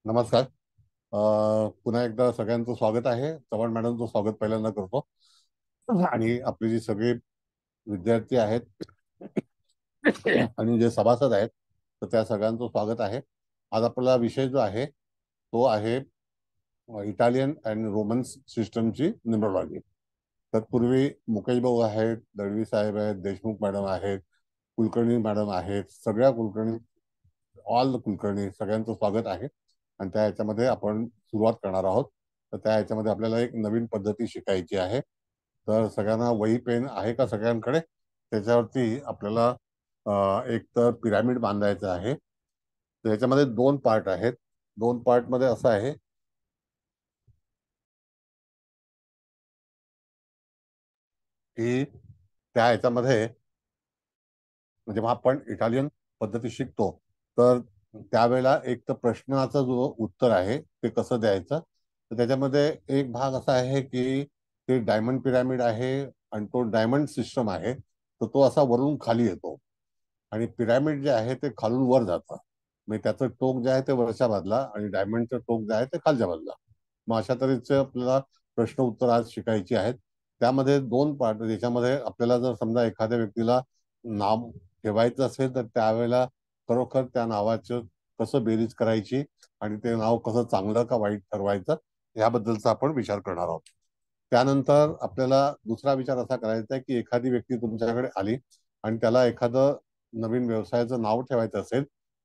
नमस्कार. पुन्हा एकदा सगळ्यांचं स्वागत आहे. चव्हाण मॅडमचं स्वागत पहिल्यांदा करतो आणि आपले जे सगळे विद्यार्थी आहेत आणि जे सभासद आहेत तर त्या सगळ्यांचं स्वागत आहे. आज आपला विषय जो आहे तो आहे इटालियन अँड रोमन सिस्टमची न्यूमरॉलॉजी. तत्पूर्वी मुकेश भाऊ आहेत, दळवी साहेब आहेत, देशमुख मॅडम आहेत, कुलकर्णी मॅडम आहेत, सगळ्या कुलकर्णी, ऑल कुलकर्णी सगळ्यांचं स्वागत आहे. आणि त्या ह्याच्यामध्ये आपण सुरुवात करणार आहोत. तर त्या ह्याच्यामध्ये आपल्याला एक नवीन पद्धती शिकायची आहे. तर सगळ्यांना वही पेन आहे का सगळ्यांकडे? त्याच्यावरती आपल्याला एक तर पिरामिड बांधायचं आहे. तर ह्याच्यामध्ये दोन पार्ट आहेत. दोन पार्ट मध्ये असं आहे की त्या ह्याच्यामध्ये जेव्हा आपण इटालियन पद्धती शिकतो तर त्यावेळेला एक तर प्रश्नाचा जो उत्तर आहे ते कसं द्यायचं. तर त्याच्यामध्ये एक भाग असा आहे की ते डायमंड पिरामिड आहे आणि तो डायमंड सिस्टम आहे. तर तो असा वरून खाली येतो आणि पिरामिड जे आहे ते खालून वर जातं. म्हणजे त्याचं टोक जे आहे ते वरच्या बाजूला आणि डायमंडचं टोक जे आहे ते खालच्या बाजूला. मग अशा तऱ्हेचे आपल्याला प्रश्न उत्तर आज शिकायची आहेत. त्यामध्ये दोन पार्ट. त्याच्यामध्ये आपल्याला जर समजा एखाद्या व्यक्तीला नाव ठेवायचं असेल तर त्यावेळेला खरोखर त्या नावाचं कसं बेरीज करायची आणि ते नाव कसं चांगलं का वाईट ठरवायचं याबद्दलचा आपण विचार करणार आहोत. त्यानंतर आपल्याला दुसरा विचार असा करायचा आहे की एखादी व्यक्ती तुमच्याकडे आली आणि त्याला एखादं नवीन व्यवसायाचं नाव ठेवायचं असेल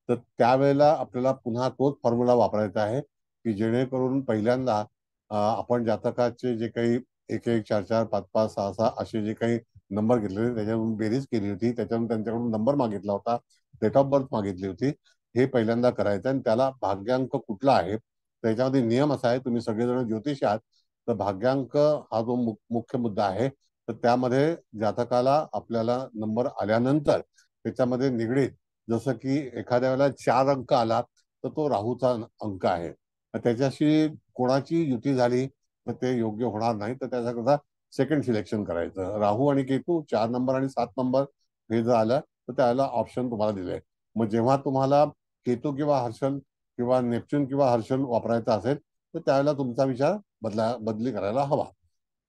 तर त्यावेळेला आपल्याला पुन्हा तोच फॉर्म्युला वापरायचा आहे की जेणेकरून पहिल्यांदा आपण जातकाचे जे काही एक एक चार चार पाच पाच सहा सहा असे जे काही नंबर घेतले त्याच्यावरून बेरीज केली होती, त्याच्यावरून त्यांच्याकडून नंबर मागितला होता, डेट ऑफ बर्थ मागितली होती, हे पहिल्यांदा करायचं. आणि त्याला भाग्यांक कुठला आहे त्याच्यामध्ये नियम असा आहे, तुम्ही सगळेजण ज्योतिष आहात तर भाग्यांक हा जो मुख्य मुद्दा आहे तर त्यामध्ये जातकाला आपल्याला नंबर आल्यानंतर त्याच्यामध्ये निगडीत जसं की एखाद्या वेळेला 4 अंक आला तर तो राहूचा अंक आहे. त्याच्याशी कोणाची युती झाली तर ते योग्य होणार नाही. तर त्याच्याकरता सेकंड सिलेक्शन करायचं. राहू आणि केतू 4 नंबर आणि 7 नंबर हे जर आलं तर त्याला ऑप्शन तुम्हाला दिलंय. मग जेव्हा तुम्हाला केतू किंवा हर्षल किंवा नेपच्यून किंवा हर्षल वापरायचा असेल तर त्यावेळेला तुमचा विचार बदली करायला हवा.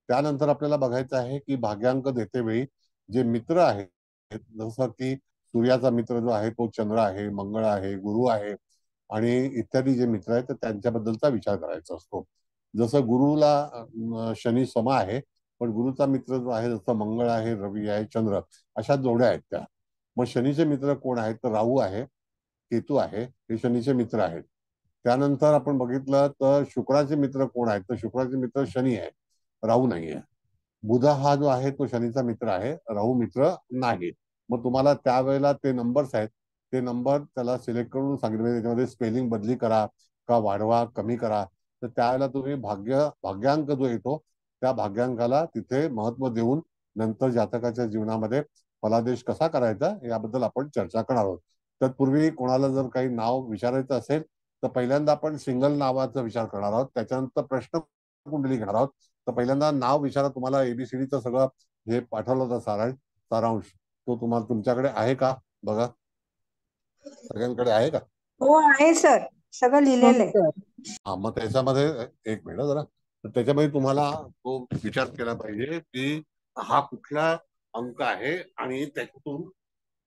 त्यानंतर आपल्याला बघायचं आहे की भाग्यांक देते वेळी जे मित्र आहेत जसं की सूर्याचा मित्र जो आहे तो चंद्र आहे, मंगळ आहे, गुरु आहे आणि इत्यादी जे मित्र आहेत तर त्यांच्याबद्दलचा विचार करायचा असतो. जसं गुरुला शनी सम आहे पण गुरुचा मित्र जो आहे जसं मंगळ आहे, रवी आहे, चंद्र अशा जोड्या आहेत त्या. मग शनीचे मित्र कोण आहेत तर राहू आहे, केतू आहे, हे शनीचे मित्र आहेत. त्यानंतर आपण बघितलं तर शुक्राचे मित्र कोण आहेत तर शुक्राचे मित्र शनी आहे, राहू नाही आहे. बुध हा जो आहे तो शनीचा मित्र आहे, राहू मित्र नाही. मग तुम्हाला त्यावेळेला ते नंबर्स आहेत ते नंबर त्याला सिलेक्ट करून सांगितले, त्याच्यामध्ये स्पेलिंग बदली करा का वाढवा कमी करा. तर त्यावेळेला तुम्ही भाग्यांक जो येतो त्या भाग्यांकाला तिथे महत्व देऊन नंतर जातकाच्या जीवनामध्ये फलादेश कसा करायचा याबद्दल आपण चर्चा करणार आहोत. तत्पूर्वी कोणाला जर काही नाव विचारायचं असेल तर पहिल्यांदा आपण सिंगल नावाचा विचार करणार आहोत, त्याच्यानंतर प्रश्न कुंडली घेणार आहोत. तर पहिल्यांदा नाव विचारा. तुम्हाला एबीसीडीचं सगळं हे पाठवलं होतं सारांश तो तुम्हाला तुमच्याकडे आहे का बघा, सगळ्यांकडे आहे का? हो आहे सर, सगळं हो लिहिलेलं आहे. सर. हा, मग त्याच्यामध्ये एक मिनिट जरा. तर त्याच्यामध्ये तुम्हाला तो विचार केला पाहिजे की हा कुठला अंक आहे आणि त्याच्यातून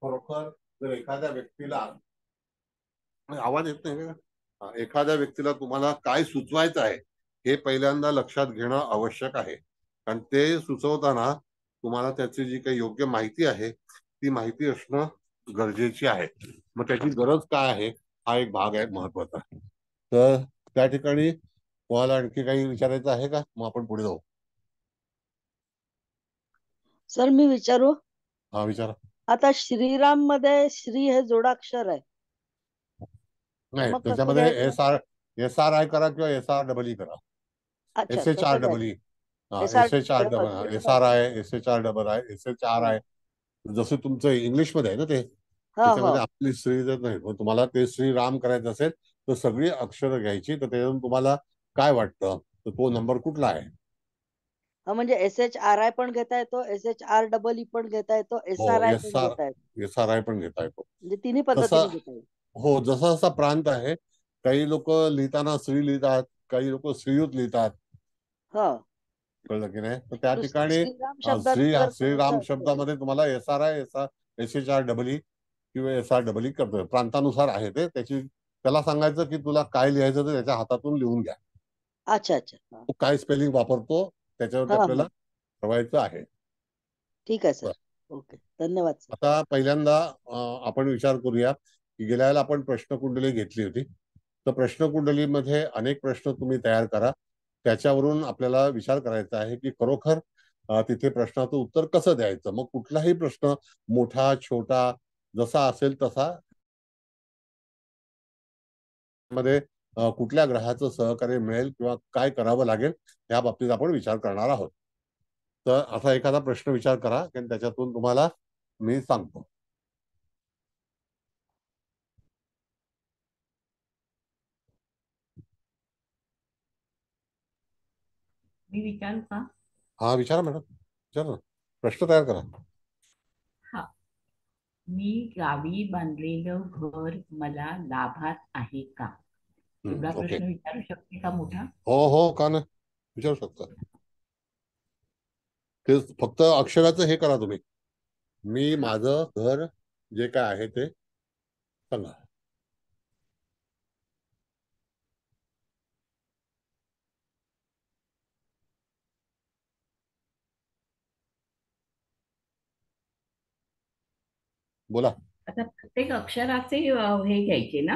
खरोखर जर एखाद्या व्यक्तीला आवाज येत नाही का? एखाद्या व्यक्तीला तुम्हाला काय सुचवायचं आहे हे पहिल्यांदा लक्षात घेणं आवश्यक आहे. कारण ते सुचवताना तुम्हाला त्याची जी काही योग्य माहिती आहे ती माहिती असणं गरजेची आहे. मग त्याची गरज काय आहे हा एक भाग आहे महत्वाचा. तर त्या ठिकाणी तुम्हाला आणखी काही विचारायचं आहे का? मग आपण पुढे जाऊ. सर मी विचारू. हा विचारा. आता श्रीराम मध्ये श्री हे जोडाक्षर आहे, तर नाही, मग कसं त्याच्यामध्ये घ्यायचं? एस आर आय करा किंवा SR डबल ई करा. अच्छा, SHR तसं डबल घ्यायचं. E. S R S H R double. Double SRI, SHR double आहे, SHR हा आहे. जसं तुमचं इंग्लिश मध्ये आहे ना ते, हा हा. त्याच्यामध्ये आपली श्री जर नाही पण तुम्हाला ते श्रीराम करायचं असेल तर सगळी अक्षरं घ्यायची. तर त्याच्यातून तुम्हाला काय वाटतं तर तो नंबर कुठला आहे? हा, म्हणजे SHRI पण घेता येतो, SHR डबल ई पण घेता येतो, हो, SRI एस पण आर घेता येतो. एस आर आय पण घेता येतो. म्हणजे तिन्ही तसा पद्धतीने घेता येईल. हो, जसा जसा प्रांत आहे काही लोक लिहिताना श्री लिहितात, काही लोक श्रीयुत लिहितात. हा कळलं की नाही? तर त्या नुसतं ठिकाणी श्रीराम शब्दात जर श्रीराम करायचं असेल शब्दामध्ये तुम्हाला SR SHR किंवा SR करतोय. प्रांतानुसार आहे ते. त्याला सांगायचं की तुला काय लिहायचं ते त्याच्या हातातून लिहून घ्या. अच्छा अच्छा हा तो काय स्पेलिंग वापरतो त्याच्यावरती हा आपल्याला हा. ठरवायचं आहे. ठीक आहे सर. ओके धन्यवाद सर. आता पहिल्यांदा आपण विचार करूया की गेल्या वेळेला आपण प्रश्नकुंडली घेतली होती. तर प्रश्नकुंडलीमध्ये अनेक प्रश्न तुम्ही तयार करा. त्याच्यावरून आपल्याला विचार करायचा आहे की खरोखर तिथे प्रश्नाचं उत्तर कसं द्यायचं. मग कुठलाही प्रश्न मोठा छोटा जसा असेल तसा मध्ये कुठल्या ग्रहाचं सहकार्य मिळेल किंवा काय करावं लागेल या बाबतीत आपण विचार करणार आहोत. तर असा एखादा प्रश्न विचार करा आणि त्याच्यातून तुम्हाला मी सांगतो. मी विचारू का? हा विचारा मॅडम, विचारा ना. प्रश्न तयार करा. हा. मी गावी बांधलेलं घर मला लाभात आहे का? एवढा ओके. प्रश्न विचारू शकते का मोठा? हो हो, का नाही, विचारू शकता. ते फक्त अक्षराचं हे करा तुम्ही. मी माझं घर जे काय आहे ते सांगा. बोला. आता प्रत्येक अक्षराचे हे घ्यायचे ना?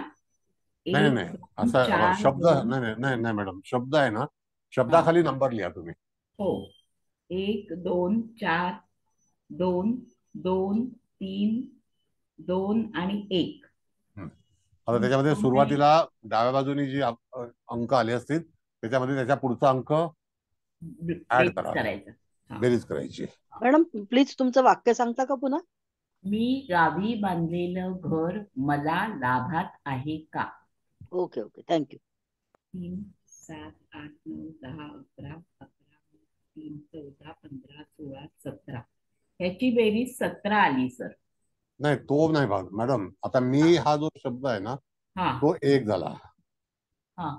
नाही एक नाही, दोन असं चार शब्द दोन. नाही नाही नाही नाही मॅडम, शब्द आहे ना, हा शब्दाखाली नंबर लिहा तुम्ही. हो. 1 2 4 2 2 3 2 आणि 1. हं. आता त्याच्यामध्ये सुरुवातीला डाव्या बाजूनी जी अंक आले असतील त्याच्यामध्ये त्याच्या पुढचा अंक ऍड बेरीज करा, करायचं. हा. बेरीज करायची. मॅडम प्लीज तुमचं वाक्य सांगता का पुन्हा? मी गावी बांधलेलं घर मला लाभात आहे का? Okay okay thank you. 3 7 8 9 10 11 11 3 14 15 16 17. ह्याची बेरीज 17 आली सर. नाही तो नाही भाग मॅडम. आता मी हा जो शब्द आहे ना हा तो एक झाला. हा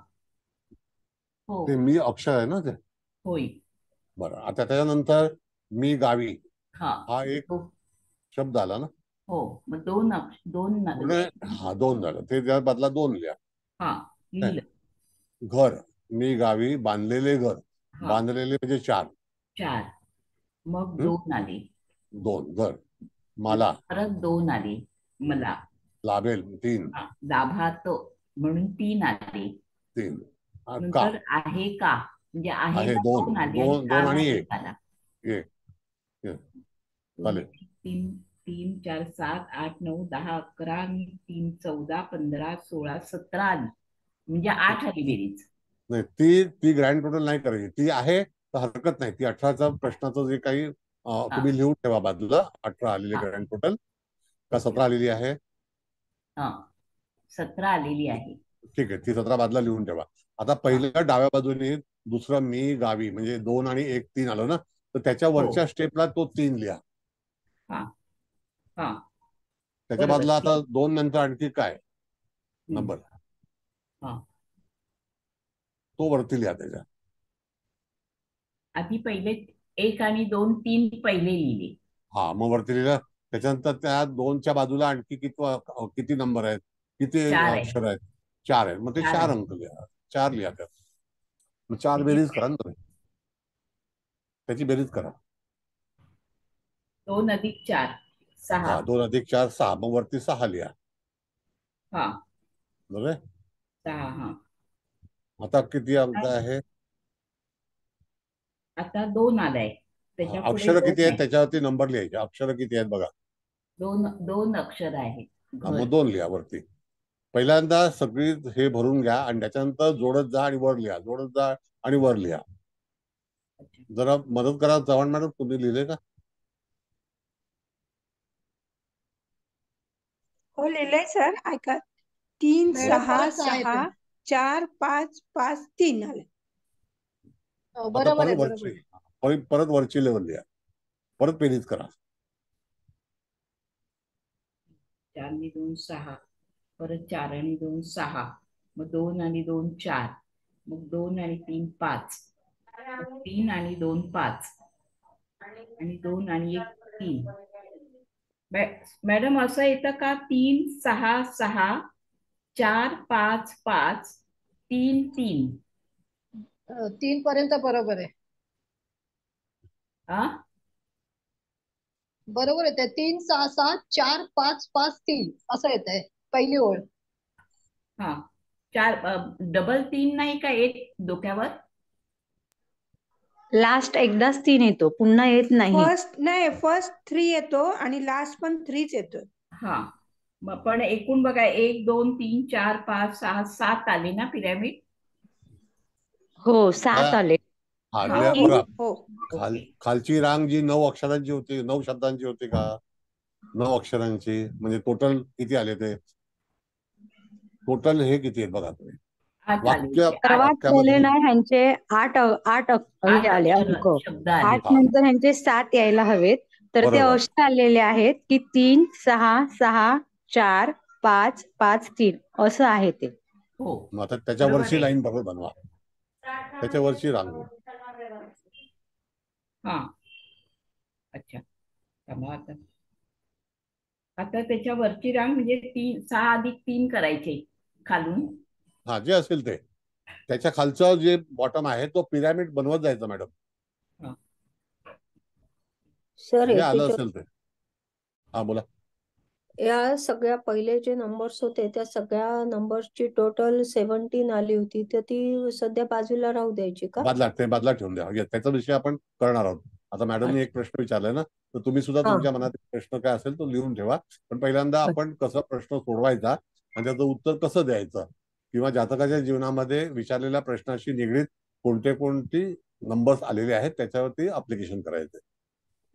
हो ते मी अक्षर आहे ना ते. होय. बरं, आता त्याच्यानंतर मी गावी हा हा एक हो शब्द आला ना. हो. मग दोन म्हणजे हा दोन झालं, ते त्या बदला दोन लिहा. हा काय? लिहिलं. घर, मी गावी बांधलेले घर, हा बांधलेले म्हणजे 4. 4. मग हं? 2 आले. 2 घर, मला परत 2 आले मला. लाभेल 3. हा, लाभात म्हणून 3 आले. 3 का नंतर आहे का म्हणजे आहे आहे ना 2. 2 आले आणि 2 काला आणि 1 1 आला. 1 दोन चालेल. 3 3 4 7 8 9 10 11 आणि 3 14 15 16 17 आली. म्हणजे 8 आली बेरीज. नाही, ती ग्रँड टोटल नाही करायची. ती आहे तर हरकत नाही. ती 18चा प्रश्नाचं जे काही हा तुम्ही लिहून ठेवा बाजूला. 18 आलेली हा ग्रँड टोटल का ओके. 17 आलेली आहे. हा 17 आलेली आहे. ठीक आहे, ती 17 बाजूला लिहून ठेवा. आता हा पहिल्या डाव्या बाजूने दुसरं मी गावी म्हणजे 2 आणि 1 3 आलं ना, तर त्याच्या हो वरच्या स्टेपला तो 3 लिहा. हा हा त्याच्या बरोबर बाजूला ठीक. आता 2 नंतर आणखी काय नंबर हा तो वरती लिहा त्याच्या. आधी पहिले 1 आणि 2 3 पहिले लिहिले. हा मग वरती लिहिलं. त्याच्यानंतर त्या 2च्या बाजूला आणखी किती नंबर आहेत, किती 4 आहे. अक्षर आहेत. 4 आहेत. मग ते 4 4 आहे. अंक लिहा. 4 लिहा त्यात. मग 4 किती बेरीज करा ना तुम्ही. त्याची बेरीज करा. 2 अधिक 4 6. हा 2 अधिक 4 6. मग वरती 6 लिहा. हा बरोबर. 6. हा आता किती अंक आहे. आता 2 आलाय. हा त्याच्या पुढे अक्षर 2 किती आहेत आहे. त्याच्यावरती नंबर लिहायचे. अक्षर किती आहेत बघा. 2 अक्षर आहेत. हा, घर. मग 2 लिहा वरती. पहिल्यांदा सगळी हे भरून घ्या आणि त्याच्यानंतर जोडत जा आणि वर लिहा, जोडत जा आणि वर लिहा. अच्छा. जरा मदत करा चव्हाण मॅडम, तुम्ही लिहिले का? हो लिहिलंय सर ऐका. 3 मॅडम 6 तसं आहे 6 पण. 4 5 5 3 आले. हो, आता बरोबर परत आहे बरोबर वरची आहे. परत वरची लेवल लिहा. परत बेरीज करा. 4 आणि 2 6. परत 4 आणि 2 6. मग 2 आणि 2 4, मग 2 आणि 3 5, 3 आणि 2 5, आणि 2 आणि 1 3. मॅडम असं येतं का 3 6 6 4 5 5 3 3? 3 पर्यंत बरोबर आहे. हा बरोबर आहे. 3 6 6 4 5 5 3 असं येत आहे पहिली ओळ. हा 4 डबल 3 नाही का येत डोक्यावर? लास्ट एकदाच 3 येतो, पुन्हा येत नाही. फर्स्ट 3 येतो आणि लास्ट पण 3च येतो. हा मग पण एकूण बघा 1 2 3 4 5 6 7 आले ना पिरॅमिड? हो 7 हा, आले. आडल्या हो बघा. हो ओके. खालची रांग जी 9 अक्षरांची होती, 9 शब्दांची होती का? 9 अक्षरांची म्हणजे टोटल किती आले ते? टोटल हे किती आहेत बघा तुम्ही. 8 आले वाक्य होते. 8 सर्वात पहिले वाक्यामध्ये ना ह्यांचे 8 हे आले अंक. शब्द 8 आले. हा नंतर ह्यांचे 7 यायला हवेत, तर ते बरोबर. असे आलेले आहेत की 3 6 6 4 5 5 3 असं आहे ते. हो मग आता बरोबर त्याच्यावरची आहे. लाईन बरोबर बनवा, त्याच्यावरची रांग. हा अच्छा थांबा आता. आता त्याच्यावरची रांग म्हणजे 6 अधिक 3 करायचे खालून. हा जे असेल ते त्याच्या खालचं जे बॉटम आहे तो पिरॅमिड बनवत जायचं मॅडम, हा. सर जे हे आलं त्याच्या असेल ते. हा बोला. या सगळ्या पहिले जे नंबर्स होते त्या सगळ्या नंबर्सची टोटल 17 आली होती, तर ती सध्या बाजूला राहू द्यायची का? बादला ठेवून द्या. त्याचा विषय आपण करणार आहोत. आता मॅडमने एक अच्छा. प्रश्न विचारलाय ना, तर तुम्ही सुद्धा हा तुमच्या मनात प्रश्न काय असेल तो लिहून ठेवा. पण पहिल्यांदा आपण कसा प्रश्न सोडवायचा आणि त्याचं उत्तर कसं द्यायचं, किंवा जातकाच्या जीवनामध्ये विचारलेल्या प्रश्नाशी निगडीत कोणते नंबर्स आलेले आहेत त्याच्यावरती अप्लिकेशन करायचे.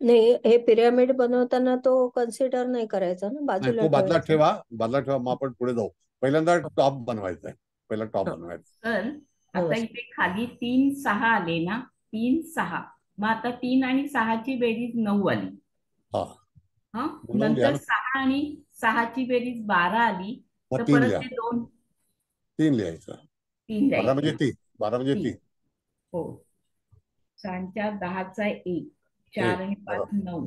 नाही, हे पिरॅमिड बनवताना तो कन्सिडर नाही करायचा ना, नाही, बाजूला तो बादला ठेवायचा. ठेवा. मग आपण पुढे जाऊ. पहिल्यांदा टॉप बनवायचा आहे. पहिला टॉप हा. बनवायचा. तर आता नमस्कार. इथे खाली 3 6 आले ना, 3 6. मग आता 3 आणि 6 ची बेरीज 9 आली. हा हा बनवून लिहा नंतर ना. 6 आणि 6 ची बेरीज 12 आली. मग तर 3 परत लिहा. ते 2 3 लिहायचं. 3 12 द्यायचे म्हणजे ना. 3. 12 म्हणजे 3 3. हो. 6 10चा 1, 4 आणि 5 बरोबर. 9,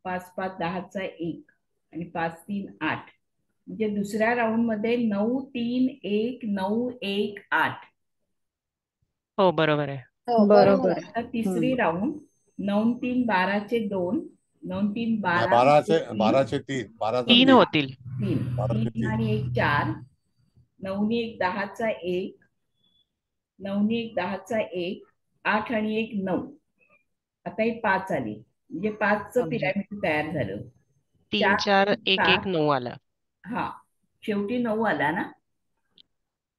5 5 10चा 1 आणि 5 3 8. म्हणजे दुसऱ्या राऊंड मध्ये 9 3 1 9 1 8. हो बरोबर आहे. हो बरोबर बरोबर. आहे. आता तिसरी राऊंड 9 3 12चे 2, 9 3 नाही, 12 12चे 3. 12चा 3 3. होतील. 3 12चे 3 3. आणि 1 4, 9 आणि 1 10चा 1, 9 आणि 1 10चा 1, 8 आणि 1 9. आता हे 5 आली म्हणजे 5चं पिरॅमिड तयार झालं. 3 4 4 3 1 1 7. 9 आला. हा शेवटी 9 आला ना.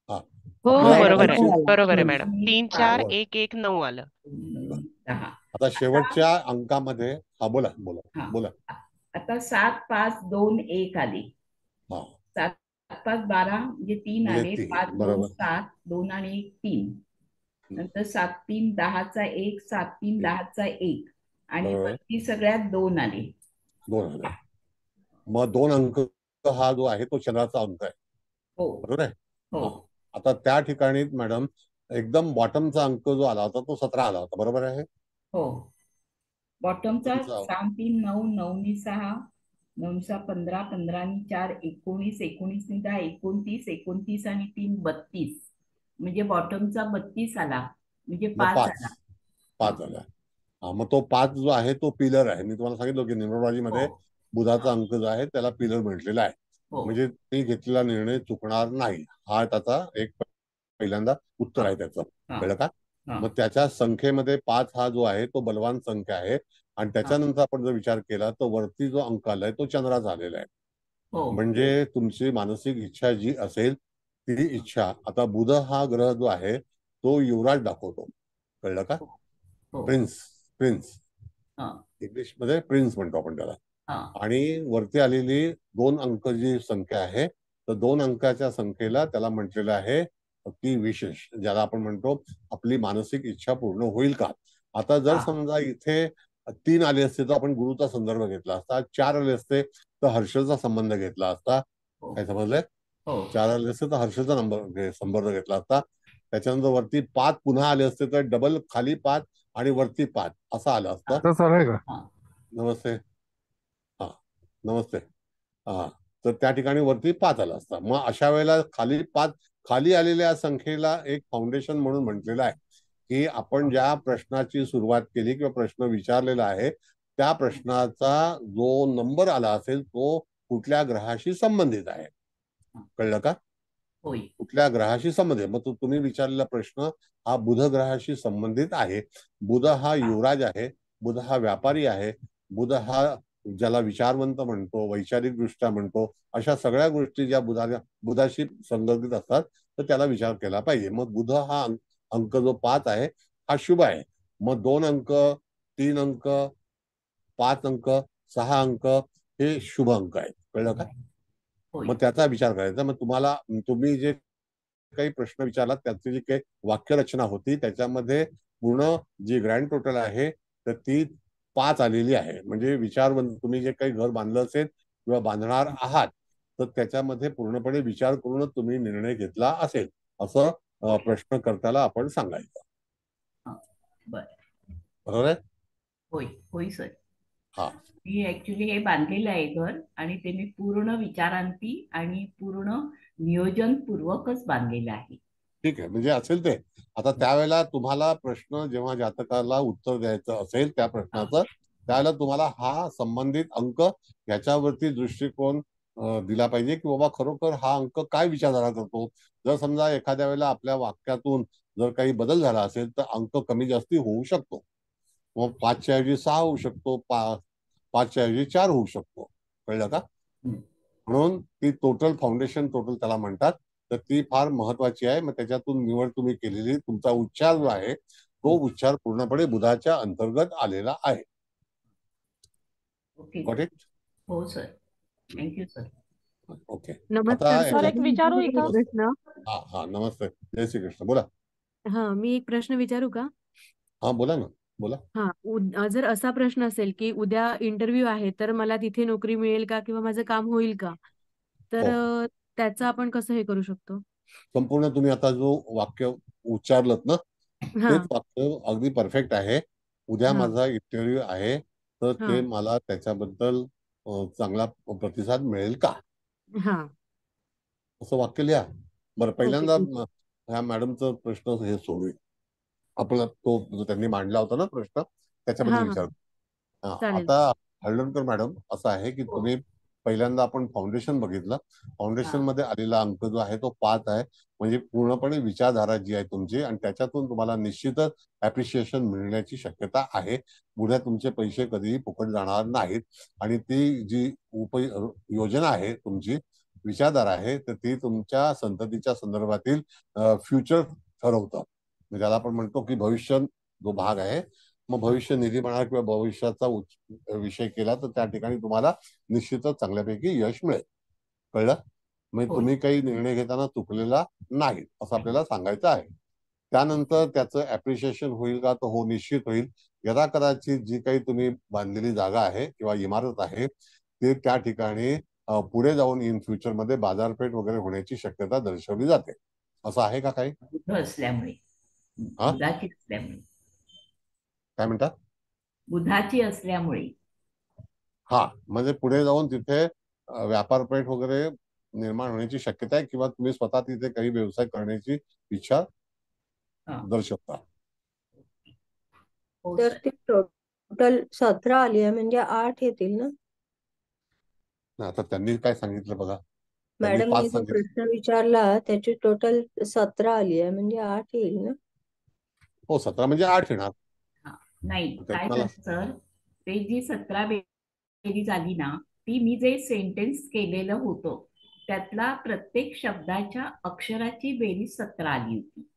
हा हो हो आपल्या बरोबर मॅडम. आहे. खालची बरोबर आहे दोन, मॅडम. तीन, 3 4 पाच, 1 1 9 आलं. 9, 10. आता आता शेवटच्या अंकामध्ये हा बोला हा बोला. आता 7 5 2 1 आली. हा 7 5 12 म्हणजे 3 म्हणजे आले. 3 5 2 बरोबर. 7, 2 आणि 1 3. नंतर 7 3 10चा 1, 7 3 10चा 1 आणि बरोबर. वरती सगळ्यात 2 आले. 2 आले. मग 2 अंक हा जो आहे तो चंद्राचा अंक आहे. हो बरोबर आहे. हो हा आता त्या ठिकाणी मॅडम एकदम बॉटमचा अंक जो आला होता तो 17 आला होता. बरोबर आहे. हो. बॉटमचा तुमचा 3 3 9 9 आणि 6, 9 6 15, 15 आणि 4 19, 19 आणि 10 29, 29 आणि 3 32. म्हणजे बॉटमचा 32 आला म्हणजे मग 5 आला. 5 आला. हा मग तो 5 जो आहे तो पिलर आहे. मी तुम्हाला सांगितलं की न्यूमरोलॉजी हो मध्ये बुधाचा अंक जो आहे त्याला पिलर म्हटलेला आहे. हो म्हणजे ते घेतलेला निर्णय चुकणार नाही. हा त्याचा एक पहिल्यांदा उत्तर हा आहे त्याचं. हा कळलं का? हा मग त्याच्या संख्येमध्ये 5 हा जो आहे तो बलवान संख्या आहे. आणि हा त्याच्यानंतर आपण जर विचार केला तर वरती जो अंक आलाय तो चंद्राचा आलेला आहे. हो म्हणजे तुमची मानसिक इच्छा जी असेल ती इच्छा, आता बुध हा ग्रह जो आहे तो युवराज दाखवतो. कळलं का? हो प्रिन्स हा इंग्लिश मध्ये प्रिन्स म्हणतो आपण त्याला. हा आणि वरती आलेली 2 अंक जी संख्या आहे तर 2 अंकाच्या संख्येला त्याला म्हटलेलं आहे की विशेष, ज्याला आपण म्हणतो आपली मानसिक इच्छा पूर्ण होईल का. आता जर हा समजा इथे 3 आले असते तर आपण गुरुचा संदर्भ घेतला असता. 4 आले असते तर हर्षचा संबंध घेतला असता. हो काय समजलंय? हो 4 आले असते तर हर्षचा नंबर संपर्क घेतला असता. त्याच्यानंतर वरती 5 पुन्हा आले असते तर डबल खाली 5 आणि वरती 5 असं आलं असतं. तसं चालेल का? हा नमस्ते. हा नमस्ते. हा तर त्या ठिकाणी वरती 5 आलं असतं. मग अशा वेळेला खाली 5 खाली आलेल्या संख्येला एक फाउंडेशन म्हणून म्हटलेलं आहे की आपण ज्या प्रश्नाची सुरुवात केली किंवा प्रश्न विचारलेला आहे त्या प्रश्नाचा जो नंबर आला असेल तो कुठल्या ग्रहाशी संबंधित आहे. कळलं का? होय कुठल्या ग्रहाशी संबंधित. मग तुम्ही विचारलेला प्रश्न हा बुध ग्रहाशी संबंधित आहे. बुध हा युवराज आहे. बुध हा व्यापारी आहे. बुध हा ज्याला विचारवंत म्हणतो, वैचारिक दृष्ट्या म्हणतो, अशा सगळ्या गोष्टी ज्या बुधाशी संबंधित असतात तर त्याला विचार केला पाहिजे. मग बुध हा अंक जो 5 आहे हा शुभ आहे. मग 2 अंक, 3 अंक, 5 अंक, 6 अंक हे शुभ अंक आहेत. कळलं का? होय मग त्याचा विचार करायचा. मग तुम्ही जे काही प्रश्न विचारला त्याची जी काही वाक्यरचना होती त्याच्यामध्ये पूर्ण जी ग्रँड टोटल आहे तर ती 5 आलेली आहे. म्हणजे तुम्ही जे काही घर बांधलं असेल किंवा बांधणार आहात तर त्याच्यामध्ये पूर्णपणे विचार करूनच तुम्ही निर्णय घेतला असेल असं प्रश्नकर्त्याला आपण सांगायचं. बर बरोबर आहे? होय होय सर. हा मी ऍक्च्युली हे बांधलेलं आहे घर आणि ते मी पूर्ण विचारांती आणि पूर्ण नियोजनपूर्वकच बांधलेलं आहे. ठीक आहे. म्हणजे असेल ते आता त्यावेळेला तुम्हाला प्रश्न जेव्हा जातकाला उत्तर द्यायचं असेल त्या प्रश्नाचं त्यावेळेला तुम्हाला हा संबंधित अंक याच्यावरती दृष्टिकोन दिला पाहिजे की बाबा खरोखर हा अंक काय विचारधारा करतो. जर समजा एखाद्या वेळेला आपल्या वाक्यातून जर काही बदल झाला असेल तर अंक कमी जास्ती होऊ शकतो. मग 5च्या ऐवजी 6 होऊ शकतो, 5च्या ऐवजी 4 होऊ शकतो. कळलं का? म्हणून ती टोटल फाउंडेशन टोटल त्याला म्हणतात. तर ती फार महत्वाची आहे. मग त्याच्यातून निवड तुम्ही केलेली तुमचा उच्चार जो आहे तो उच्चार पूर्णपणे बुधाच्या अंतर्गत आलेला आहे. Okay Got it? हो सर. Thank you sir. ओके. नमस्कार आता सर, एक विचारू इथं प्रश्न. हा नमस्ते. जय श्री कृष्ण. बोला. हा, मी एक प्रश्न विचारू का? हा बोला ना. बोला. हा, जर असा प्रश्न असेल की उद्या इंटरव्ह्यू आहे तर मला तिथे नोकरी मिळेल का किंवा माझं काम होईल का, तर त्याचं आपण कसं हे करू शकतो? संपूर्ण तुम्ही आता जो वाक्य उच्चारलत ना हा तेच वाक्य अगदी परफेक्ट आहे. उद्या हा माझा इंटरव्ह्यू आहे तर हा ते मला त्याच्याबद्दल चांगला प्रतिसाद मिळेल का हा असं वाक्य लिहा. बरं पहिल्यांदा ओके. ह्या मॅडमचा प्रश्न हे सोडू. आपला तो जो त्यांनी मांडला होता ना प्रश्न त्याच्याबद्दल हा हा विचार. चालेल. आता हळदणकर मॅडम असं आहे की तुम्ही पहिल्यांदा आपण फाउंडेशन बघितलं. फाउंडेशन मध्ये आलेला अंक जो आहे तो 5 आहे. म्हणजे पूर्णपणे विचारधारा जी आहे तुमची आणि त्याच्यातून तुम्हाला निश्चितच ऍप्रिशिएशन मिळण्याची शक्यता आहे. पुढे तुमचे पैसे कधीही फुकट जाणार नाहीत आणि ती जी योजना आहे तुमची विचारधारा आहे तर ती तुमच्या संततीच्या संदर्भातील फ्युचर ठरवतं. म्हणजे त्याला आपण म्हणतो की भविष्य जो भाग आहे मग भविष्य निधी म्हणा किंवा भविष्याचा विषय केला तर त्या ठिकाणी तुम्हाला निश्चितच चांगल्यापैकी यश मिळेल. कळलं? म्हणजे तुम्ही काही निर्णय घेताना चुकलेला नाही असं आपल्याला सांगायचं आहे. त्यानंतर त्याचं ऍप्रिशिएशन होईल का तर हो निश्चित होईल. यदा कदाचित जी काही तुम्ही बांधलेली जागा आहे किंवा इमारत आहे ते त्या ठिकाणी पुढे जाऊन इन फ्युचर मध्ये बाजारपेठ वगैरे होण्याची शक्यता दर्शवली जाते. असं आहे का काही? बुध असल्यामुळे बुधाची असल्यामुळे काय म्हणतात? बुधाची असल्यामुळे हा म्हणजे पुढे जाऊन तिथे व्यापारपेठ वगैरे निर्माण होण्याची शक्यता आहे किंवा तुम्ही स्वतः तिथे काही व्यवसाय करण्याची इच्छा दर्शवता. हो तर सर. ती टोटल 17 आली आहे म्हणजे 8 येतील ना? आता त्यांनी काय सांगितलं बघा. त्यांनी मॅडमने 5 जो सांगितलं. प्रश्न विचारला त्याची टोटल 17 आली आहे म्हणजे 8 येईल ना? हो 17 म्हणजे 8 येणार. नाही काय मला झालं सर, ते जी 17 बेरीज आली ना ती मी जे सेंटेन्स केलेलं होतं त्यातला प्रत्येक शब्दाच्या अक्षराची बेरीज 17 आली होती.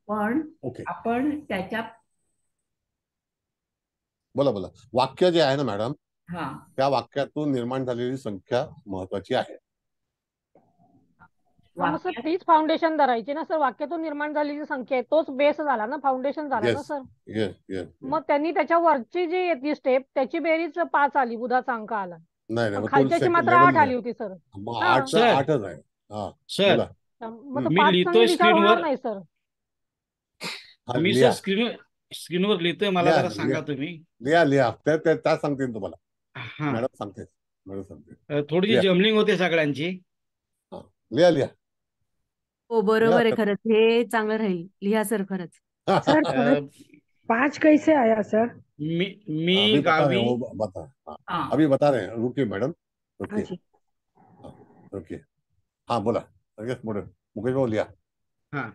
पण ओके आपण त्याच्या बोला बोला. वाक्य जे आहे ना मॅडम हा त्या वाक्यातून निर्माण झालेली संख्या महत्वाची आहे. मग सर तीच फाउंडेशन धरायची ना सर, वाक्यातून निर्माण झालेली संख्या आहे तोच बेस झाला ना, फाउंडेशन झाला ना सर. Yes yes. मग त्यांनी त्याच्या वरची जी येते स्टेप त्याची बेरीज 5 आली, बुधाचा अंक आला. नाही नाही खालच्याची मात्र 8 आली होती सर. मग 8चं 8च आहे. हा सर बोला. मग तो मी 5 लिहितोय विचार होणार स्क्रीनवर. नाही सर. हा मी सर लिहा स्क्रीनवर लिहितोय, मला लिहा जरा सांगा तुम्ही. लिहा त्या सांगतील तुम्हाला. हा मॅडम सांगते. थोडीशी लिहा जमलिंग होते सगळ्यांची. हा. लिहा हो बरोबर आहे खरंच, हे चांगलं राहील. लिहा सर खरंच. सर अ, 5 कैसे आया सर? मी अभी बता रहे गावी. हैं, वो बता हाँ, हाँ अभी बता रहे हैं. रुकिए मैडम हाँ रुकिए. जी. हाँ, रुकिए. हाँ बोला. मुकेश भाऊ लिहा. हा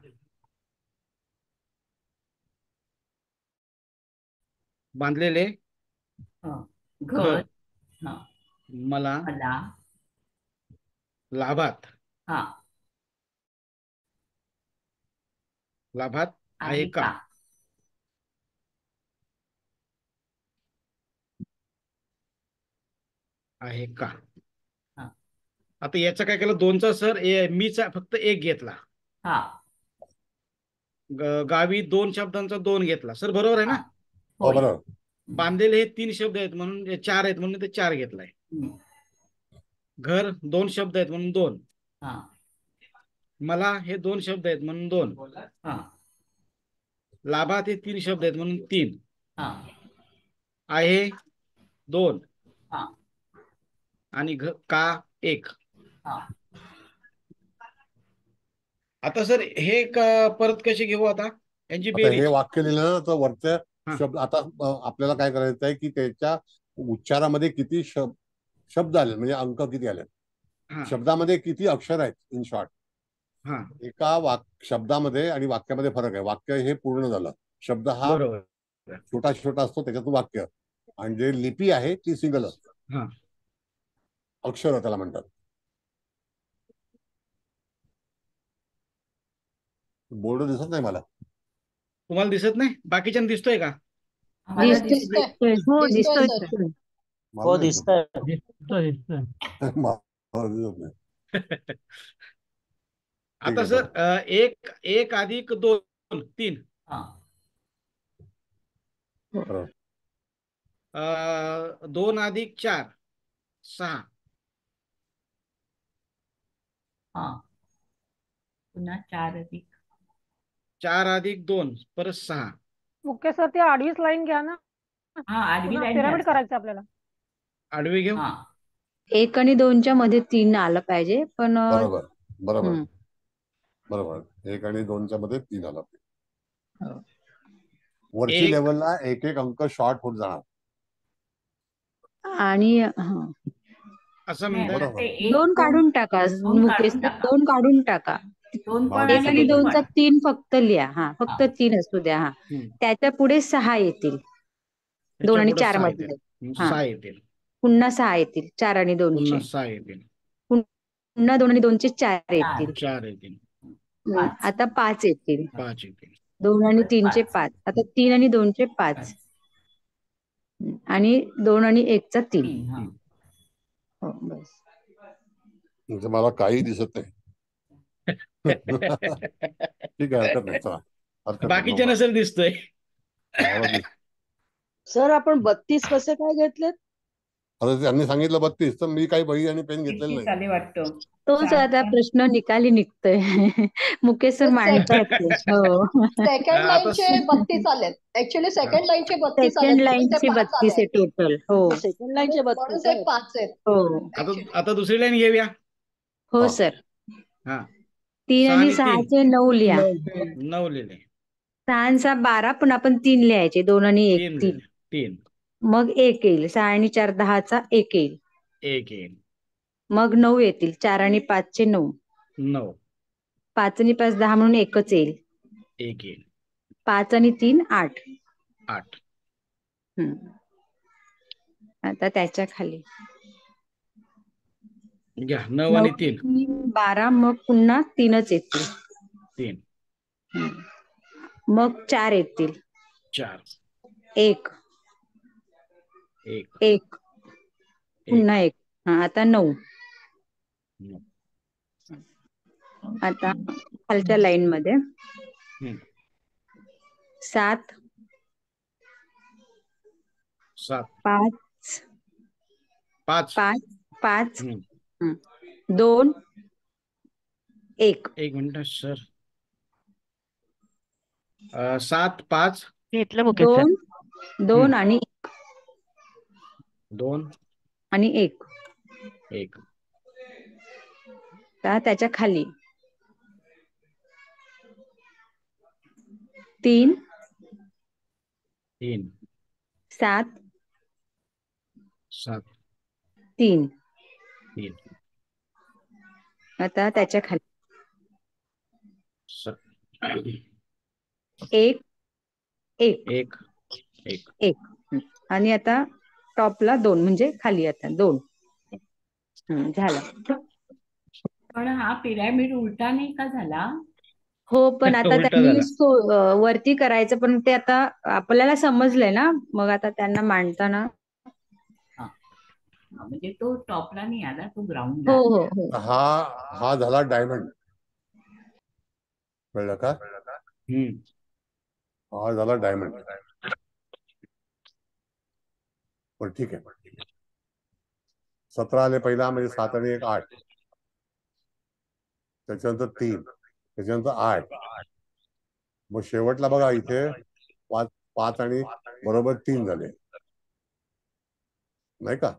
बांधलेले हाँ, घर घर हाँ मला मला लाभात हाँ आहे आहे का? का? आहे का? हा. आता याचा काय केलं, 2चा सर मीचा फक्त 1 घेतला. हा गावी 2 शब्दांचा 2 घेतला. सर बरोबर आहे ना? हो होय. बरोबर. बांधलेले हे 3 शब्द आहेत म्हणून 4 आहेत म्हणून ते 4 घेतलाय. हम्म. घर 2 शब्द आहेत म्हणून 2. हा मला हे 2 शब्द आहेत म्हणून 2. हा लाभात हे 3 शब्द आहेत म्हणून 3. हा आहे 2 हा आणि का 1. हा आता सर हे परत कसे घेऊ आता यांची आता हे बेरीज? वाक्य लिहिलं ना तर वरच्या हा. शब्द आता आपल्याला काय करायचं आहे की त्याच्या उच्चारामध्ये किती शब्द आले, म्हणजे अंक किती आले, हा शब्दामध्ये किती अक्षर आहेत. इन शॉर्ट हा एका शब्दामध्ये आणि वाक्यामध्ये फरक आहे. वाक्य हे पूर्ण झालं. शब्द हा बरोबर. छोटा असतो, त्याच्यातून वाक्य. आणि जे लिपी आहे ती सिंगल असते. हा अक्षर त्याला म्हणतात. बोर्ड दिसत नाही मला. तुम्हाला दिसत नाही? बाकीच्यांना दिसतोय का? आम्हाला दिसतोय दिसतंय हो दिसतोय दिसतोय सर. सर. मला नाही दिसत. दिसतोय. मला दिसत नाही. आता आहे, सर 1 अधिक 2 3. हा 2 अधिक 4 6. हा पुन्हा 4 अधिक 4 अधिक 2 परत 6. ओके सर, ते 28 लाईन घ्या ना. हा आडवी पुन्हा लाईन पिरामिड घ्या. करायचं आपल्याला. आडवी घेऊ. हा 1 आणि 2च्या मध्ये 3 आलं पाहिजे पण बरोबर. हम्म. 1 आणि 2च्या मध्ये 3 आला. हो. वरची 1 लेवलला एक अंक शॉर्ट होत जाणार. आणि असं नाही, म्हणताय. आता ते 1 2 काढून टाका दोन मुकेश काढून सर, टाका. 2 काढून टाका. 2 पण 1 आणि एक 2चा पण. 3 फक्त लिहा. हा फक्त हा. 3 असू द्या. हा हम्म. त्याच्या पुढे 6 येतील. 2 त्याच्या आणि पुढे 4 6 मधले. येतील. हा 6 येतील. पुन्हा 6 येतील. 4 आणि 2चे पुन्हा 6 येतील. पुन्हा 2 आणि 2चे 4 4 येतील. 4 येतील. आता 5 येतील. 5 येतील. 2 आणि 3चे 5 5. आता 3 आणि 2चे 5 आणि 2 आणि 1चा 3. 3 हा हो बस. म्हणजे मला काही दिसत नाही. ठीक आहे, हरकत नाही. चला हरकत नाही. बाकीच्या नसेल दिसतोय. मला दिसत. सर आपण 32 कसे काय घेतलेत? आता त्यांनी सांगितलं 32, तर मी काही वही आणि पेन घेतलेलं 33 नाही. आले वाटतं. तोच आता प्रश्न निकाली निघतोय. मुकेश सर मांडतायत ते. हो सेकंड आता लाईनचे 32 आलेत. ऍक्च्युली सेकंड लाईनचे 32 आलेत सेकंड म्हणून ते लाईनचे 5 32 आले. आहे टोटल. हो सेकंड लाईनचे म्हणून 32 ते आहेत. 5 आहेत. हो आता दुसरी लाईन घेऊया. हो हा. सर. हा 3 6 आणि आणि 3 6चे 9 लिहा. 9 लिहिले. 6 आणि 6 12 पण आपण 3 लिहायचे. 2 आणि 1 3 3. लिहिले. 3 मग 1 येईल. 6 आणि 4 10चा 1 येईल. 1 येईल. मग 9 येतील. 4 आणि 5चे 9. 9 5 आणि 5 10 म्हणून 1च येईल. 1 येईल. 5 आणि 3 8. 8 आता त्याच्या खाली घ्या. 9 9 आणि 3 12. मग पुन्हा 3च येतील. 3 मग 4 येतील. 4 1 1 1 पुन्हा 1. हा आता 9. आता खालच्या लाईन मध्ये 7 7 5 5 5 5 2 1. एक मिनिट सर. 7 5 घेतलं मुकेश सर. 2 आणि 2 आणि 1. 1. का त्याच्या खाली 3 3 7 7 3. 3 आता त्याच्या खाली 1 1 1 1. 1. आणि आता टॉपला 2 म्हणजे खाली आता 2. झालं. पण हा पिरॅमिड उलटा नाही का झाला? हो, पण आता उलटा त्यांनी झाला. वरती करायचं, पण ते आता आपल्याला समजलंय ना, मग आता त्यांना मांडताना. म्हणजे तो टॉपला नाही आला, तो हो ग्राउंडला. हो हो. हा झाला डायमंड. कळलं का? हा झाला डायमंड. पण ठीक आहे. 17 आले पहिला, म्हणजे 7 आणि 1 8. त्याच्यानंतर 3, त्याच्यानंतर 8. मग शेवटला बघा इथे 5 आणि बरोबर 3 झाले, नाही का?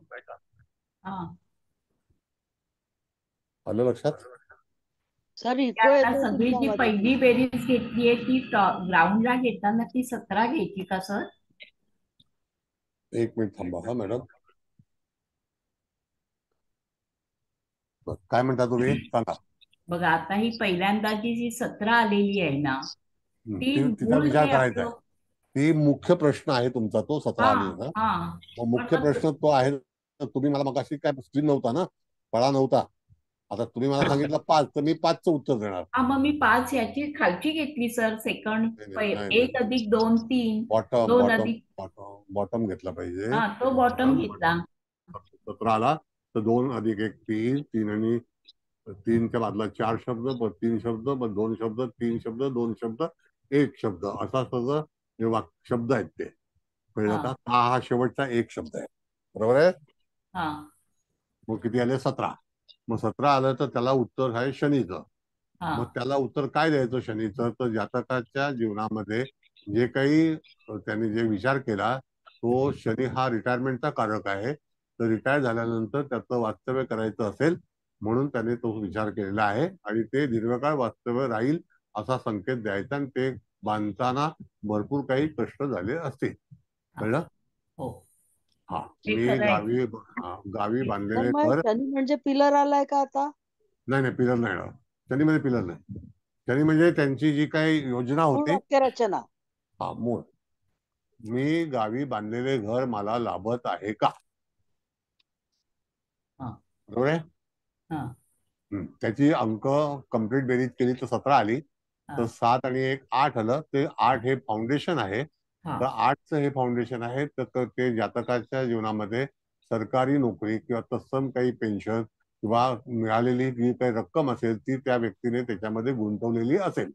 आलं लक्षात? सर की इको आता येतोय सगळी तुमच्या जी आवाजात. पहिली बेरीज घेतलीये ती ग्राउंडला घेताना ती 17 घ्यायची का सर? एक मिनिट थांबा हा मॅडम. काय म्हणता तुम्ही, सांगा. बघा आता ही पहिल्यांदाची जी 17 आलेली आहे ना, ती तिचा मूळ विचार हे करायचा आहे. आपलं. ती मुख्य प्रश्न आहे तुमचा, तो 17 आली ना. मग मुख्य पण प्रश्न तो आहे. तुम्ही मला मगाशी काय स्क्रीन नव्हता ना, फळा नव्हता. आता तुम्ही मला सांगितलं 5, तर मी 5चं उत्तर देणार. मग मी 5 याची खालची घेतली सर, सेकंड. नाही. 1 अधिक 2 3. बॉटम 2 बॉटम अधिक बॉटम बॉटम घेतला पाहिजे. तो बॉटम घेतला. 17 आला तर 2 अधिक 1 3. 3 आणि 3च्या बाजूला 4 शब्द, मग 3 शब्द, मग 2 शब्द, 3 शब्द, 2 शब्द, 1 शब्द, असा सगळं जे शब्द आहेत ते. कळलं का? हा शेवटचा 1 शब्द आहे, बरोबर आहे. मग किती आले? 17. मग 17 आलं तर त्याला उत्तर आहे शनीचं. मग त्याला उत्तर काय द्यायचं शनीचं? तर जातकाच्या जीवनामध्ये जे काही त्यांनी जे विचार केला, तो शनी हा रिटायरमेंटचा कारक आहे. तर रिटायर झाल्यानंतर त्याचं वास्तव्य करायचं असेल म्हणून त्याने तो विचार केलेला आहे, आणि ते दीर्घकाळ वास्तव्य राहील असा संकेत द्यायचा. आणि ते बांधताना भरपूर काही कष्ट झाले असतील. कळलं? हा. मी गावी बांधलेले मग घर. शनी म्हणजे पिलर आलाय का आता? नाही, पिलर नाही. शनीमध्ये पिलर नाही. शनी म्हणजे त्यांची जी काही योजना होती, वाक्यरचना. हा मूळ. मी गावी बांधलेले घर मला लाभत आहे का? बरोबर आहे. त्याची अंक कंप्लीट बेरीज केली तर 17 आली. तर 7 आणि 1 8 आलं. ते 8 हे फाउंडेशन आहे. तर 8चं हे फाउंडेशन आहे. तर ते जातकाच्या जीवनामध्ये सरकारी नोकरी किंवा तत्सम काही पेन्शन किंवा मिळालेली जी काही रक्कम असेल ती त्या व्यक्तीने त्याच्यामध्ये गुंतवलेली असेल,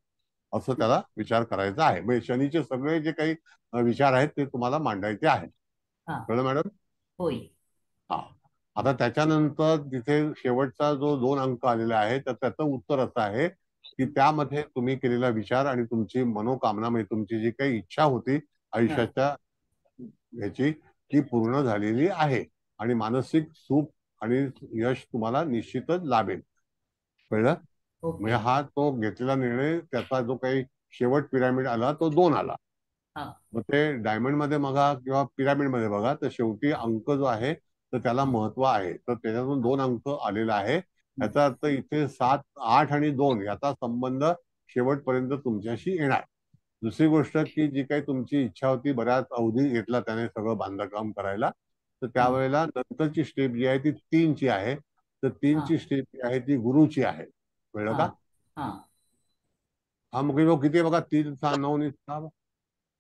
असं त्याला विचार करायचा आहे. म्हणजे शनीचे सगळे जे काही विचार आहेत ते तुम्हाला मांडायचे आहेत. कळलं मॅडम? होय. हा. आता त्याच्यानंतर तिथे शेवटचा जो 2 अंक आलेला आहे, तर त्याचं उत्तर असं आहे की त्यामध्ये तुम्ही केलेला विचार आणि तुमची मनोकामना, म्हणजे तुमची जी काही इच्छा होती आयुष्याच्या ह्याची, ती पूर्ण झालेली आहे. आणि मानसिक सुख आणि यश तुम्हाला निश्चितच लाभेल. कळलं? म्हणजे हा तो घेतलेला निर्णय, त्याचा जो काही शेवट पिरामिड आला तो 2 आला. मग ते डायमंड मध्ये बघा किंवा पिरामिड मध्ये बघा, तर शेवटी अंक जो आहे तर त्याला महत्व आहे. तर त्याच्यातून 2 अंक आलेला आहे. याचा अर्थ इथे 7 8 आणि 2 याचा संबंध शेवटपर्यंत तुमच्याशी येणार. दुसरी गोष्ट की जी काही तुमची इच्छा होती, बऱ्याच अवधी घेतला त्याने सगळं बांधकाम करायला, तर त्यावेळेला नंतरची स्टेप जी आहे ती 3 ची आहे. तर 3 ची स्टेप जी आहे ती गुरुची आहे. कळलं का? हा. मग किती बघा, 3 6 9 6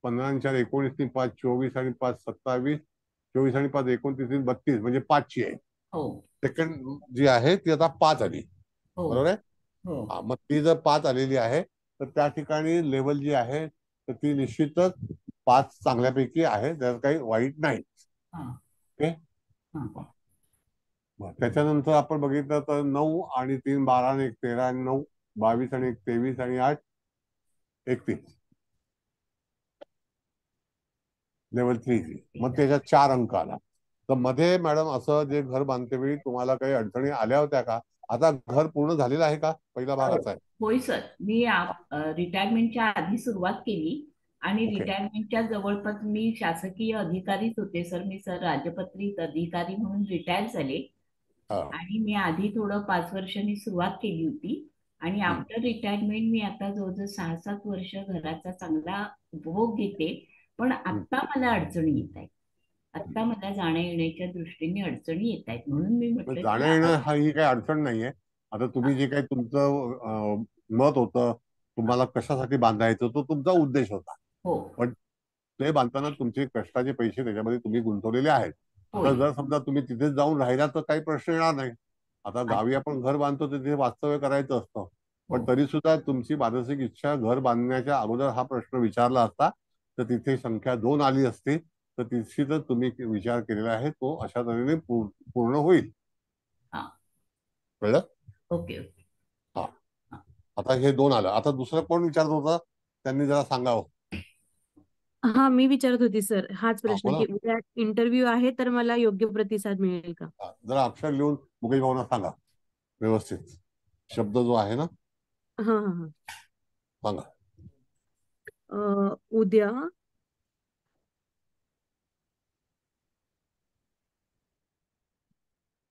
15 आणि 4 19 आणि 5 24 आणि 5 27 24 आणि 5 29 32, म्हणजे 5 ची आहे. सेकंड जी आहे ती आता 5 आली. बरोबर आहे. मग ती जर 5 आलेली आहे तर त्या ठिकाणी लेवल जी आहे तर ती निश्चितच 5 चांगल्यापैकी आहे, त्यात काही वाईट नाही. ओके. त्याच्यानंतर आपण बघितलं तर 9 आणि 3 12 आणि 1 13 आणि 9 22 आणि 1 23 आणि 8 31 लेवल 3. मग त्याच्यात 4 अंक आला. तर मध्ये मॅडम असं जे घर बांधतेवेळी तुम्हाला काही अडचणी आल्या होत्या का? आता घर पूर्ण झालेलं आहे का? पहिला भाग असा आहे. होय सर, मी रिटायरमेंटच्या आधी सुरुवात केली आणि ओके. रिटायरमेंटच्या जवळपास मी शासकीय अधिकारीच होते सर. मी सर राजपत्रित अधिकारी म्हणून रिटायर झाले हा. आणि मी आधी थोडं 5 वर्षांनी सुरुवात केली होती आणि आफ्टर रिटायरमेंट मी आता जवळजवळ 6-7 वर्ष घराचा चांगला उपभोग घेते. पण आत्ता मला अडचणी येत आहेत. आत्ता मला जाण्या येण्याच्या दृष्टीने अडचणी येत आहेत, म्हणून मी म्हटलं जाण्या की येणं ही काही अडचण नाहीये. आता तुम्ही जे काही तुमचं मत होतं, तुम्हाला कशासाठी बांधायचं, तो तुमचा उद्देश होता. हो पण ते बांधताना तुमचे कष्टाचे पैसे त्याच्यामध्ये तुम्ही गुंतवलेले आहेत. आता होय. जर समजा तुम्ही तिथेच जाऊन राहिला तर काही प्रश्न येणार नाही. आता गावी आपण घर बांधतो तिथे वास्तव्य करायचं असतं, पण तरी सुद्धा तुमची मानसिक इच्छा घर बांधण्याच्या अगोदर हा प्रश्न विचारला असता तर तिथे संख्या 2 आली असती, तर निश्चितच तुम्ही विचार केलेला आहे तो अशा तऱ्हेने पूर्ण होईल. हा. कळलं? Okay okay. हा. आता हे 2 आलं. आता दुसरं कोण विचारत होता त्यांनी जरा सांगावं. हा, मी विचारत होती सर हाच प्रश्न बोला. की उद्या इंटरव्ह्यू आहे तर मला योग्य प्रतिसाद मिळेल का? जरा अक्षर लिहून मुकेश भाऊंना सांगा व्यवस्थित. शब्द जो आहे ना हा हा हा. सांगा. उद्या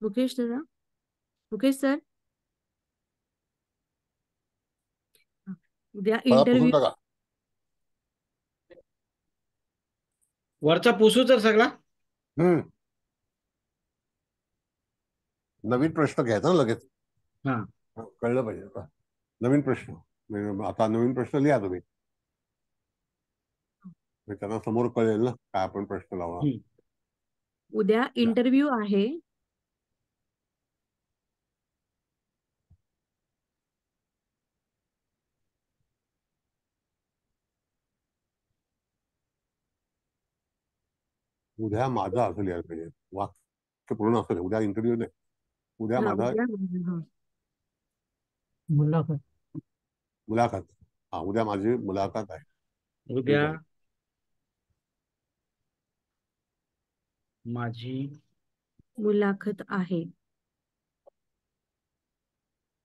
मुकेश दादा, मुकेश सर, उद्या फळा पुसून इंटरव्ह्यू टाका. वरचा पुसू तर सगळा. नवीन प्रश्न घ्यायचा ना लगेच. हा. कळलं पाहिजे आता. नवीन प्रश्न म्हणजे आता नवीन प्रश्न लिहा तुम्ही. त्यांना समोर कळेल ना काय आपण प्रश्न लावणार. उद्या इंटरव्ह्यू आहे. उद्या माझा असं लिहायला पाहिजे. वाक्य पूर्ण असं उद्या इंटरव्ह्यू नाही. उद्या माझा हा. मुलाखत. हा, उद्या माझी मुलाखत आहे. उद्या माझी मुलाखत आहे.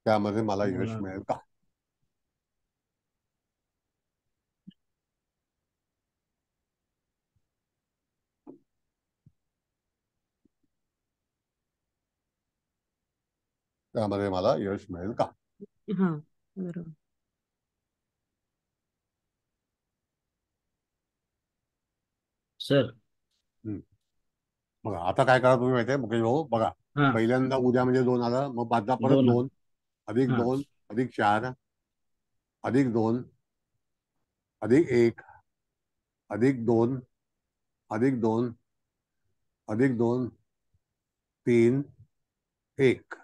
त्यामध्ये मला यश मिळेल का? त्यामध्ये मला यश मिळेल का? हा, बरोबर. सर बघा आता काय करा तुम्ही माहितीये मुकेश भाऊ. बघा पहिल्यांदा उद्या म्हणजे 2 आलं, मग माझा परत 2 अधिक 2 अधिक 4 अधिक 2 अधिक 1 अधिक 2 अधिक 2 अधिक 2 3 1.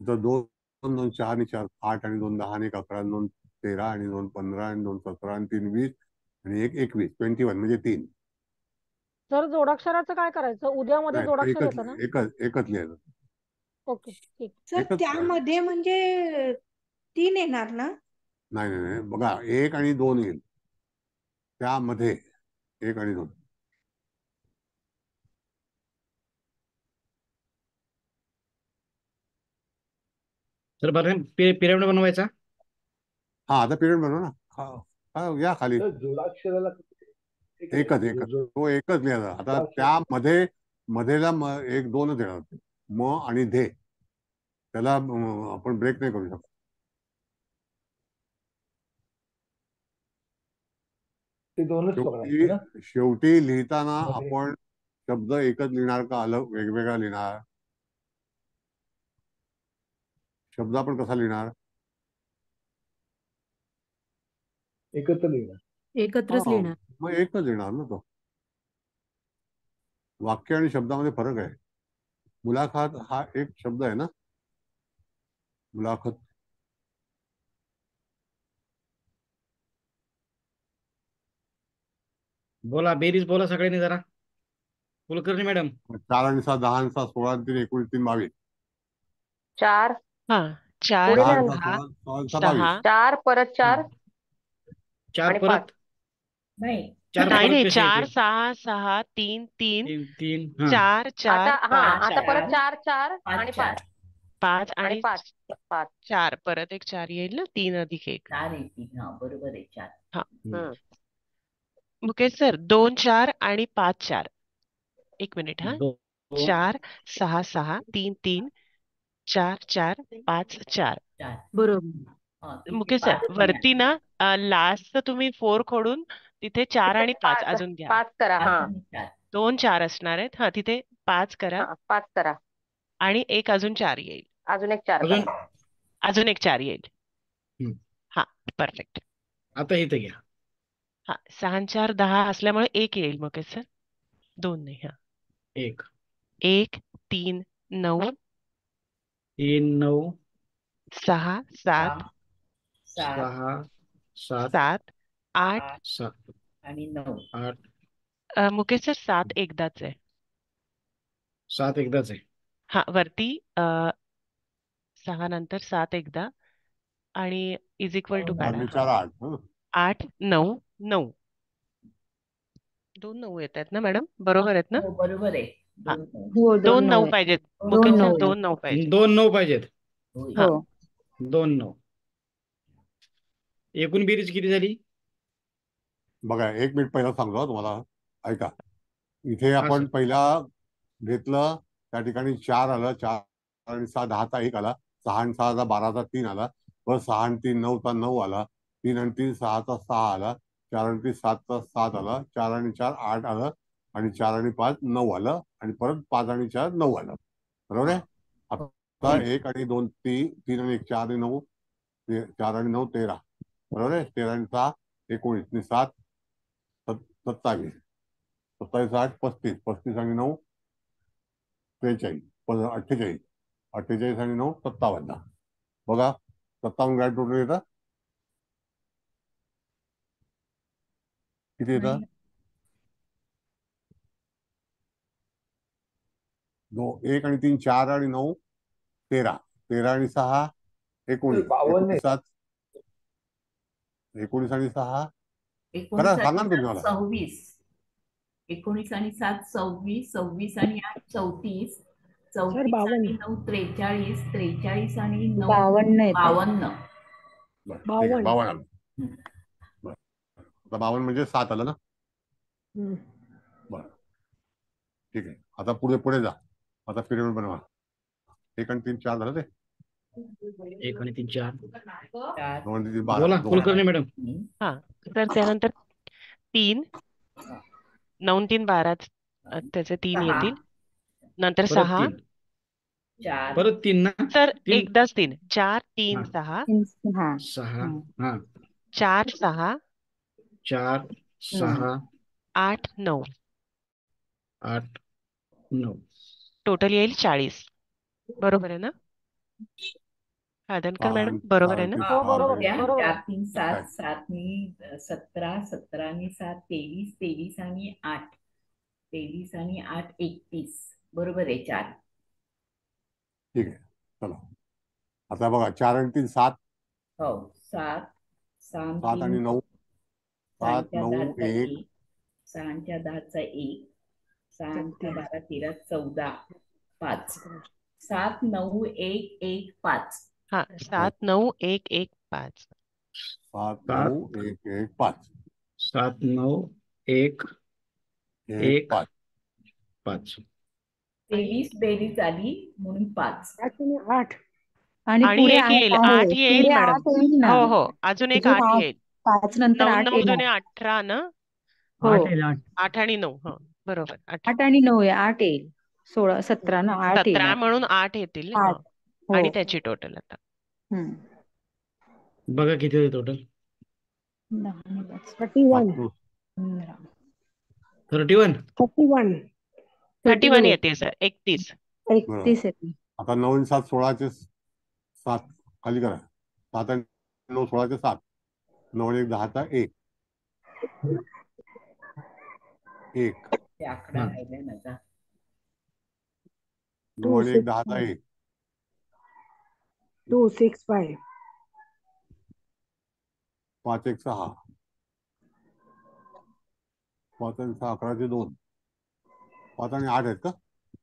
तर 2 2 4 आणि 4 8 आणि 2 10 आणि 1 11 आणि 2 13 आणि 2 15 आणि 2 17 आणि 3 20 आणि 1 21 21 म्हणजे 3. सर जोडाक्षराचं काय करायचं? उद्यामध्ये जोडाक्षर येतं ना? एकच लिहायचं. ओके ठीक. सर त्यामध्ये म्हणजे 3 येणार ना? नाही नाही नाही. बघा 1 आणि 2 येईल. त्यामध्ये 1 आणि 2. सर बरं पिरियड बनवायचा. हा आता पिरियड बनव ना. या खाली जोडाक्षराला एकच तो एकच लिहायचा. आता त्यामध्ये मध्येला 1 2च येणार. म आणि धे त्याला आपण ब्रेक नाही करू शकत. ते दोनच शेवटी लिहिताना आपण शब्द एकच लिहिणार का अलग वेगवेगळा लिहिणार? शब्द आपण कसा लिहिणार? एकत्र लिहिणार. एकत्रच लिहिणार. मग एकच लिहिणार ना तो. वाक्य आणि शब्दामध्ये फरक आहे. मुलाखत हा एक शब्द आहे ना. मुलाखत बोला बेरीज बोला सगळ्यांनी जरा. कुलकर्णी मॅडम. 4 आणि 6 10 आणि 6 16 आणि 3 19 3 22. 4 हा 4 पुढे सहा लिहा ना. 6 सहा 6 22. 4 परत 4 4 आणि परत नाही 4 नाही परत नाही कसे 4 येतील? 6 6 3 3 3 3 हा 4 4 आता 5 आता 4 परत 4 4 आणि 4 5 5 आणि आणि 5 5 4 परत एक 4 येईल ना 3 अधिक 1 4 येतील. हा बरोबर आहे 4. हा हम्म. मुकेश सर 2 4 आणि 5 4 एक मिनिट हा 2 4 6 6 3 3 4 4 5 4 4 बरोबर. इथे मुकेश सर 5 वरती ना लास्ट तुम्ही 4 खोडून तिथे 4 आणि 5 5 अजून घ्या 5 करा. 5 हा आणि 4. 2 4 असणार आहेत हा तिथे 5 करा हा 5 करा. आणि एक अजून 4 येईल अजून एक 4 अजून करा. अजून एक 4 येईल हम्म. हा परफेक्ट आता इथे घ्या. हा 6 4 10 असल्यामुळे एक येईल मुकेश सर 2 नाही हा 1 1 3 9 3 9 6 7 6 7 7 8 7 आणि 9. 8 मुकेश सर 7 एकदाच आहे 7 एकदाच आहे. हा वरती 6 नंतर 7 एकदा आणि इज इक्वल टू 4 काढा आणि 4 8. 8 9 9 2 9 येत आहेत ना मॅडम बरोबर आहेत ना हो बरोबर आहे. हा 2 9. हो 2 2 9 9 पाहिजेत दोन मुकेश दोन सर 9 2 9 पाहिजेत 2 9 पाहिजेत. होय. हा हो 2 9 एकूण बेरीज किती झाली? बघा 1 मिनिट पहिला सांगतो तुम्हाला. ऐका इथे हा आपण सर. पहिला घेतलं त्या ठिकाणी 4 आलं. 4 आणि 6 10चा 1 आला. 6 आणि 6 12चा 3 आला. परत 6 आणि 3 9चा 9 आला. 3 आणि 3 6चा 6 आला. 4 आणि 3 7चा 7 आला. 4 आणि 4 8 आलं आणि 4 आणि 5 9 आलं आणि परत 5 आणि 4 9 आलं. बरोबर आहे. आता 1 आणि 2 3 आणि 1 4 आणि 9 4 आणि 9 13. बरोबर आहे. 13 आणि 6 19 आणि 7 27. 27 8 35. 35 आणि 9 43. 48. 48 आणि 9 57. बघा 57 ग्रॅड टोटल येतं. किती येतं? 1 आणि 3 4 आणि 9 13. 13 आणि 6 19. 52 आहे. 19 आणि 6 19 करा आणि सांगा ना तुम्ही 7 मला. 26. 19 आणि 7 26. 26 आणि 8 34. सर 34 आणि 52 9 43. 43 आणि 9 52 येत आहे 52. बरं ठीक आहे 52 52 आलं. बरं आता 52 म्हणजे 7 आलं ना. हम्म. बरं ठीक आहे. आता पुढे पुढे जा. आता पिरियड बनवा. 1 आणि 3 4 झालं ते. 1 आणि 3 4 4 2 आणि 3 12. बोला 2 कुलकर्णी मॅडम. हा तर त्यानंतर 3 9 3 12 त्याचे 3 6 येतील नंतर परत 6 3 4 परत 3 ना. सर 3 एकदाच 3 4 3 हा 6 हा 6 हा 4 6 4 6 8 9 8 9 टोटल येईल 40 बरोबर आहे ना कादनकर मॅडम बरोबर आहे ना हो बरोबर आहे, बरोबर 4 आहे. 3 7 7 आणि 17 17 आणि 7 23 23 आणि 8 23 आणि 8 31 बरोबर आहे 4. ठीक आहे चला. आता बघा 4 आणि 3 7. हो 7 6 7 आणि 9 7 6 9 10चा 1 1 6 10चा 1 6 12 13 14 5 7 9 1 1 5. हा 7 9 1 1 5 7 9 1 1 5 7 9 1 1 5 5 23 बेरीज आली म्हणून 5. 8 आणि 8 आणि आणि पुढे एक येईल 8 8 आहे. येईल पुढे मॅडम 8 येईल ना. हो हो अजून एक अजून 8 8 येईल 5 नंतर 9 8 9 येणार. दुने 18 ना हो 8 आणि 9 हो बरोबर 8 आणि 9 आहे 8 येईल 16 17 ना 8 17 येणार. म्हणून 8 येतील 8 हो हो आणि त्याची टोटल आता हम्म. बघा किती होते टोटल. 31 31 31 31 येते सर 31 31 येते. आता 9 आणि 7 16चे 7 खाली करा. 7 आणि 9 16चे 7. 9 आणि 1 10चा 1 1 ते आकडा राहिलाय माझा. 9 आणि 1 10चा 1 265. 5 1 6, 5 आणि 6 11 चे 2, 5 आणि 8 आहेत का?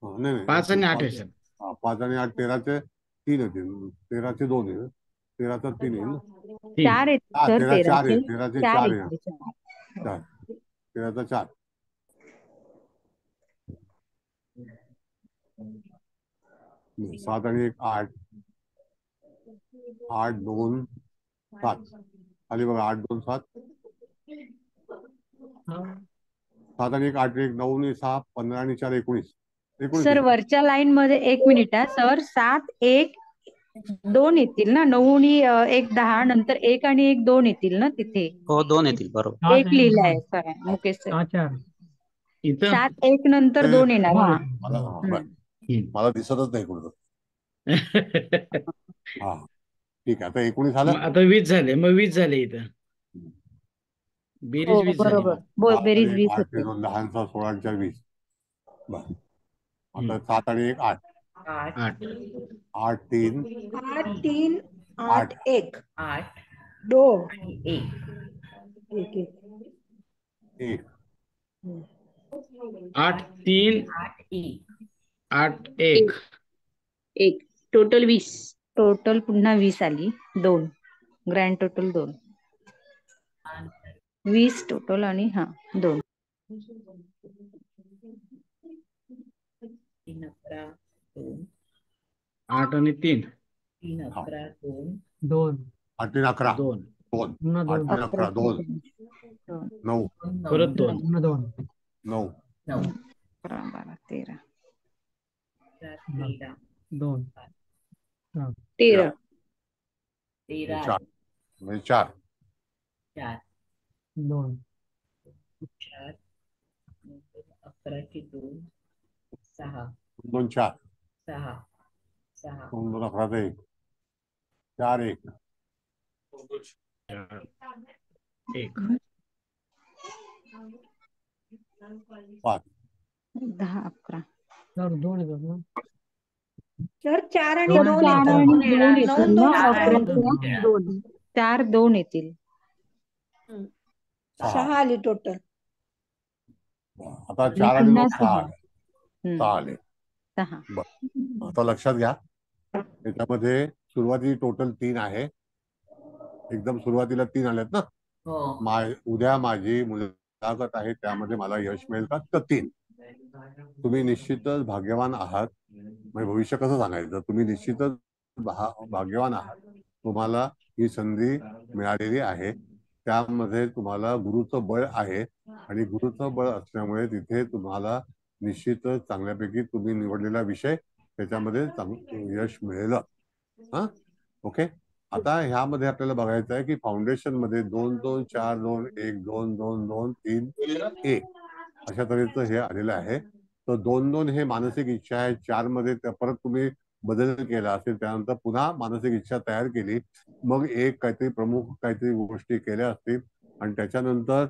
नाही नाही 5 आणि 8 आहे 5 सर. 5 आणि 8 13चे 3 येतील, 13चे 2 येईल, 13चा 3 येईल ना. 4 आहेत सर 13 4 आहे, 13चे 13चे 4 4 आहेत आहे, ते, 4. 4 13चा 4 7 आणि 1 8, 8 2 7 खाली बघा, 8 2 7, 7 आणि 1 8 1 9 आणि 6 15 आणि 4 19 सर येईल. वरच्या लाईन मध्ये 1 मिनिट हा सर, 7 1 2 येतील ना, 9 आणि 1 10, नंतर 1 आणि 1 2 येतील ना तिथे. हो 2 येतील बरोबर. 1 लिहिलाय सर मुकेश सर. इथं 7 1 नंतर 2 येणार. हा मला दिसतच नाही कुठं. हा ठीक आहे, आता 19 आलं. आता 20 झाले, मग 20 झाले इथं. बेरीज 20 झाली. बेरीज 20 8 होते. 2 10 16 आणि 4 20. बरं आता 7 आणि 1 8, 8 8 3 8 3 8 1 8 2 आणि 1 1 1 8 3 8 1 8 1 1 टोटल 20. टोटल पुन्हा 20 आली, 2 ग्रँड टोटल 2 20 टोटल आणि 2 3 11 2 8 आणि 3 3 11 2 2 8 3 11 2 2 8 3 11 2 9 परत 2 9 9 11 12 13 13 2 13. 13 4 म्हणजे 4 4 2 4 11 ची 2 6 2 4 6 6 2 2 11 1 4 1 1 5 10 11 सर 4 आणि सर 2 4 आणि 2 येतील 9 ना, 2 11 2 4 2 येतील. 6 आली टोटल. आता 4 आणि 2 6 आले. 6 6 आले. 6 बरं आता लक्षात घ्या, त्याच्यामध्ये सुरुवाती टोटल 3 आहे. एकदम सुरुवातीला 3 आलेत ना. उद्या माझी मुलाखत आहे, त्यामध्ये मला यश मिळेल का? तर 3. तुम्ही निश्चितच भाग्यवान आहात. म्हणजे भविष्य कसं सांगायचं, तुम्ही निश्चितच भाग्यवान आहात. तुम्हाला ही संधी मिळालेली आहे. त्यामध्ये तुम्हाला गुरुचं बळ आहे आणि गुरुचं बळ असल्यामुळे तिथे तुम्हाला निश्चितच चांगल्यापैकी तुम्ही निवडलेला विषय त्याच्यामध्ये यश मिळेल. हा ओके. आता ह्यामध्ये आपल्याला बघायचं आहे की फाउंडेशन मध्ये 2 2 4 2 1 2 2 2 3 1 अशा तऱ्हेचं हे आलेलं आहे. तर 2 2 हे मानसिक इच्छा आहे. 4 मध्ये परत तुम्ही बदल केला असेल, त्यानंतर पुन्हा मानसिक इच्छा तयार केली, मग एक काहीतरी प्रमुख काहीतरी गोष्टी केल्या असतील आणि त्याच्यानंतर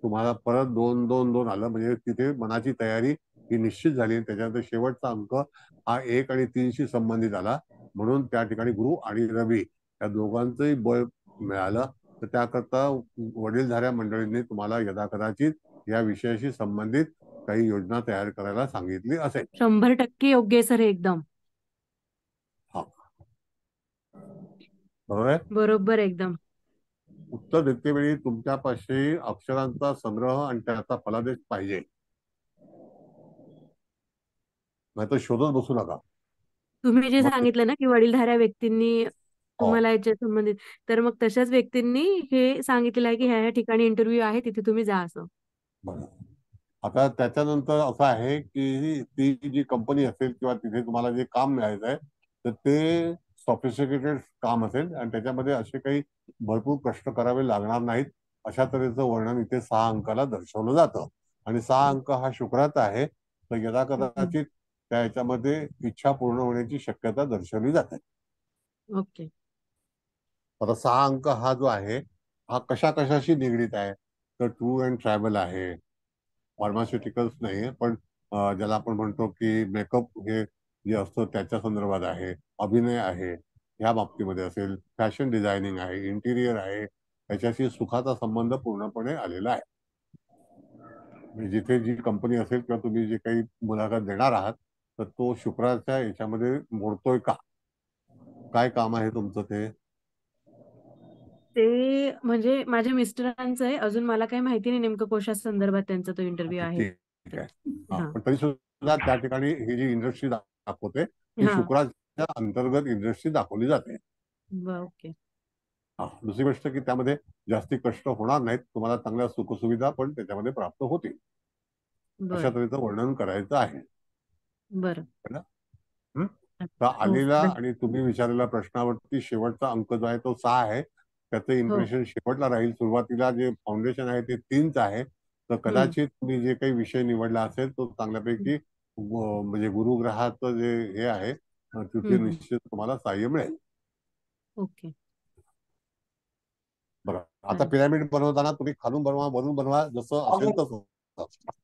तुम्हाला परत 2 2 2 आलं, म्हणजे तिथे मनाची तयारी ही निश्चित झाली. त्याच्यानंतर शेवटचा अंक हा 1 आणि 3 शी संबंधित आला, म्हणून त्या ठिकाणी गुरु आणि रवी या दोघांचंही बळ मिळालं. तर त्याकरता वडीलधाऱ्या मंडळींनी तुम्हाला यदाकदाचित या विषयाशी संबंधित काही योजना तयार करायला सांगितली असेल. 100% योग्य आहे सर, एकदम बरोबर. बरोबर एकदम. उत्तर देतेवेळी तुमच्यापाशी अक्षरांचा संग्रह आणि त्याचा फलादेश पाहिजे, नाही तर शोधत बसू नका. तुम्ही जे सांगितलं ना की वडीलधाऱ्या व्यक्तींनी तुम्हाला याच्या संबंधित, तर मग तशाच व्यक्तींनी हे सांगितलेलं आहे की ह्या ठिकाणी इंटरव्ह्यू आहे, तिथे तुम्ही जा असं. आता त्याच्यानंतर असं आहे की ती जी कंपनी असेल किंवा तिथे तुम्हाला जे काम मिळायचं आहे, तर ते सॉफिस्टिकेटेड काम असेल आणि त्याच्यामध्ये असे काही भरपूर कष्ट करावे लागणार नाहीत, अशा तऱ्हेचं वर्णन इथे 6 अंकाला दर्शवलं जातं. आणि 6 अंक हा शुक्राचा आहे, तर यदाकदाचित त्या ह्याच्यामध्ये इच्छा पूर्ण होण्याची शक्यता दर्शवली जाते. ओके. आता 6 अंक हा जो आहे हा कशा कशाशी निगडीत आहे, तर टूर अँड ट्रॅव्हल आहे, फार्मास्युटिकल्स नाही, पण ज्याला आपण म्हणतो की मेकअप हे जे असतं त्याच्या संदर्भात आहे, अभिनय आहे, ह्या बाबतीमध्ये असेल, फॅशन डिझायनिंग आहे, इंटिरियर आहे, याच्याशी सुखाचा संबंध पूर्णपणे आलेला आहे. म्हणजे जिथे जी कंपनी असेल किंवा तुम्ही जे काही मुलाखत देणार आहात तर तो शुक्राच्या याच्यामध्ये मोडतोय का? काय काम आहे तुमचं ते म्हणजे माझ्या मिस्टरांचं आहे, अजून मला काही माहिती नाही नेमकं कशा संदर्भात त्यांचा तो इंटरव्ह्यू आहे. ठीक आहे. हा, हा पण तरी सुद्धा त्या ठिकाणी ही जी इंडस्ट्री दाखवते ती हा शुक्राच्या अंतर्गत इंडस्ट्री दाखवली जाते. ओके. हा, दुसरी गोष्ट की त्यामध्ये जास्ती कष्ट होणार नाहीत, तुम्हाला चांगल्या सुखसुविधा पण त्याच्यामध्ये प्राप्त होतील, अशा बरं तऱ्हेचं वर्णन करायचं आहे. बरं. है ना? हं? तर हो आलेला आणि तुम्ही विचारलेल्या प्रश्नावरती शेवटचा अंक जो आहे तो 6 आहे. त्याचं हो इम्प्रेशन शेवटला राहील. सुरुवातीला जे फाउंडेशन आहे ते 3च आहे. तर कदाचित तुम्ही जे काही विषय निवडला असेल तो चांगल्यापैकी म्हणजे गुरुग्रहाचं जे हे आहे तिथे निश्चित तुम्हाला सहाय्य मिळेल. ओके. बरं, आता पिरॅमिड बनवताना तुम्ही खालून बनवा वरून बनवा, जसं असेल तसं.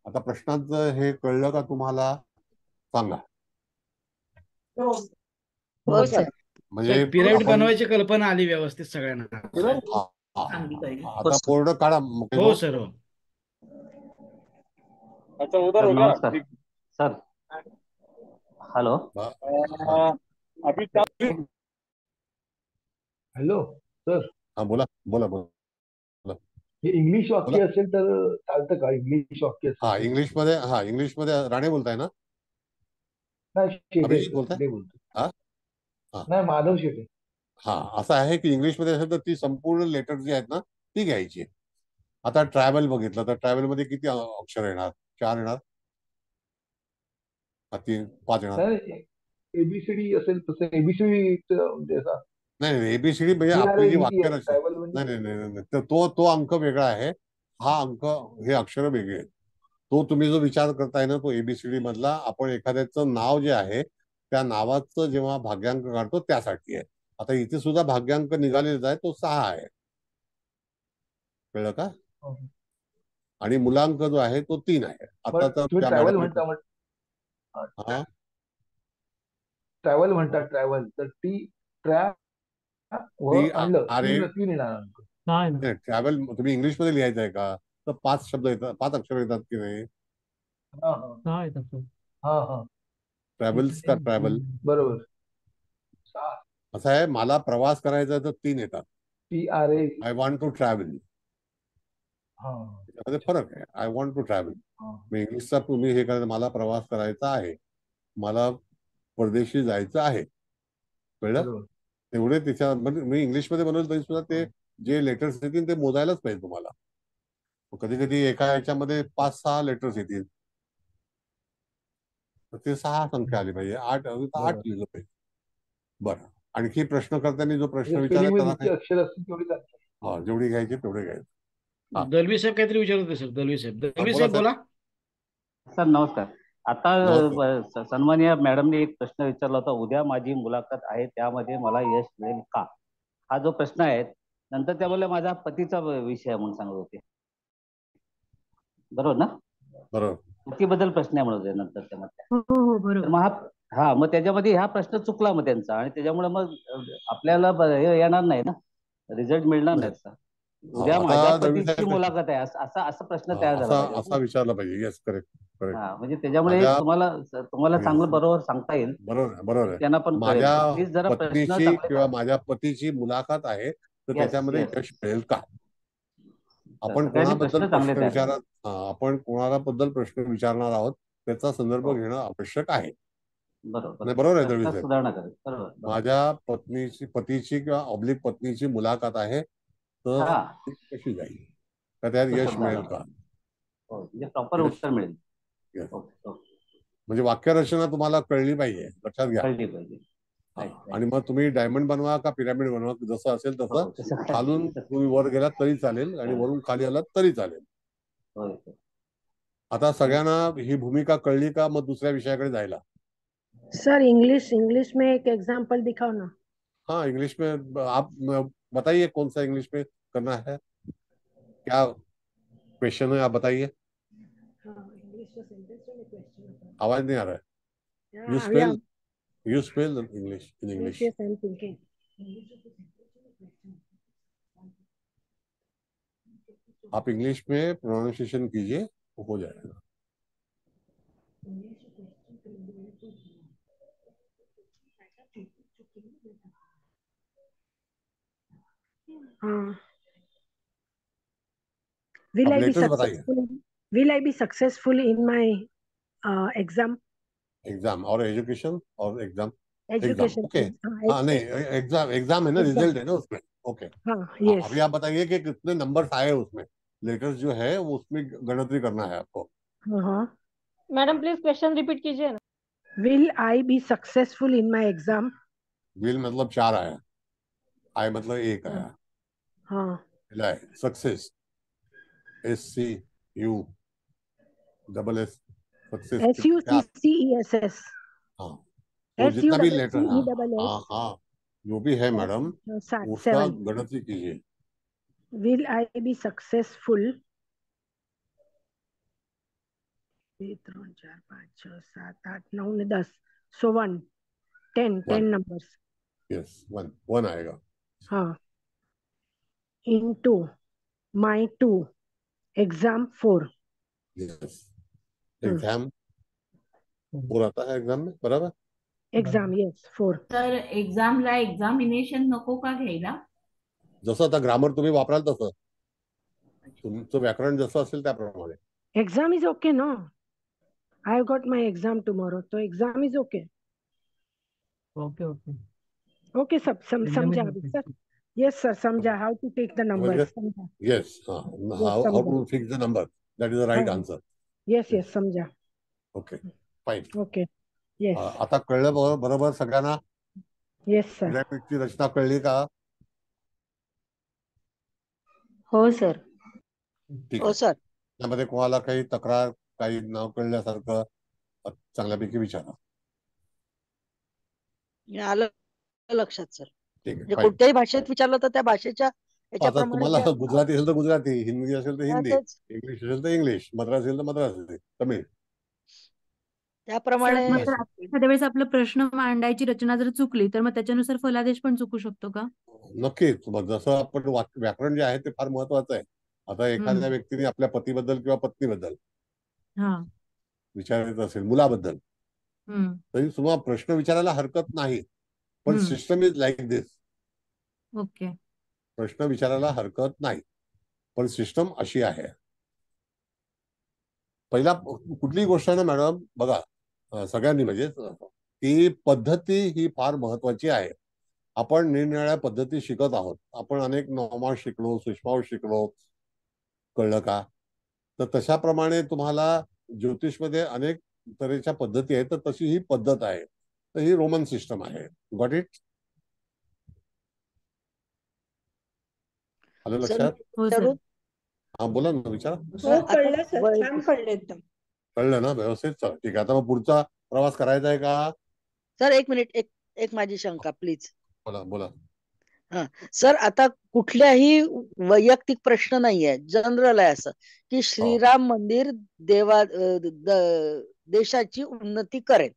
आता प्रश्नांचं हे कळलं का तुम्हाला? सांगा. हो सर. म्हणजे पिरामिड आपण बनवायची कल्पना आली व्यवस्थित सगळ्यांना. चांगली कळली. आता बोर्ड काढा. हो सर हो. अच्छा उधर हो गया नमस्कार सर. हॅलो. अभी हॅलो सर. हा बोला बोला बोला. हे इंग्लिश वाक्य असेल तर चालतं का? इंग्लिश वाक्य असेल हा तर? इंग्लिशमध्ये राणे बोलताय ना? नाही शेटे अभिजित बोलताय? शेटे बोलतो. हा हा नाही माधव शेटे. हा, असं आहे की इंग्लिशमध्ये असेल तर ती संपूर्ण लेटर जी आहेत ना ती घ्यायची. आता ट्रॅव्हल बघितलं तर ट्रॅव्हल मध्ये किती अक्षर येणार? 4 येणार? 5 येणार? नाही एबीसीडी असेल तसं एबीसीडी म्हणजे असा नाही एबीसीडी म्हणजे आपली जी वाक्य रचना. नाही नाही नाही तर तो अंक वेगळा आहे. हा अंक हे अक्षर वेगळे आहेत. तो तुम्ही जो विचार करताय ना तो एबीसीडी मधला, आपण एखाद्याचं नाव जे आहे त्या नावाचं जेव्हा भाग्यांक काढतो त्यासाठी आहे. आता इथे सुद्धा भाग्यांक निघालेला आहे, तो 6 आहे. कळलं का? आणि मुलांक जो आहे तो 3 आहे. आता तर त्या ट्रॅव्हल मॅडम म्हणता ट्रॅव्हल म्हणतात ट्रॅव्हल तर टी आणलं तीन येणार अंक. ट्रॅव्हल तुम्ही इंग्लिश मध्ये लिहायचं आहे का? तर 5 शब्द येतात, 5 अक्षर येतात की नाही? ट्रॅव्हल्स का ट्रॅव्हल बरोबर. असं आहे. मला प्रवास करायचा तर 3 येतात. TRA. I want to travel. त्यामध्ये फरक आहे. आय वॉन्ट टू ट्रॅव्हल इंग्लिशचा तुम्ही हे करायचं, मला प्रवास करायचा आहे, मला परदेशी जायचं आहे. कळलं? तेवढे त्याच्या मी इंग्लिशमध्ये बनवलं तरी सुद्धा ते जे लेटर्स येतील ते मोजायलाच पाहिजे तुम्हाला. कधी कधी एका ह्याच्यामध्ये 5-6 लेटर्स येतील तर ते 6 संख्या आली पाहिजे. 8 लिहिलं पाहिजे. बरं, आणखी प्रश्न करताना जो प्रश्न विचारला त्याला काय अक्षर असतील तेवढी जेवढी घ्यायची तेवढे घ्यायचे. दलवी साहेब काहीतरी विचारत होते सर. दलवी साहेब बोला. सर नमस्कार. आता सन्माननीय मॅडमने एक प्रश्न विचारला होता, उद्या माझी मुलाखत आहे त्यामध्ये मला यश मिळेल का? हा जो प्रश्न आहे नंतर त्या बोलल्या माझा पतीचा विषय म्हणून सांगत होते. बरोबर ना? बरोबर. पतीबद्दल प्रश्न आहे म्हणत होते नंतर त्यामध्ये. हो बरोबर. मग त्याच्यामध्ये हा प्रश्न चुकला मग त्यांचा आणि त्याच्यामुळे मग आपल्याला हे येणार नाही ना, रिझल्ट मिळणार नाही सर. उद्या माझ्या पतीची मुलाखत आहे असा प्रश्न तयार झाला पाहिजे. असा विचारला पाहिजे. Yes correct. म्हणजे त्याच्यामुळे तुम्हाला चांगलं बरोबर सांगता येईल. बरोबर त्यांना पण माझ्या पत्नीची किंवा माझ्या पतीची मुलाखत आहे तर त्याच्यामध्ये यश मिळेल का? आपण कोणाबद्दल प्रश्न विचारणार आहोत त्याचा संदर्भ घेणं आवश्यक आहे. बरोबर आहे दळवी साहेब. माझ्या पतीची किंवा ऑब्लिक पत्नीची मुलाखत आहे तर कशी जाईल का? त्यात यश मिळेल का? प्रॉपर उत्तर मिळेल. म्हणजे वाक्यरचना तुम्हाला कळली पाहिजे, लक्षात घ्या. आणि मग तुम्ही डायमंड बनवा का पिरॅमिड बनवा, जसं असेल तसं. खालून तुम्ही वर गेलात तरी चालेल आणि वरून खाली आलात तरी चालेल. आता सगळ्यांना ही भूमिका कळली का? मग दुसऱ्या विषयाकडे जायला. सर इंग्लिश में एक एग्जांपल दिखाओ ना. हाँ इंग्लिश में आप बताइए कौन सा इंग्लिश में करना है, क्या क्वेश्चन है आप बताइए. आवाज नहीं आ रहा है. You spell English in English. आप इंग्लिश में प्रोनाउंसिएशन कीजिए, हो जाएगा। हाँ. Will आप I be लेटेस्ट बताइए। successful? Will I be successful in my exam? Exam और एजुकेशन और एग्जाम। Exam, Education. ओके। हाँ नहीं, एग्जाम एग्जाम है ना, Exam. रिजल्ट है ना उसमें। ओके हाँ, हाँ, yes. अभी आप बताइए कि कितने नंबर्स आए उसमें। लेटर्स जो है वो उसमें गणतरी करना है आपको। हाँ. मैडम प्लीज क्वेश्चन रिपीट कीजिए ना। Will I be successful in my exam? Will मतलब 4 आया, आई मतलब 1 आया। हाँ. Success, SCU double S, success क्या? SUCCESS. हाँ, तो जितना भी लेटर, हाँ SUCCESS. हाँ हाँ, जो भी है मैडम उसका 7. गणतरी कीजिए। Will I be successful? 2, 3, 4, 5, 6, 7, 8, 9, 10. So 1, 10 numbers. Yes, 1 आएगा। हाँ. Into my 2. Exam 4. Yes, exam 4 आता है एग्जाम में, बराबर। Exam, yes, 4. तर एक्झामला एक्झामिनेशन नको का घ्यायला? जसं आता ग्रामर तुम्ही वापराल तसं, तुमचं व्याकरण जसं असेल त्याप्रमाणे। Exam is okay, no? I have got my exam tomorrow, so exam is okay. Okay, okay. Okay, sir. समझा अभी, sir. Yes, sir. समझा how to take the numbers. समझा. Yes, how समझा. to fix the number, that is the right हाँ. answer. Yes, yes, समझा. Okay, fine. Okay. Yes. आता कळलं बरोबर सगळ्यांना? Yes, sir. पिरॅमिडची रचना कळली का? हो सर. ठीक हो आहे। सर. त्यामध्ये कोणाला काही तक्रार, काही न कळल्यासारखं चांगल्यापैकी विचारा। आलं लक्षात सर। ठीक आहे, म्हणजे फाईन। कोणत्याही भाषेत विचारलं तर त्या भाषेच्या आता याच्याप्रमाणे तुम्हाला द्या. गुजराती असेल तर गुजराती, हिंदी असेल तर हा, हिंदी, तेच. इंग्लिश असेल तर इंग्लिश, मद्रासी असेल तर मद्रासी, तमिळ सर त्याप्रमाणे मग जर एखाद्या वेळेस आपला प्रश्न मांडायची रचना जर चुकली तर मग त्याच्यानुसार फलादेश पण चुकू शकतो का? नक्कीच। मग जसं आपण व्याकरण जे आहे ते फार महत्वाचं आहे। आता एखाद्या व्यक्तीने आपल्या पतीबद्दल किंवा पत्नीबद्दल हा. विचारायचं असेल, मुलाबद्दल, तरी तुम्हाला प्रश्न विचारायला हरकत नाही, पण system is like this. Okay. प्रश्न विचारायला हरकत नाही, पण सिस्टम अशी आहे। पहिला कुठलीही गोष्ट आहे ना मॅडम, बघा सगळ्यांनी म्हणजे की पद्धती ही फार महत्वाची आहे। आपण निरनिराळ्या पद्धती शिकत आहोत। आपण अनेक नॉर्मल शिकलो, सुषमाव शिकलो, कळलं का? तर तशाप्रमाणे तुम्हाला ज्योतिषमध्ये अनेक तऱ्हेच्या पद्धती आहेत, तर तशी ही पद्धत आहे। तर ही रोमन सिस्टम आहे। Got it? आलं लक्षात? हो सर. हा, बोला ना, विचारा। हो, कळलं सर. छान कळलं एकदम. कळलं ना व्यवस्थित? चला ठीक आहे। आता मग पुढचा प्रवास करायचा आहे का? सर एक मिनिट, एक माझी शंका प्लीज। बोला बोला। हा सर, आता कुठल्याही वैयक्तिक प्रश्न नाहीये, जनरल आहे असं की श्रीराम मंदिर देशाची उन्नती करेल,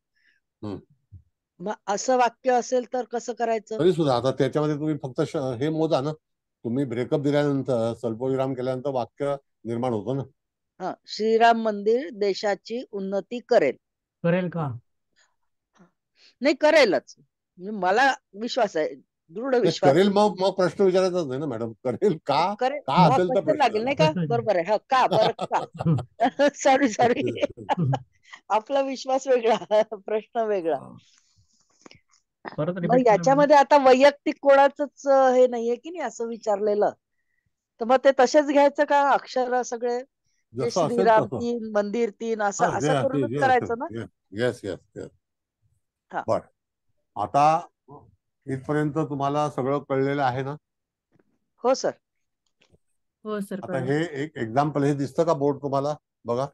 मग असं वाक्य असेल तर कसं करायचं? तरी सुद्धा आता त्याच्यामध्ये तुम्ही फक्त हे मोजा ना, तुम्ही ब्रेकअप दिल्यानंतर, स्वल्पविराम केल्यानंतर वाक्य निर्माण होतं ना। हा, श्रीराम मंदिर देशाची उन्नती करेल। करेल का? नाही, करेलच, मला विश्वास आहे, दृढ विश्वास करेल। मग प्रश्न विचारायचाच नाही ना मॅडम, करेल का? करेल का असेल तर क्वेश्चन लागेल नाही प्रश्न। का? बरोबर आहे। हा, का बरं का? सॉरी आपला विश्वास वेगळा, प्रश्न वेगळा। मग याच्यामध्ये आता वैयक्तिक कोणाचंच हे नाहीये की नाही असं विचारलेलं, तर मग ते तसेच घ्यायचं का? अक्षर सगळे जे जसं असेल श्रीराम तसं। 3 मंदिर 3 असं करूनच करायचं ना? Yes yes yes. हा. बर, आता इथपर्यंत तुम्हाला सगळं कळलेलं आहे ना? हो सर. हो सर. आता हे एक एक्झाम्पल, हे दिसतं का बोर्ड तुम्हाला? बघा।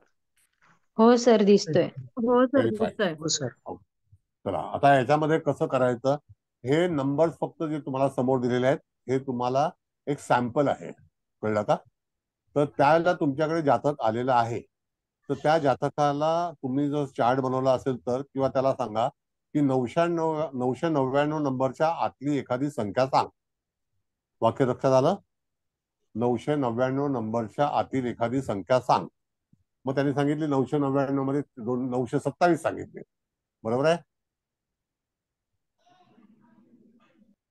हो सर, दिसतोय. हो सर, दिसतोय. हो सर. चला आता याच्यामध्ये कसं करायचं, हे नंबर्स फक्त जे तुम्हाला समोर दिलेले आहेत हे तुम्हाला एक सॅम्पल आहे, कळलं का? तर त्यावेळेला तुमच्याकडे जातक आलेलं आहे, तर त्या जातकाला तुम्ही जर चार्ट बनवला असेल तर, किंवा त्याला सांगा की 999 नंबरच्या आतली एखादी संख्या सांग. वाक्य लक्षात आलं? 999 नंबरच्या आतील एखादी संख्या सांग. मग त्यांनी सांगितली 999 मध्ये 927 सांगितले. बरोबर आहे?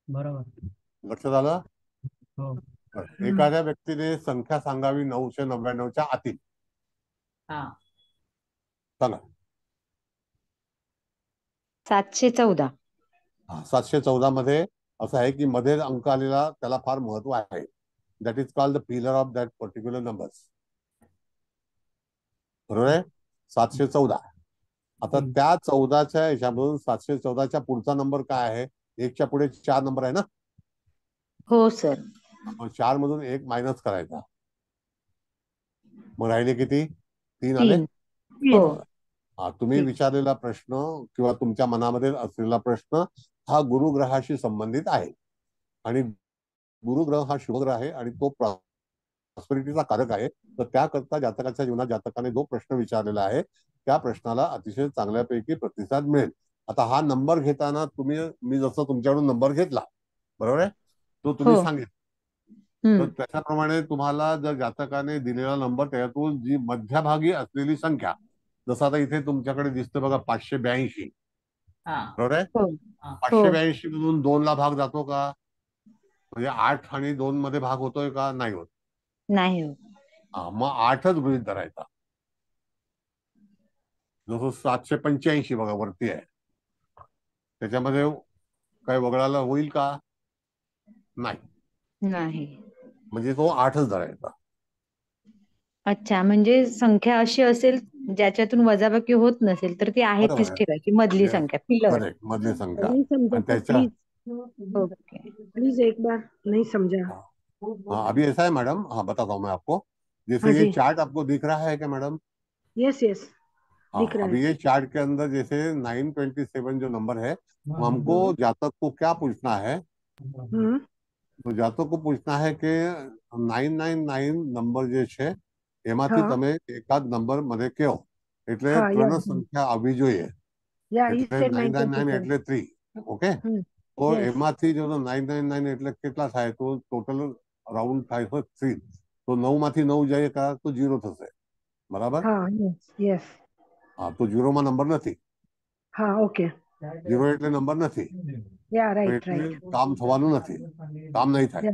बरोबर. लक्षात आलं? हो. एखाद्या व्यक्तीने संख्या सांगावी 999च्या आतील. सांगा. 714. 714 मध्ये असं आहे की मध्ये अंक आलेला त्याला फार महत्व आहे. That is called the pillar of that particular numbers. बरोबर आहे? 714. आता त्या 14च्या याच्यामधून 714च्या पुढचा नंबर काय आहे? 1च्या पुढे 4 नंबर आहे ना? हो सर. 4 मधून 1 मायनस करायचा. मग राहिले किती? 3 आले. तुम्ही विचारलेला प्रश्न किंवा तुमच्या मनामध्ये असलेला प्रश्न हा गुरुग्रहाशी संबंधित आहे. आणि गुरुग्रह हा शुभग्रह आहे आणि तो प्रॉस्पेरिटीचा कारक आहे. तर त्याकरता जातकाच्या जीवनात जातकाने जो प्रश्न विचारलेला आहे त्या प्रश्नाला अतिशय चांगल्यापैकी प्रतिसाद मिळेल. आता हा नंबर घेताना मी जसं तुमच्याकडून नंबर घेतला, बरोबर आहे, तो तुम्ही सांगितलं, तर त्याच्याप्रमाणे तुम्हाला जर जातकाने दिलेला नंबर त्याच्यातून जी मध्यभागी असलेली संख्या, जसं आता इथे तुमच्याकडे दिसतं बघा 582, बरोबर आहे? 582 मधून 2 ला भाग जातो का? म्हणजे 8 आणि 2 मध्ये भाग होतोय का? नाही होत. नाही होत. मग 8च गृहीत धरायचा. जसं 785 बघा वरती आहे, त्याच्यामध्ये काय वगळाला होईल का? नाही. म्हणजे तो 8च धरायचा. अच्छा, म्हणजे संख्या अशी असेल ज्याच्यातून वजाबाकी होत नसेल तर ती आहे तीच ठेवायची, मधली संख्या, पिलर. मधली संख्या. नहीं समझा तो त्याच्या प्लीज एक बार नहीं समझा. हाँ, अभी ऐसा है मैडम, हाँ बताता हूँ मैं आपको. जैसे ये चार्ट आपको दिख रहा है क्या मैडम? यस यस दिख रहा है. अभी ये चार्ट के अंदर जैसे 927 जो नंबर है, वो हमको जातक को क्या पूछना है? तो जातक को पूछना है कि 999 नंबर જે છે એમાંથી તમે એકાદ નંબર મને કહો. એટલે ત્રણ સંખ્યા આવવી જોઈએ. એટલે 999 એટલે 3. ઓકે, તો એમાંથી જો 999 એટલે કેટલા થાય? તો ટોટલ રાઉન્ડ થાય છે 3. તો 9 માંથી 9 જાય તો 0 થશે. બરાબર? હા, તો 0 માં નંબર નથી. હા, ઓકે. 0 એટલે નંબર નથી. એટલે કામ થવાનું નથી, કામ નહીં થાય.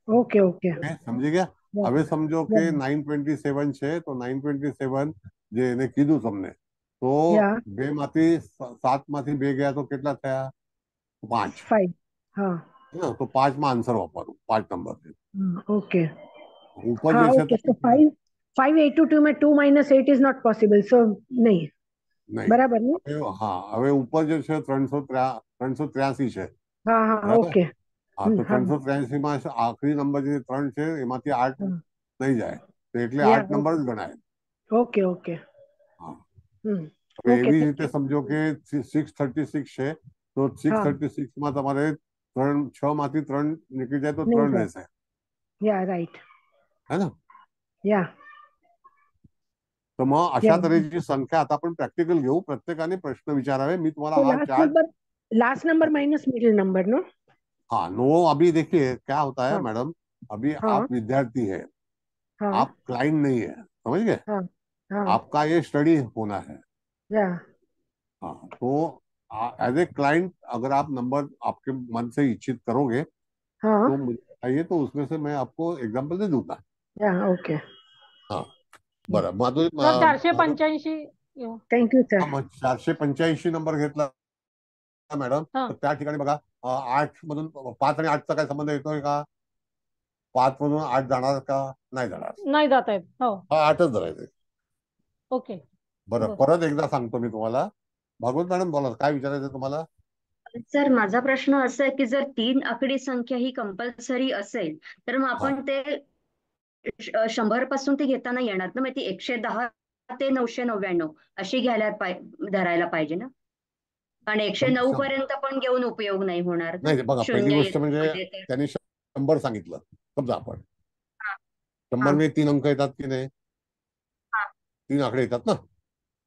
ઓકે ઓકે, સમજી ગયા? હવે સમજો કે 927 છે, તો 927 જે એને કીધું તમને, તો 2 માંથી 7 માંથી 2 ગયા તો કેટલા થયા? 5. તો 5 માં આન્સર વાપરવું, 5 નંબર. ઓકે, ઉપર જે છે 582 में 2 - 8 इज नॉट पॉसिबल, सो नहीं. बराबर ने? हाँ, હવે ઉપર જે છે 383 છે. हाँ हाँ, ओके. हाँ, तो 383 માં આખરી નંબર જે 3 છે એમાંથી 8 નહીં જાય, તો એટલે 8 નંબર જ ગણાય. Okay okay. હા, હવે એવી રીતે સમજો કે 636 છે, તો 636 માં તમારે 6 માંથી 3 નીકળી જાય તો 3 રહેશે. या राइट, है ना? या. तर मग अशा तऱ्हेची संख्या आता आपण प्रॅक्टिकल घेऊ. प्रत्येकाने प्रश्न विचारावे. मी तुम्हाला हा chart, last number minus middle number, no? हाँ, नो. अभी देखिए क्या होता है मैडम, अभी आप विद्यार्थी है, आप क्लाइंट नहीं है, समझ गए? आपका ये स्टडी होना है. हाँ, तो एज ए क्लाइंट अगर आप नंबर आपके मन से इच्छित करोगे तो मुझे बताइए, तो उसमें से मैं आपको एग्जाम्पल दे दूंगा. ओके. हाँ, बरं. माधुरी, 485. Thank you sir. 485 नंबर घेतला मॅडम, तर त्या ठिकाणी बघा 8 मधून 5 आणि 8चा काय संबंध येतोय का? 5 मधून 8 जाणार का? नाही जाणार. नाही जात आहेत. हो, 8च धरायचे. ओके. बरं, परत एकदा सांगतो मी तुम्हाला. भागवत मॅडम बोला, काय विचारायचं तुम्हाला? सर, माझा प्रश्न असा आहे की जर 3 आकडी संख्या ही कंपल्सरी असेल तर मग आपण ते 100 पासून ते घेताना येणार ना? मग ती 110 ते 999 अशी धरायला पाहिजे ना? आणि 109 पर्यंत पण घेऊन उपयोग नाही होणार. नाही, बघा, पहिली गोष्ट म्हणजे त्यांनी 100 सांगितलं. समजा आपण 100 मध्ये 3 अंक येतात की नाही? 3 आकडे येतात ना?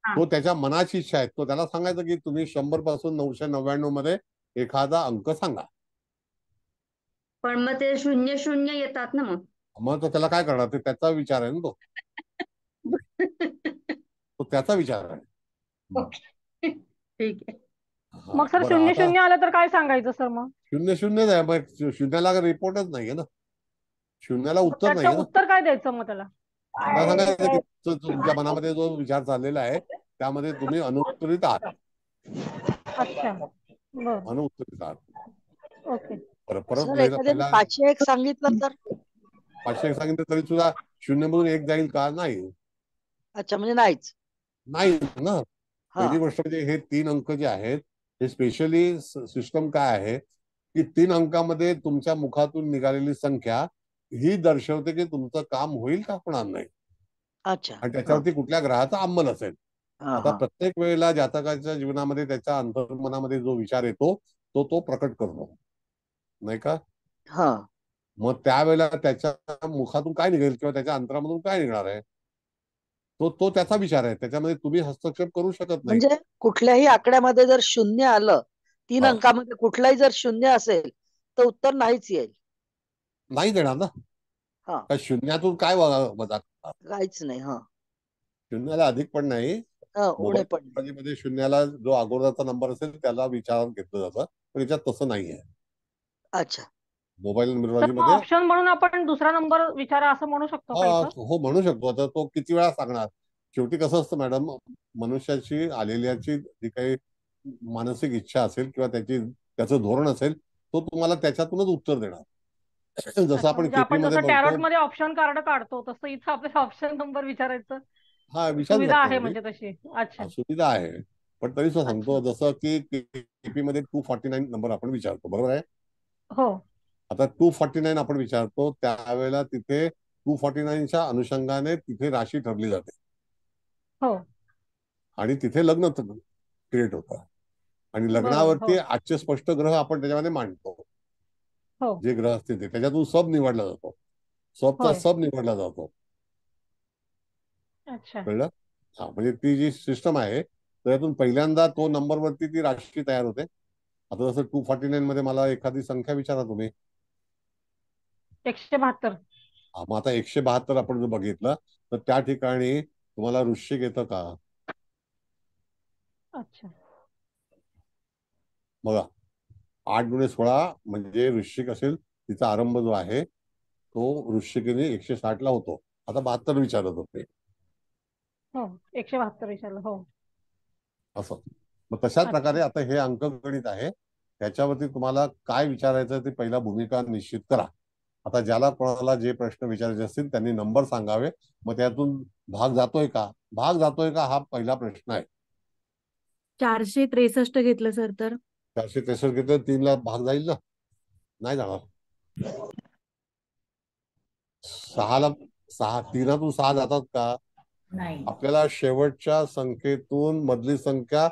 तो त्याच्या मनाची इच्छा आहे. तो त्याला सांगायचं की तुम्ही 100 पासून 999 मध्ये एखादा अंक सांगा. पण मग ते 00 येतात ना मग. मग तो त्याला काय करणार, ते त्याचा विचार आहे ना तो त्याचा विचार आहे. ठीक आहे. हा, मग सर बरं, 00 आलं तर काय सांगायचं सर मग? 00 आहे, मग 0ला रिपोर्टच नाहीये ना, 0ला उत्तर त्याचं नाहीये ना. उत्तर काय द्यायचं मग त्याला? त्याला सांगायचं की तुमच्या मनामध्ये जो विचार चाललेला आहे त्यामध्ये तुम्ही अनुत्तरित आहात. अच्छा, बरं, अनुत्तरित आहात. ओके. परत सर एखाद्याने 501 सांगितलं तर? 501 सांगितलं तरी सुद्धा 0 मधून 1 जाईल का? नाही. अच्छा, म्हणजे नाहीच. नाही ना. पहिली गोष्ट म्हणजे हे 3 अंक जे आहेत हे स्पेशली सिस्टम काय आहे की 3 अंकामध्ये तुमच्या मुखातून निघालेली संख्या ही दर्शवते की तुमचं काम होईल का होणार नाही. अच्छा. आणि त्याच्यावरती कुठल्या ग्रहाचा अंमल असेल. आता प्रत्येक वेळेला जातकाच्या जीवनामध्ये त्याच्या अंतर्मनामध्ये जो विचार येतो तो प्रकट करतो, नाही का? मग त्यावेळेला त्याच्या मुखातून काय निघेल किंवा त्याच्या अंतरामधून काय निघणार आहे तो त्याचा विचार आहे. त्याच्यामध्ये तुम्ही हस्तक्षेप करू शकत नाही. म्हणजे कुठल्याही आकड्यामध्ये जर 0 आलं, 3 अंकामध्ये कुठलाही जर 0 असेल तर उत्तर नाहीच येईल. नाही देणार ना. काय शून्यातून काय वजा काहीच नाही. 0ला अधिक पण नाही, उणे पण मध्ये 0ला जो अगोदरचा नंबर असेल त्याला विचारात घेतलं जातं, पण याच्यात तसं नाहीये. अच्छा. मोबाईल तर न्यूमरॉलॉजी मग मध्ये ऑप्शन म्हणून आपण दुसरा नंबर विचारा असं म्हणू शकतो का इथं? हो म्हणू शकतो. आता तो किती वेळा सांगणार. शेवटी कसं असतं मॅडम, मनुष्याची आलेल्याची जी काही मानसिक इच्छा असेल किंवा त्याचं धोरण असेल तो तुम्हाला त्याच्यातूनच उत्तर देणार. जसं आपण म्हणजे आपण केपीमध्ये जसं टॅरोट बघतो. मध्ये ऑप्शन कार्ड काढतो तसं इथं आपल्याला ऑप्शन नंबर विचारायचं विचारू सुविधा आहे शकतो म्हणजे तशी. अच्छा, सुविधा आहे. पण तरी सांगतो जसं की केपी मध्ये 249 नंबर आपण विचारतो, बरोबर आहे? हो. आता 249 आपण विचारतो त्यावेळेला तिथे 249च्या अनुषंगाने तिथे राशी ठरली जाते. हो. आणि तिथे लग्न क्रिएट होतं. आणि लग्नावरती आजचे स्पष्ट ग्रह आपण त्याच्यामध्ये मांडतो. जे ग्रह असतील ते त्याच्यातून सब निवडला जातो. सबचा सब निवडला जातो. अच्छा. कळलं? म्हणजे ती जी सिस्टम आहे त्यातून पहिल्यांदा तो नंबरवरती ती राशी तयार होते. आता जसं 249 मध्ये मला एखादी संख्या विचारा तुम्ही. 172. मग आता 172 आपण जर बघितलं तर त्या ठिकाणी तुम्हाला वृश्चिक येतं का? अच्छा. बघा 8 गुणे 16 म्हणजे वृश्चिक असेल, तिचा आरंभ जो आहे तो वृश्चिकीने 160 ला होतो. आता 72 विचारत होते. हो 172 विचारलं. हो असं. मग तशाच प्रकारे आता हे अंकगणित आहे, त्याच्यावरती तुम्हाला काय विचारायचं ते पहिला भूमिका निश्चित करा. आता ज्याला कोणाला जे प्रश्न विचारायचे असतील त्यांनी नंबर सांगावे. मग त्यातून भाग जातोय का हा पहिला प्रश्न आहे. 463 घेतलं सर तर 463 घेतलं 3 ला भाग जाईल ना? नाही जाणार. 3तून 6 जातात का? नाही. आपल्याला शेवटच्या संख्येतून मधली संख्या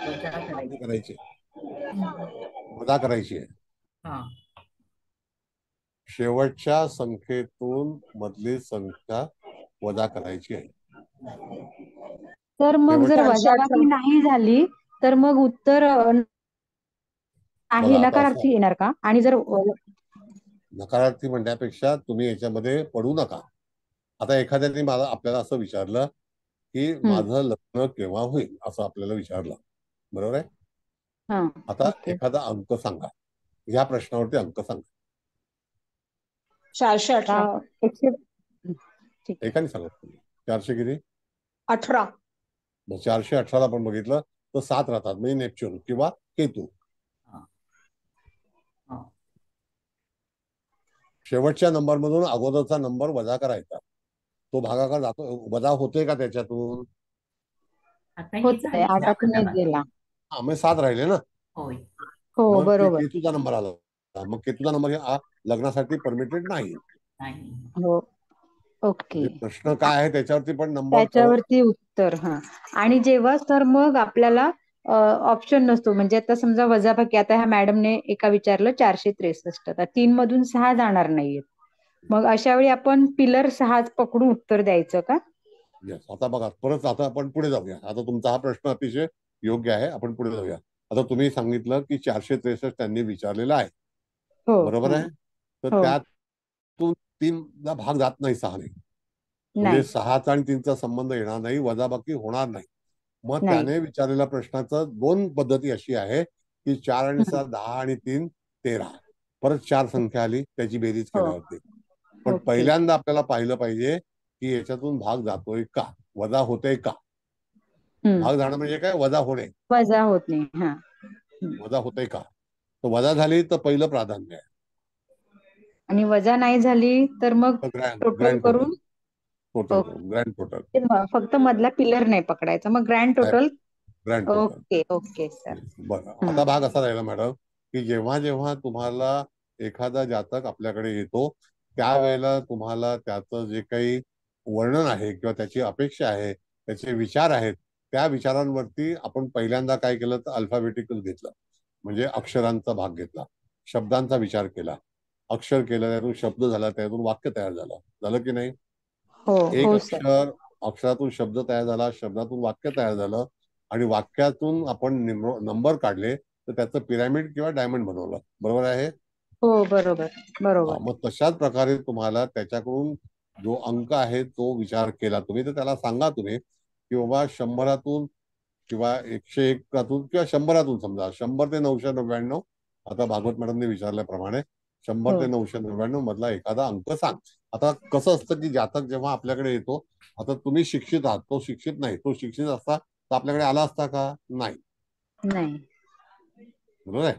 करायची, वजा करायची आहे. शेवटच्या संख्येतून मधली संख्या वजा करायची आहे. तर मग जर वजाबाकी नाही झाली तर मग उत्तर आहे नकारार्थी येणार का? आणि जर नकारार्थी म्हणण्यापेक्षा तुम्ही याच्यामध्ये पडू नका. आता एखाद्याने मला आपल्याला असं विचारलं की माझं लग्न केव्हा होईल असं आपल्याला विचारलं, बरोबर आहे? आता एखादा अंक सांगा, या प्रश्नावरती अंक सांगा. 418. एकाने सांगा. 400 किती? 18. मग 418 आपण बघितलं तर 7 राहतात, म्हणजे नेपच्यून किंवा केतू. शेवटच्या नंबर मधून अगोदरचा नंबर वजा करायचा. तो भागाकार जातो, वजा होतोय का त्याच्यातून? मग 7 राहिले ना. हो मग बरोबर. केतूचा नंबर आला. मग केतूचा नंबर हा लग्नासाठी परमिटेड नाही. हो ओके. प्रश्न काय आहे त्याच्यावरती पण नंबर त्याच्यावरती उत्तर. आणि जेव्हा तर मग आपल्याला ऑप्शन नसतो, म्हणजे आता समजा वजाबाकी, आता ह्या मॅडमने एका विचारलं 463, आता 3 मधून 6 जाणार नाहीयेत. मग अशा वेळी आपण पिलर 6 पकडून उत्तर द्यायचं का? येस. आता बघा परत आता आपण पुढे जाऊया. आता तुमचा हा प्रश्न अतिशय योग्य आहे. आपण पुढे जाऊया. आता तुम्ही सांगितलं की 463 त्यांनी विचारलेला आहे, हो बरोबर आहे. तर हो त्यातून 3ला भाग जात नाही 6ने, म्हणजे नाही 6चा आणि 3चा संबंध येणार नाही, वजाबाकी होणार नाही. मग नाही त्याने विचारलेल्या प्रश्नाचं 2 पद्धती अशी आहे की 4 आणि 6 10 आणि 3 13. परत 4 संख्या आली त्याची बेरीज हो केल्यावरती. पण ओके पहिल्यांदा आपल्याला पाहिलं पाहिजे की याच्यातून भाग जातोय का, वजा होतोय का. भाग जाणं म्हणजे काय, वजा होणे. वजा होत नाही. हा वजा होतोय का, तर वजा झाली तर पहिलं प्राधान्य आहे. आणि वजा नाही झाली तर मग ग्रँड टोटल ग्रँड टोटल करून टोटल ओके. करून ग्रँड टोटल फक्त मधला पिलर नाही पकडायचा, मग grand total. Grand total. Okay okay sir. बरं. आता भाग असा राहिला मॅडम की जेव्हा जेव्हा तुम्हाला एखादा जातक आपल्याकडे येतो त्यावेळेला तुम्हाला त्याचं जे काही वर्णन आहे किंवा त्याची अपेक्षा आहे, त्याचे विचार आहेत, त्या विचारांवरती आपण पहिल्यांदा काय केलं तर अल्फाबेटिकल घेतलं, म्हणजे अक्षरांचा भाग घेतला, शब्दांचा विचार केला, अक्षर केलं, त्यातून शब्द झाला, त्यातून वाक्य तयार झालं की नाही. हो एक हो सर. अक्षरातून शब्द तयार झाला, शब्दातून वाक्य तयार झालं आणि वाक्यातून आपण नंबर काढले तर त्याचं पिरॅमिड किंवा डायमंड बनवलं, बरोबर आहे. हो बरोबर बरोबर. मग तशाच प्रकारे तुम्हाला त्याच्याकडून जो अंक आहे तो विचार केला तुम्ही, तर त्याला सांगा तुम्ही की बाबा 100तून किंवा 101 किंवा 100तून, समजा 100 ते 999, आता भागवत मॅडमने विचारल्याप्रमाणे 100 ते 999 मधला एखादा अंक सांग. आता कसं असतं की जातक जेव्हा आपल्याकडे येतो, आता तुम्ही शिक्षित आहात, तो शिक्षित नाही, तो शिक्षित असता तर आपल्याकडे आला असता का, नाही, नाही बरोबर आहे.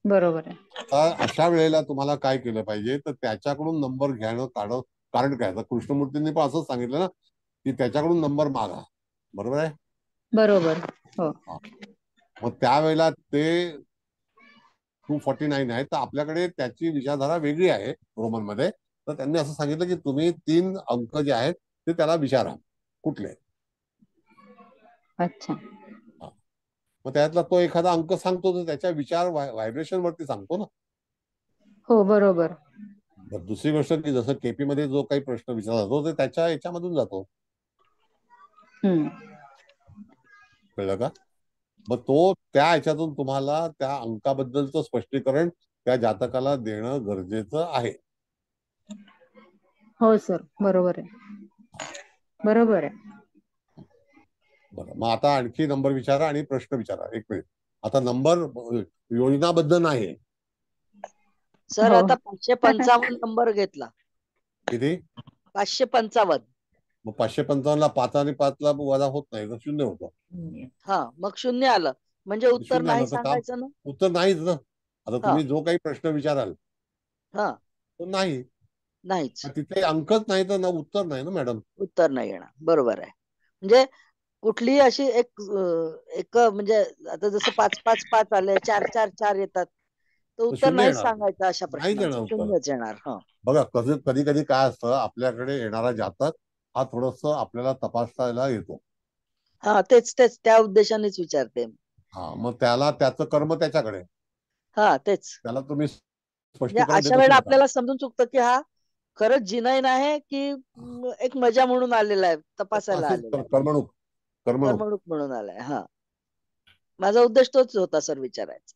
बरोबर आहे. आता अशा वेळेला तुम्हाला काय केलं पाहिजे तर त्याच्याकडून नंबर घ्यायचं कारण काय, तर कृष्णमूर्तींनी पण असंच सांगितलं ना की त्याच्याकडून नंबर मागा, बरोबर आहे. बरोबर हो. मग त्यावेळेला ते 249 आहे, तर आपल्याकडे त्याची विचारधारा वेगळी आहे रोमन मध्ये. तर त्यांनी असं सांगितलं की तुम्ही 3 अंक जे आहेत ते त्याला विचारा कुठले. अच्छा. मग त्यातला तो एखादा अंक सांगतो तर त्याच्या विचार व्हायब्रेशन वरती सांगतो ना. हो बरोबर. दुसरी गोष्ट की जसं केपी मध्ये जो काही प्रश्न विचारला जातो ते त्याच्या याच्यामधून जातो, कळलं का. मग तो त्या ह्याच्यातून तुम्हाला त्या अंकाबद्दलचं स्पष्टीकरण त्या जातकाला देणं गरजेचं आहे. हो सर बरोबर आहे बरोबर आहे. बरं, मग आता आणखी नंबर विचारा आणि प्रश्न विचारा. एक मिनिट, आता नंबर योजनाबद्ध नाही सर. आता 555 नंबर घेतला. किती, 555. मग 555ला 5 आणि 5ला वजा होत नाही तर 0 होतो. हा मग 0 आलं म्हणजे उत्तर 0 नाही आलं तर काम, सांगायचं ना. उत्तर नाहीच ना. आता तुम्ही जो काही प्रश्न विचाराल हा तो नाही, नाहीच, तिथे अंकच नाही तर ना उत्तर नाही ना मॅडम. उत्तर नाही येणार, बरोबर आहे. म्हणजे कुठली अशी एक म्हणजे आता जसं 555 आले, 444 येतात, तर उत्तर 0 नाही येणार, सांगायचं अशा नाहीच प्रश्नाचं, येणार उत्तर. 0च येणार. हा बघा कधी कधी काय असतं, आपल्याकडे येणारा जातक हा थोडस आपल्याला तपासायला येतो. हा तेच त्या उद्देशानेच विचारते. हा, मग त्याला त्याचं कर्म त्याच्याकडे, हा तेच, त्याला तुम्ही म्हणजे स्पष्टीकरण अशा देत वेळेला नका. आपल्याला समजून चुकतं की हा खरंच जिनाईन आहे की एक मजा म्हणून आलेला आहे, तपासायला आलेला आहे, कर्मणूक कर्मणूक म्हणून आलाय. हा, माझा उद्देश तोच होता सर विचारायचा.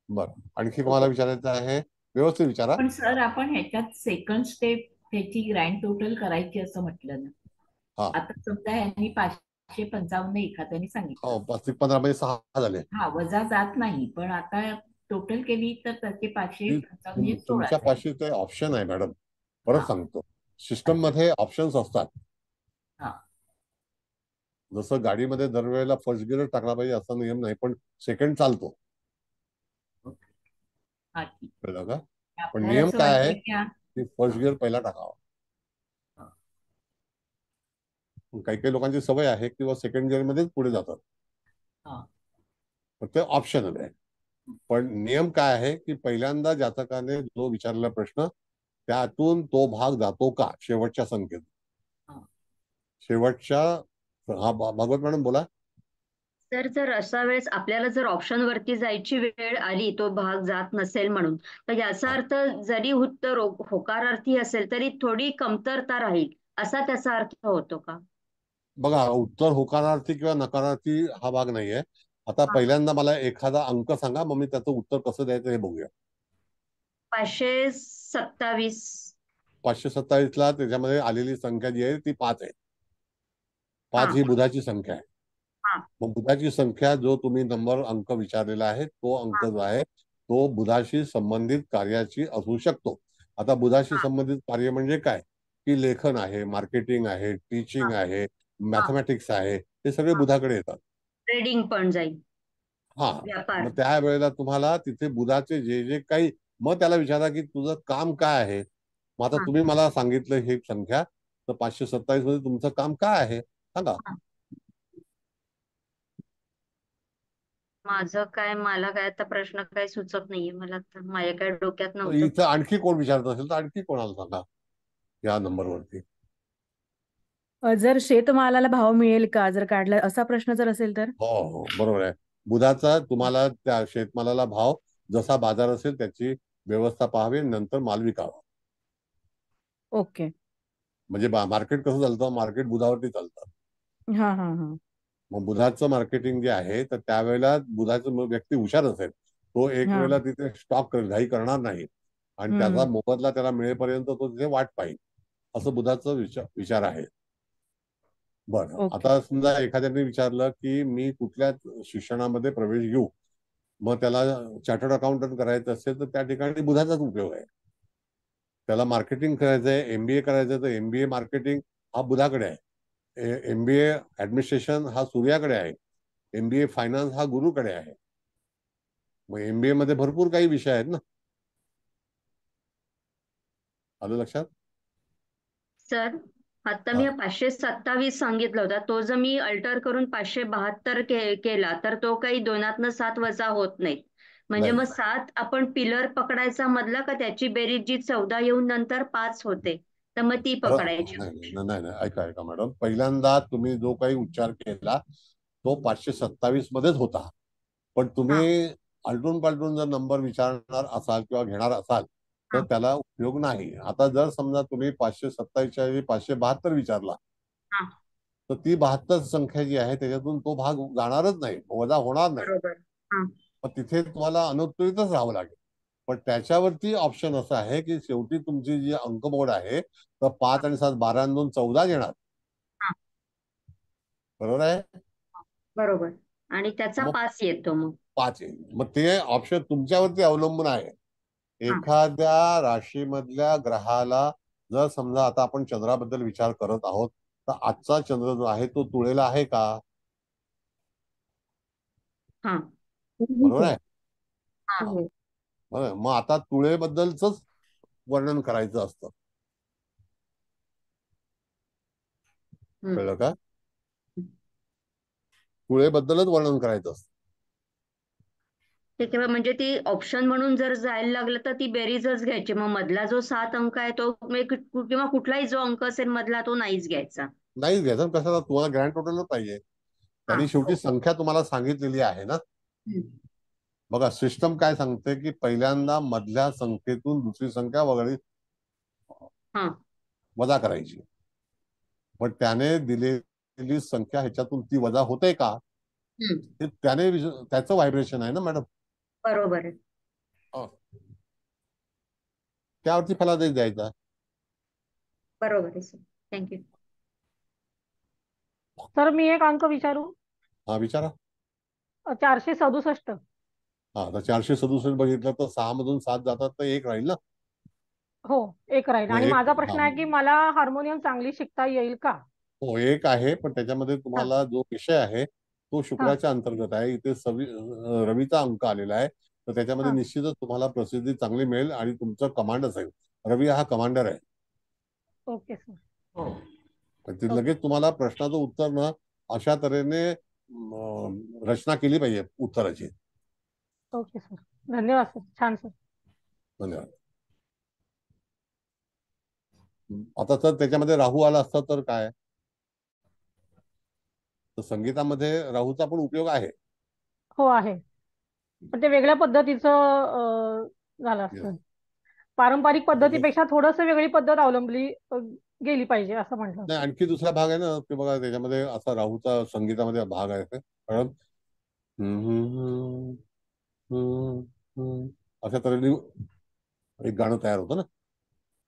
बरं, आणखी तुम्हाला विचारायचं आहे, व्यवस्थित विचारा. पण सर आपण ह्याच्यात सेकंड स्टेप त्याची ग्रँड टोटल करायची असं म्हटलं ना. आता समजा ह्यांनी 555 एखाद्याने सांगितलं, 15 मध्ये 6 झाले. हा वजा जात नाही, पण आता टोटल केली तर त्याचे 555 तुमच्या 16 पाशी ते ऑप्शन आहे मॅडम. परत सांगतो, सिस्टम मध्ये ऑप्शन्स असतात. जसं गाडीमध्ये दरवेळेला फर्स्ट गिअर टाकला पाहिजे असा नियम नाही, पण सेकंड चालतो, कळलं का. पण नियम काय आहे की फर्स्ट गिअर पहिला टाकावा. काही काही लोकांची सवय आहे किंवा सेकंड गिअर मध्येच पुढे जातात, तर ते ऑप्शनल आहे. पण नियम काय आहे की पहिल्यांदा जातकाने जो विचारलेला प्रश्न त्यातून तो भाग जातो का शेवटच्या संख्येत, शेवटच्या. हा भागवत मॅडम बोला. तर जर अशा वेळेस आपल्याला जर ऑप्शन वरती जायची वेळ आली, तो भाग जात नसेल म्हणून, तर याचा अर्थ जरी उत्तर होकारार्थी असेल तरी थोडी कमतरता राहील, असा त्याचा अर्थ होतो का? बघा, उत्तर होकारार्थी किंवा नकारार्थी हा भाग नाहीये. आता हा. पहिल्यांदा मला एखादा अंक सांगा, मग मी त्याचं उत्तर कसं द्यायचं हे बघूया. 527. 527ला त्याच्यामध्ये आलेली संख्या जी आहे ती 5 आहे. 5 हा ही बुधाची संख्या आहे. हा मग बुधाची संख्या जो तुम्ही नंबर अंक विचारलेला आहे तो अंक जो आहे तो बुधाशी संबंधित कार्याची असू शकतो. आता बुधाशी संबंधित कार्य म्हणजे काय, की लेखन आहे, मार्केटिंग आहे, टीचिंग आहे, मॅथमॅटिक्स आहे, हे सगळे बुधाकडे येतात. ट्रेडिंग पण जाईल, हा, व्यापार. मग त्या वेळेला तुम्हाला तिथे बुधाचे जे जे काही, मग त्याला विचारा की तुझं काम काय आहे. मग आता तुम्ही मला सांगितलं ही संख्या, तर 527 मध्ये तुमचं काम काय आहे सांगा. माझं काय, मला काय आता प्रश्न काय सुचत नाहीये मला, तर माझ्या काय डोक्यात तर नव्हतं. इथं आणखी कोण विचारत असेल तर आणखी कोणाला सांगा या नंबरवरती. जर शेतमालाला भाव मिळेल का जर काढला, असा प्रश्न जर असेल तर? हो हो, बरोबर आहे. बुधाचा तुम्हाला त्या शेतमालाला भाव जसा बाजार असेल त्याची व्यवस्था पाहावी, नंतर माल विकावा. ओके. म्हणजे मार्केट कसं चालतं, मार्केट बुधावरती चालतं. हा हा हा. मग बुधाचं मार्केटिंग जे आहे तर त्यावेळेला बुधाचं व्यक्ती हुशार असेल, तो एक हा. वेळेला तिथे स्टॉक घाई करणार नाही आणि त्याचा मोबदला त्याला मिळेपर्यंत तो तिथे वाट पाहिल, असं बुधाचं विचार आहे. बरं, ओके. आता समजा एखाद्याने विचारलं की मी कुठल्या शिक्षणामध्ये प्रवेश घेऊ, मग त्याला चार्टर्ड अकाउंटंट करायचं असेल तर त्या ठिकाणी बुधाचाच उपयोग आहे. त्याला मार्केटिंग करायचंय, एमबीए करायचंय, तर एमबीए मार्केटिंग हा बुधाकडे आहे. एमबीए ऍडमिनिस्ट्रेशन हा सूर्याकडे आहे. एमबीए फायनान्स हा गुरुकडे आहे. मग एमबीए मध्ये भरपूर काही विषय आहेत ना. आलं लक्षात? सर, आता मी 527 सांगितलं होता, तो जर मी अल्टर करून 572 केला तर तो काही 2तनं 7 वजा होत नाही. म्हणजे मग 7 आपण पिलर पकडायचा मधला का त्याची बेरीज जी 14 येऊन नंतर 5 होते, तर मग ती पकडायची. नाही, ऐका मॅडम, पहिल्यांदा तुम्ही जो काही उच्चार केला तो 527 मध्येच होता, पण तुम्ही आलटून पालटून जर नंबर विचारणार असाल किंवा घेणार असाल तर त्याला उपयोग नाही. आता जर समजा तुम्ही 527च्या ऐवजी 572 विचारला तर ती 72 संख्या जी आहे त्याच्यातून तो भाग जाणारच नाही, वजा होणार नाही. मग तिथे तुम्हाला अनुत्तरितच राहावं लागेल. पण त्याच्यावरती ऑप्शन असं आहे की शेवटी तुमची जी अंकमोड आहे तर 5 आणि 7 12 आणि 2 14 येणार. बरोबर आहे? बरोबर. आणि त्याचा 5 येतो मग 5 येईल. मग ते ऑप्शन तुमच्यावरती अवलंबून आहे. एखाद्या राशीमधल्या ग्रहाला जर समजा आता आपण चंद्राबद्दल विचार करत आहोत तर आजचा चंद्र जो आहे तो तुळेला आहे का? बरोबर आहे. मग आता तुळेबद्दलच वर्णन करायचं असतं. कळलं का? तुळेबद्दलच वर्णन करायचं असतं. ठीक आहे, म्हणजे ती ऑप्शन म्हणून जर जायला लागलं तर ती बेरीजच घ्यायची. मग मधला जो 7 अंक आहे तो किंवा कुठलाही जो अंक असेल मधला तो नाहीच घ्यायचा. नाहीच घ्यायचं. कशाला, तुम्हाला ग्रँड टोटलच पाहिजे. त्यांनी शेवटी संख्या तुम्हाला सांगितलेली आहे ना. बघा, सिस्टम काय सांगते की पहिल्यांदा मधल्या संख्येतून दुसरी संख्या वजा करायची. पण त्याने दिलेली संख्या ह्याच्यातून ती वजा होते का, त्याने त्याचं व्हायब्रेशन आहे ना मॅडम. बरोबर आहे. त्यावरती फलादेश द्यायचा. बरोबर आहे सर, थँक्यू. सर, मी एक अंक विचारू? हा, विचारा. 467. हा, तर 467 बघितलं तर 6 मधून 7 जातात तर 1 राहील ना. हो, 1 राहील. आणि माझा प्रश्न आहे की मला हार्मोनियम चांगली शिकता येईल का? हो, 1 आहे, पण त्याच्यामध्ये तुम्हाला जो विषय आहे तो शुक्राच्या अंतर्गत आहे. इथे रवीचा अंक आलेला आहे, तर त्याच्यामध्ये निश्चितच तुम्हाला प्रसिद्धी चांगली मिळेल आणि तुमचं कमांड असेल. रवी हा कमांडर आहे. Okay sir. ते लगेच तुम्हाला प्रश्नाचं उत्तर ना अशा तऱ्हेने रचना केली पाहिजे उत्तराची. ओके सर, धन्यवाद सर. छान सर. धन्यवाद. आता तर त्याच्यामध्ये राहू आला असता तर काय, तर संगीतामध्ये राहूचा पण उपयोग आहे. हो आहे, पण ते वेगळ्या पद्धतीचं झालं असतं. पारंपरिक पद्धतीपेक्षा थोडंसं वेगळी पद्धत अवलंबली गेली पाहिजे असं म्हटलं. नाही, आणखी दुसरा भाग आहे ना की बघा, त्याच्यामध्ये असा राहूचा संगीतामध्ये भाग आहे कारण अशा तऱ्हेने एक गाणं तयार होतं ना.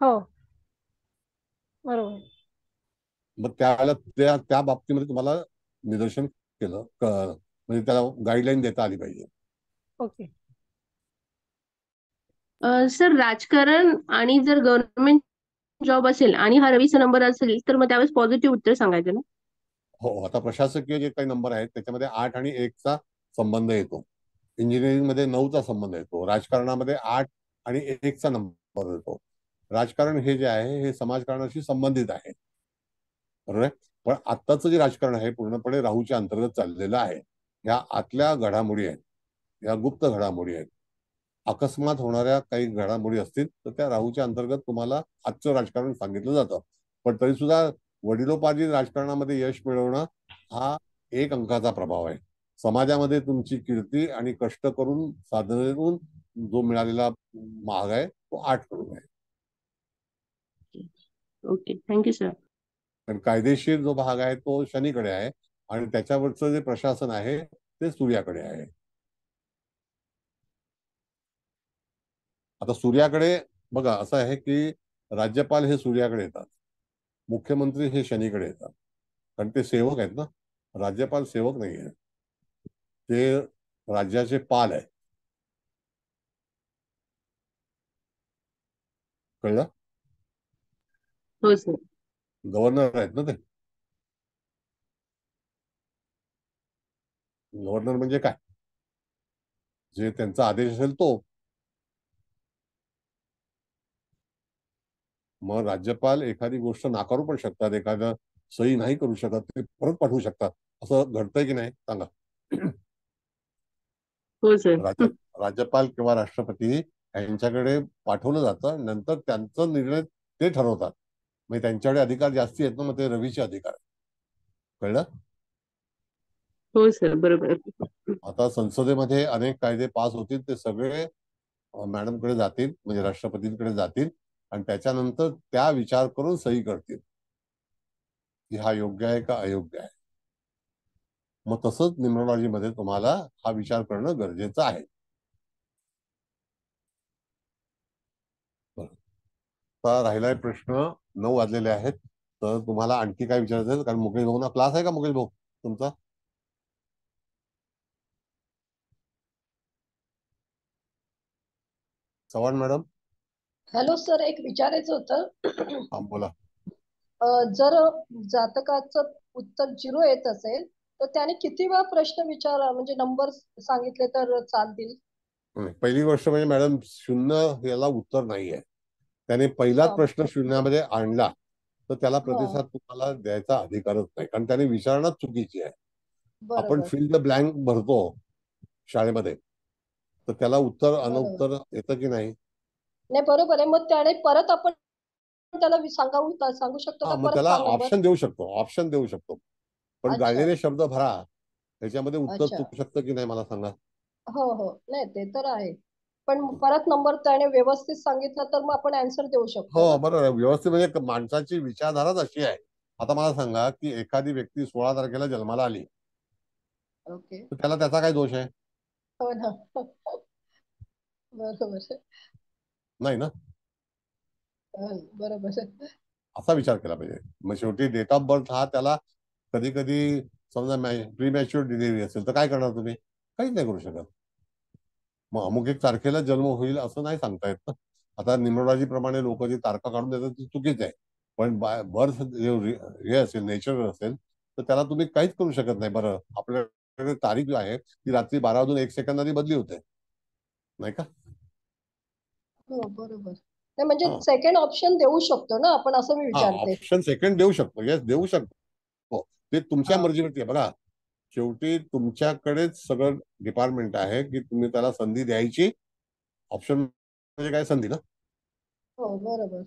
हो बरोबर. मग त्यावेळेला त्या बाबतीमध्ये तुम्हाला निदर्शन केलं म्हणजे त्याला गाईडलाईन देता आली पाहिजे. ओके. सर, राजकारण आणि जर गव्हर्नमेंट जॉब असेल आणि हा रवीचा नंबर असेल तर मग त्यावेळेस पॉझिटिव्ह उत्तर सांगायचं ना. हो, आता प्रशासकीय जे काही नंबर आहेत त्याच्यामध्ये 8 आणि 1 चा संबंध येतो. इंजिनिअरिंग मध्ये 9 चा संबंध येतो. राजकारणामध्ये 8 आणि 1 चा नंबर येतो. राजकारण हे जे आहे हे समाजकारणाशी संबंधित आहे, बरोबर आहे. पण आत्ताचं जे राजकारण आहे पूर्णपणे राहूच्या अंतर्गत चाललेलं आहे. ह्या आतल्या घडामोडी आहेत, या गुप्त घडामोडी आहेत. अकस्मात होणाऱ्या काही घडामोडी असतील तर त्या राहूच्या अंतर्गत तुम्हाला आजचं राजकारण सांगितलं जातं. पण तरी सुद्धा वडिलोपार्जित राजकारणामध्ये यश मिळवणं हा 1 अंकाचा प्रभाव आहे. समाजामध्ये तुमची कीर्ती आणि कष्ट करून साधनेतून जो मिळालेला महाग आहे तो 8 करोड आहे. Okay, thank you sir. पण कायदेशीर जो भाग आहे तो शनीकडे आहे आणि त्याच्यावरचं जे प्रशासन आहे ते सूर्याकडे आहे. आता सूर्याकडे बघा असं आहे की राज्यपाल हे सूर्याकडे येतात, मुख्यमंत्री हे शनीकडे येतात, कारण ते सेवक आहेत ना. राज्यपाल सेवक नाही आहे, ते राज्याचे पाल आहे. कळलं? हो सर. गव्हर्नर आहेत ना ते. गव्हर्नर म्हणजे काय, जे त्यांचा आदेश असेल तो. मग राज्यपाल एखादी गोष्ट नाकारू पण शकतात, एखादं सही नाही करू शकत, ते परत पाठवू शकतात. असं घडतंय की नाही सांगा. हो सर. राज्यपाल किंवा राष्ट्रपती यांच्याकडे पाठवलं जातं, नंतर त्यांचा निर्णय ते ठरवतात. म्हणजे त्यांच्याकडे अधिकार जास्ती आहेत ना, मग ते रवीचे अधिकार. कळलं? हो सर, बरोबर. आता संसदेमध्ये अनेक कायदे पास होतील, ते सगळे मॅडमकडे जातील, म्हणजे राष्ट्रपतींकडे जातील आणि त्याच्यानंतर त्या विचार करून सही करतील की हा योग्य आहे का अयोग्य आहे. मग तसंच न्यूमरोलॉजीमध्ये तुम्हाला हा विचार करणं गरजेचं आहे. आता राहिलाय प्रश्न, 9 वाजलेले आहेत, तर तुम्हाला आणखी काय विचारायचं आहे? कारण मुकेश भाऊना क्लास आहे का? मुकेश भाऊ तुमचा चव्हाण मॅडम. हॅलो सर, एक विचारायचं होतं. हा बोला. जर जातकाचं उत्तर 0 येत असेल तर त्याने किती वेळा प्रश्न विचारा म्हणजे नंबर सांगितले तर चालतील? पहिली गोष्ट म्हणजे मॅडम 0 याला उत्तर नाहीये. त्याने पहिलाच प्रश्न 0मध्ये आणला तर त्याला प्रतिसाद तुम्हाला द्यायचा अधिकारच नाही, कारण त्याने विचारणंच चुकीची आहे. आपण फिल द ब्लँक भरतो शाळेमध्ये, तर त्याला उत्तर अनउत्तर येतं की नाही? नाही बरोबर आहे. मग त्याने परत आपण त्याला सांगू शकतो का मग परत त्याला सांग नंबर? ऑप्शन देऊ शकतो. पण गाळलेले शब्द भरा, त्याच्यामध्ये उत्तर अच्छा. चुकू शकतं की नाही मला सांगा. हो हो, नाही ते तर आहे, पण परत नंबर त्याने व्यवस्थित सांगितलं तर मग आपण आन्सर देऊ शकतो. हो बरोबर आहे. व्यवस्थित म्हणजे माणसाची विचारधाराच अशी आहे. आता मला सांगा की एखादी व्यक्ती 16 तारखेला जन्माला आली, ओके. तर त्याला त्याचा काय दोष आहे? हो ना. बरोबर नाही ना. बरोबर. असा विचार केला पाहिजे. मग शेवटी डेट ऑफ बर्थ हा त्याला कधी कधी समजा प्रीमॅच्युअर डिलिव्हरी असेल तर काय करणार तुम्ही? काहीच नाही करू शकत. मग अमुक एक तारखेला जन्म होईल असं नाही सांगता येत ना. आता न्यूमरोलॉजी प्रमाणे लोक जी तारखा काढून देतात ती चुकीच आहे, पण बर्थ हे असेल, नेचर असेल, तर त्याला तुम्ही काहीच करू शकत नाही. बरं, आपल्याकडे तारीख जी आहे ती रात्री 12 वाजून 1 सेकंद आधी बदली होते, नाही का? हो बरोबर. नाही म्हणजे सेकंड ऑप्शन देऊ शकतो ना आपण, असं मी विचारते. ऑप्शन सेकंड देऊ शकतो. येस, देऊ शकतो. ते तुमच्या मर्जीवरती आहे. बघा, शेवटी तुमच्याकडेच सगळं डिपार्टमेंट आहे की तुम्ही त्याला संधी द्यायची. ऑप्शन म्हणजे काय? संधी ना. हो बरोबर.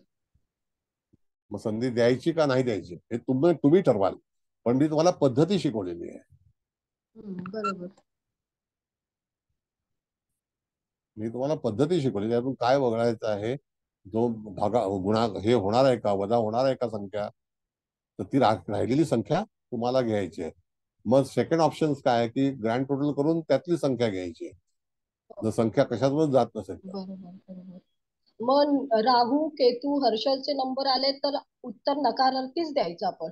मग संधी द्यायची का नाही द्यायची हे तुम्ही ठरवाल, पण मी तुम्हाला पद्धती शिकवलेली आहे. बरोबर. मी तुम्हाला पद्धती शिकवली, त्यातून काय वगळायचं आहे, जो गुणा हे होणार आहे का, वजा होणार आहे का संख्या, तर ती राहिलेली संख्या तुम्हाला घ्यायची आहे. मग सेकंड ऑप्शन काय आहे की ग्रँड टोटल करून त्यातली संख्या घ्यायची आहे, जर संख्या कशातच जात नसेल. बरोबर. मग राहू, केतू, हर्षलचे नंबर आले तर उत्तर नकारार्थीच द्यायचं आपण.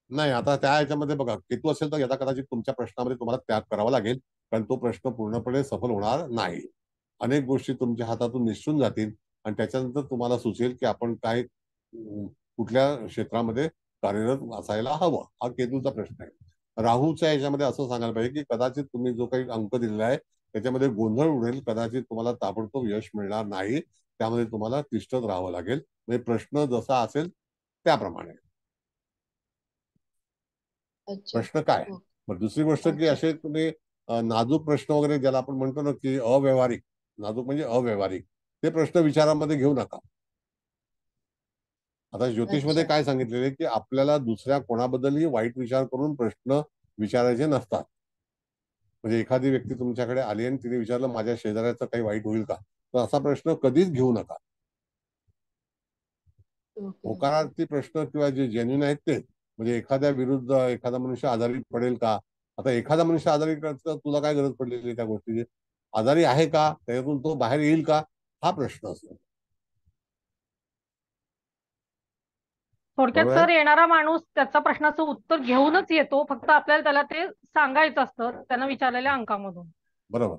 नाही, आता त्या ह्याच्यामध्ये बघा, केतू असेल तर याचा कदाचित तुमच्या प्रश्नामध्ये तुम्हाला त्याग करावा लागेल, कारण तो प्रश्न पूर्णपणे सफल होणार नाही. अनेक गोष्टी तुमच्या हातातून निसटून जातील आणि त्याच्यानंतर तुम्हाला सुचेल की आपण काय कुठल्या क्षेत्रामध्ये कार्यरत असायला हवं. हा केतूचा प्रश्न आहे. राहूच्या याच्यामध्ये असं सांगायला पाहिजे की कदाचित तुम्ही जो काही अंक दिलेला आहे त्याच्यामध्ये गोंधळ उडेल, कदाचित तुम्हाला ताबडतोब यश मिळणार नाही, त्यामध्ये तुम्हाला तिष्ठत राहावं लागेल. म्हणजे प्रश्न जसा असेल त्याप्रमाणे. प्रश्न काय. मग दुसरी गोष्ट की असे तुम्ही नाजूक प्रश्न वगैरे ज्याला आपण म्हणतो ना की अव्यवहारिक, नाजूक म्हणजे अव्यवहारिक, ते प्रश्न विचारामध्ये घेऊ नका. आता ज्योतिषमध्ये काय सांगितलेले की आपल्याला दुसऱ्या कोणाबद्दलही वाईट विचार करून प्रश्न विचारायचे नसतात. म्हणजे एखादी व्यक्ती तुमच्याकडे आली आणि तिने विचारलं माझ्या शेजाऱ्याचं काही वाईट होईल का, तर असा प्रश्न कधीच घेऊ नका. होकारार्थी प्रश्न किंवा जे जेन्युइन आहेत ते, म्हणजे एखाद्या विरुद्ध एखादा मनुष्य आजारी पडेल का, आता एखादा मनुष्य आजारी करता तुला काय गरज पडलेली त्या गोष्टीची, आजारी आहे का, त्याच्यातून तो बाहेर येईल का, हा प्रश्न असतो. थोडक्यात सर येणारा माणूस त्याचा प्रश्नाचं उत्तर घेऊनच येतो, फक्त आपल्याला त्याला ते सांगायचं असतं त्यांना विचारलेल्या अंकामधून. बरोबर.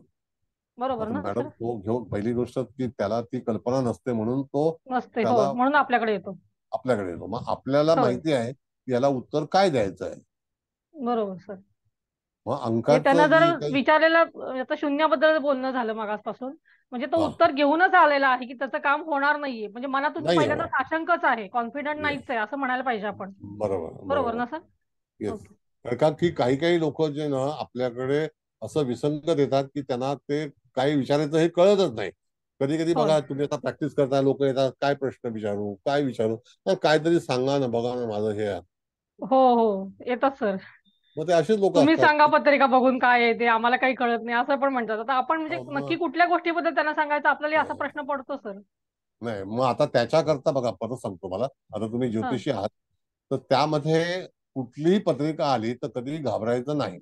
बरोबर ना मॅडम सर. तो घेऊन पहिली गोष्ट की त्याला ती कल्पना नसते म्हणून तो नसते, त्याला हो, म्हणून आपल्याकडे येतो. मग आपल्याला माहिती आहे की याला उत्तर काय द्यायचं आहे. बरोबर सर. मग त्यांना अंकाचं जर विचारलेलं आता शून्याबद्दल बोलणं झालं मागासपासून, म्हणजे तो उत्तर घेऊनच आलेला आहे की त्याचं काम होणार नाहीये, म्हणजे मनातून पहिल्यांदा आशंकाच आहे, कॉन्फिडंट नाहीच आहे असं म्हणायला पाहिजे आपण. बरोबर ना सर. येस. का की काही काही लोक जे ना आपल्याकडे असं विसंगत येतात की त्यांना ते काही विचारायचं हे कळतच नाही. कधी कधी बघा तुम्ही आता प्रॅक्टिस करता, लोक येतात काय प्रश्न विचारू, काय विचारू, काहीतरी सांगा ना, बघा ना माझं हे. हो येतात सर. मग ते असेच लोक तुम्ही असतात. सांगा पत्रिका बघून काय आहे ते, आम्हाला काही कळत नाही असं पण म्हणतात. आता आपण म्हणजे नक्की कुठल्या गोष्टीबद्दल त्यांना सांगायचं आपल्याला असा प्रश्न पडतो सर. नाही, मग आता त्याच्याकरता बघा, परत सांगतो मला, आता तुम्ही ज्योतिषी आहात तर त्यामध्ये कुठलीही पत्रिका आली तर कधी घाबरायचं नाही.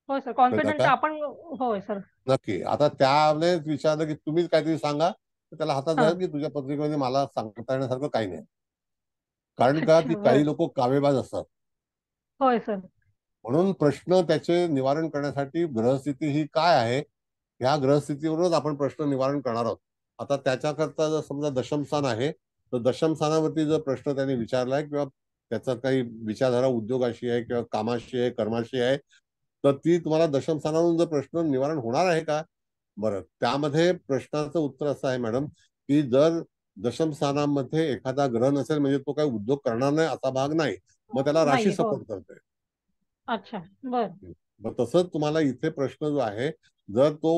हो सर, कॉन्फिडंट आपण. होय सर. नक्की. आता त्यावेळेस विचारलं की तुम्हीच काहीतरी सांगा, तर त्याला हातात जाईल की तुझ्या पत्रिकेमध्ये मला सांगता येण्यासारखं काही नाही. कारण का की काही लोक कामेबाज असतात. होय सर. म्हणून प्रश्न त्याचे निवारण करण्यासाठी ग्रहस्थिती ही काय आहे, ह्या ग्रहस्थितीवरूनच आपण प्रश्न निवारण करणार आहोत. आता त्याच्याकरता जर समजा दशमस्थान आहे तर दशमस्थानावरती जर प्रश्न त्याने विचारलाय किंवा त्याचा काही विचारधारा उद्योगाशी आहे किंवा कामाशी आहे, कर्माशी आहे, तर ती तुम्हाला दशमस्थानावरून जर प्रश्न निवारण होणार आहे का. बरं, त्यामध्ये प्रश्नाचं उत्तर असं आहे मॅडम की जर दशमस्थानामध्ये एखादा ग्रह नसेल म्हणजे तो काही उद्योग करणार नाही असा भाग नाही, मग त्याला राशी सपोर्ट करते. अच्छा, बर. तसंच तुम्हाला इथे प्रश्न जो आहे, जर तो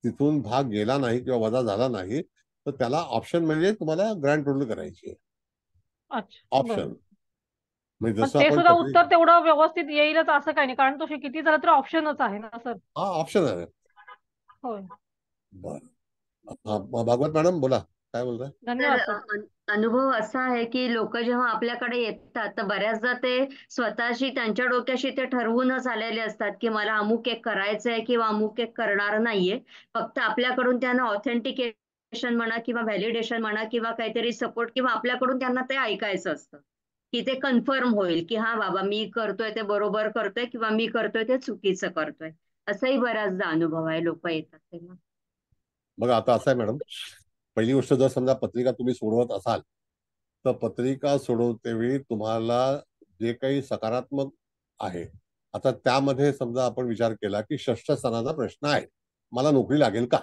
तिथून भाग गेला नाही किंवा वजा झाला नाही तर त्याला ऑप्शन म्हणजे तुम्हाला ग्रँड टोटल करायची ऑप्शन. म्हणजे पण जसं ते आपण सुद्धा उत्तर तेवढं व्यवस्थित येईलच असं काही नाही, कारण तो किती झालं तरी ऑप्शनच आहे ना सर. हा ऑप्शन आहे. होय. बरं, भागवत मॅडम बोला, काय बोलताय. धन्यवाद सर. अनुभव असा आहे की लोक जेव्हा आपल्याकडे येतात तर बऱ्याचदा ते स्वतःशी त्यांच्या डोक्याशी ते ठरवूनच आलेले असतात की मला अमुक एक करायचंय किंवा अमुक एक करणार नाहीये. फक्त आपल्याकडून त्यांना ऑथेंटिकेशन म्हणा किंवा व्हॅलिडेशन म्हणा किंवा काहीतरी सपोर्ट किंवा आपल्याकडून त्यांना ते ऐकायचं असतं की ते कन्फर्म होईल की हा बाबा मी करतोय ते बरोबर करतोय किंवा मी करतोय ते चुकीचं करतोय. असाही बऱ्याचदा अनुभव आहे, लोक येतात तेव्हा. बघा आता असं आहे मॅडम, पहिली गोष्ट जर समजा पत्रिका तुम्ही सोडवत असाल तर पत्रिका सोडवतेवेळी तुम्हाला जे काही सकारात्मक आहे, आता त्यामध्ये समजा आपण विचार केला की षष्ठ स्थानाचा प्रश्न आहे, मला नोकरी लागेल का.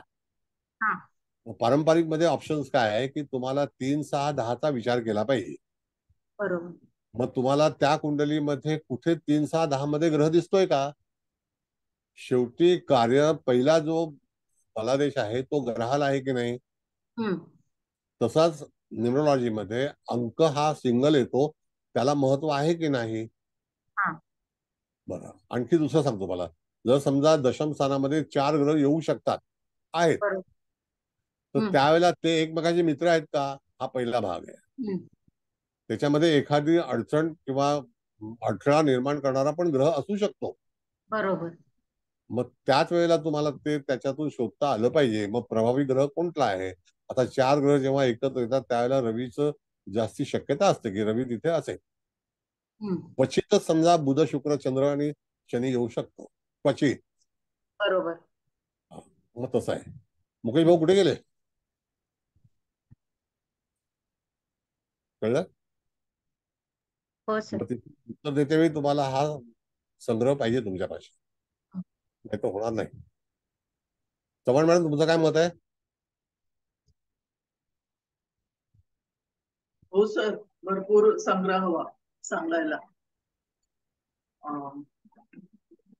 पारंपरिक मध्ये ऑप्शन्स काय आहे की तुम्हाला 3, 6, 10चा विचार केला पाहिजे. बरोबर. मग तुम्हाला त्या कुंडलीमध्ये कुठे 3, 6, 10 मध्ये ग्रह दिसतोय का. शेवटी कार्य पहिला जो फलादेश आहे तो ग्रहाला आहे की नाही. तसाच न्यूमरोलॉजी मध्ये अंक हा सिंगल येतो, त्याला महत्व आहे की नाही. बरं, आणखी दुसरं सांगतो मला, जर समजा दशम स्थानामध्ये 4 ग्रह येऊ शकतात आहेत, तर त्यावेळेला ते एकमेकांचे मित्र आहेत का, हा पहिला भाग आहे. त्याच्यामध्ये एखादी अडचण किंवा अडथळा निर्माण करणारा पण ग्रह असू शकतो. बरोबर. मग त्याच वेळेला तुम्हाला ते त्याच्यातून शोधता आलं पाहिजे. मग प्रभावी ग्रह कोणता आहे. आता 4 ग्रह जेव्हा एकत्र येतात त्यावेळेला रवीचं जास्ती शक्यता असते की रवी तिथे असेल. क्वचितच समजा बुध, शुक्र, चंद्र आणि शनी येऊ शकतो, क्वचित. बरोबर. मग तसं आहे. मुकेश भाऊ कुठे गेले, कळलं? हो सर. उत्तर देते वेळी तुम्हाला हा संग्रह पाहिजे तुमच्यापाशी, नाही तर होणार नाही. चव्हाण मॅडम, तुमचं काय मत आहे? हो सर, भरपूर संग्रह हवा सांगायला.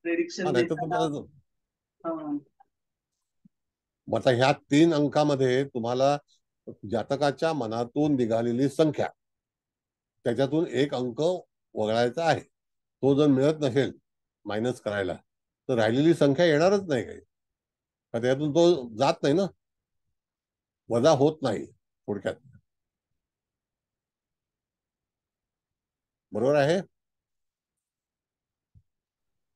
प्रेडिक्शन देताना. आता ह्या 3 अंकामध्ये तुम्हाला जातकाच्या मनातून निघालेली संख्या, त्याच्यातून 1 अंक वगळायचा आहे. तो जर मिळत नसेल मायनस करायला तर राहिलेली संख्या येणारच नाही काही, त्यातून तो जात नाही ना, वजा होत नाही थोडक्यात. बरोबर आहे?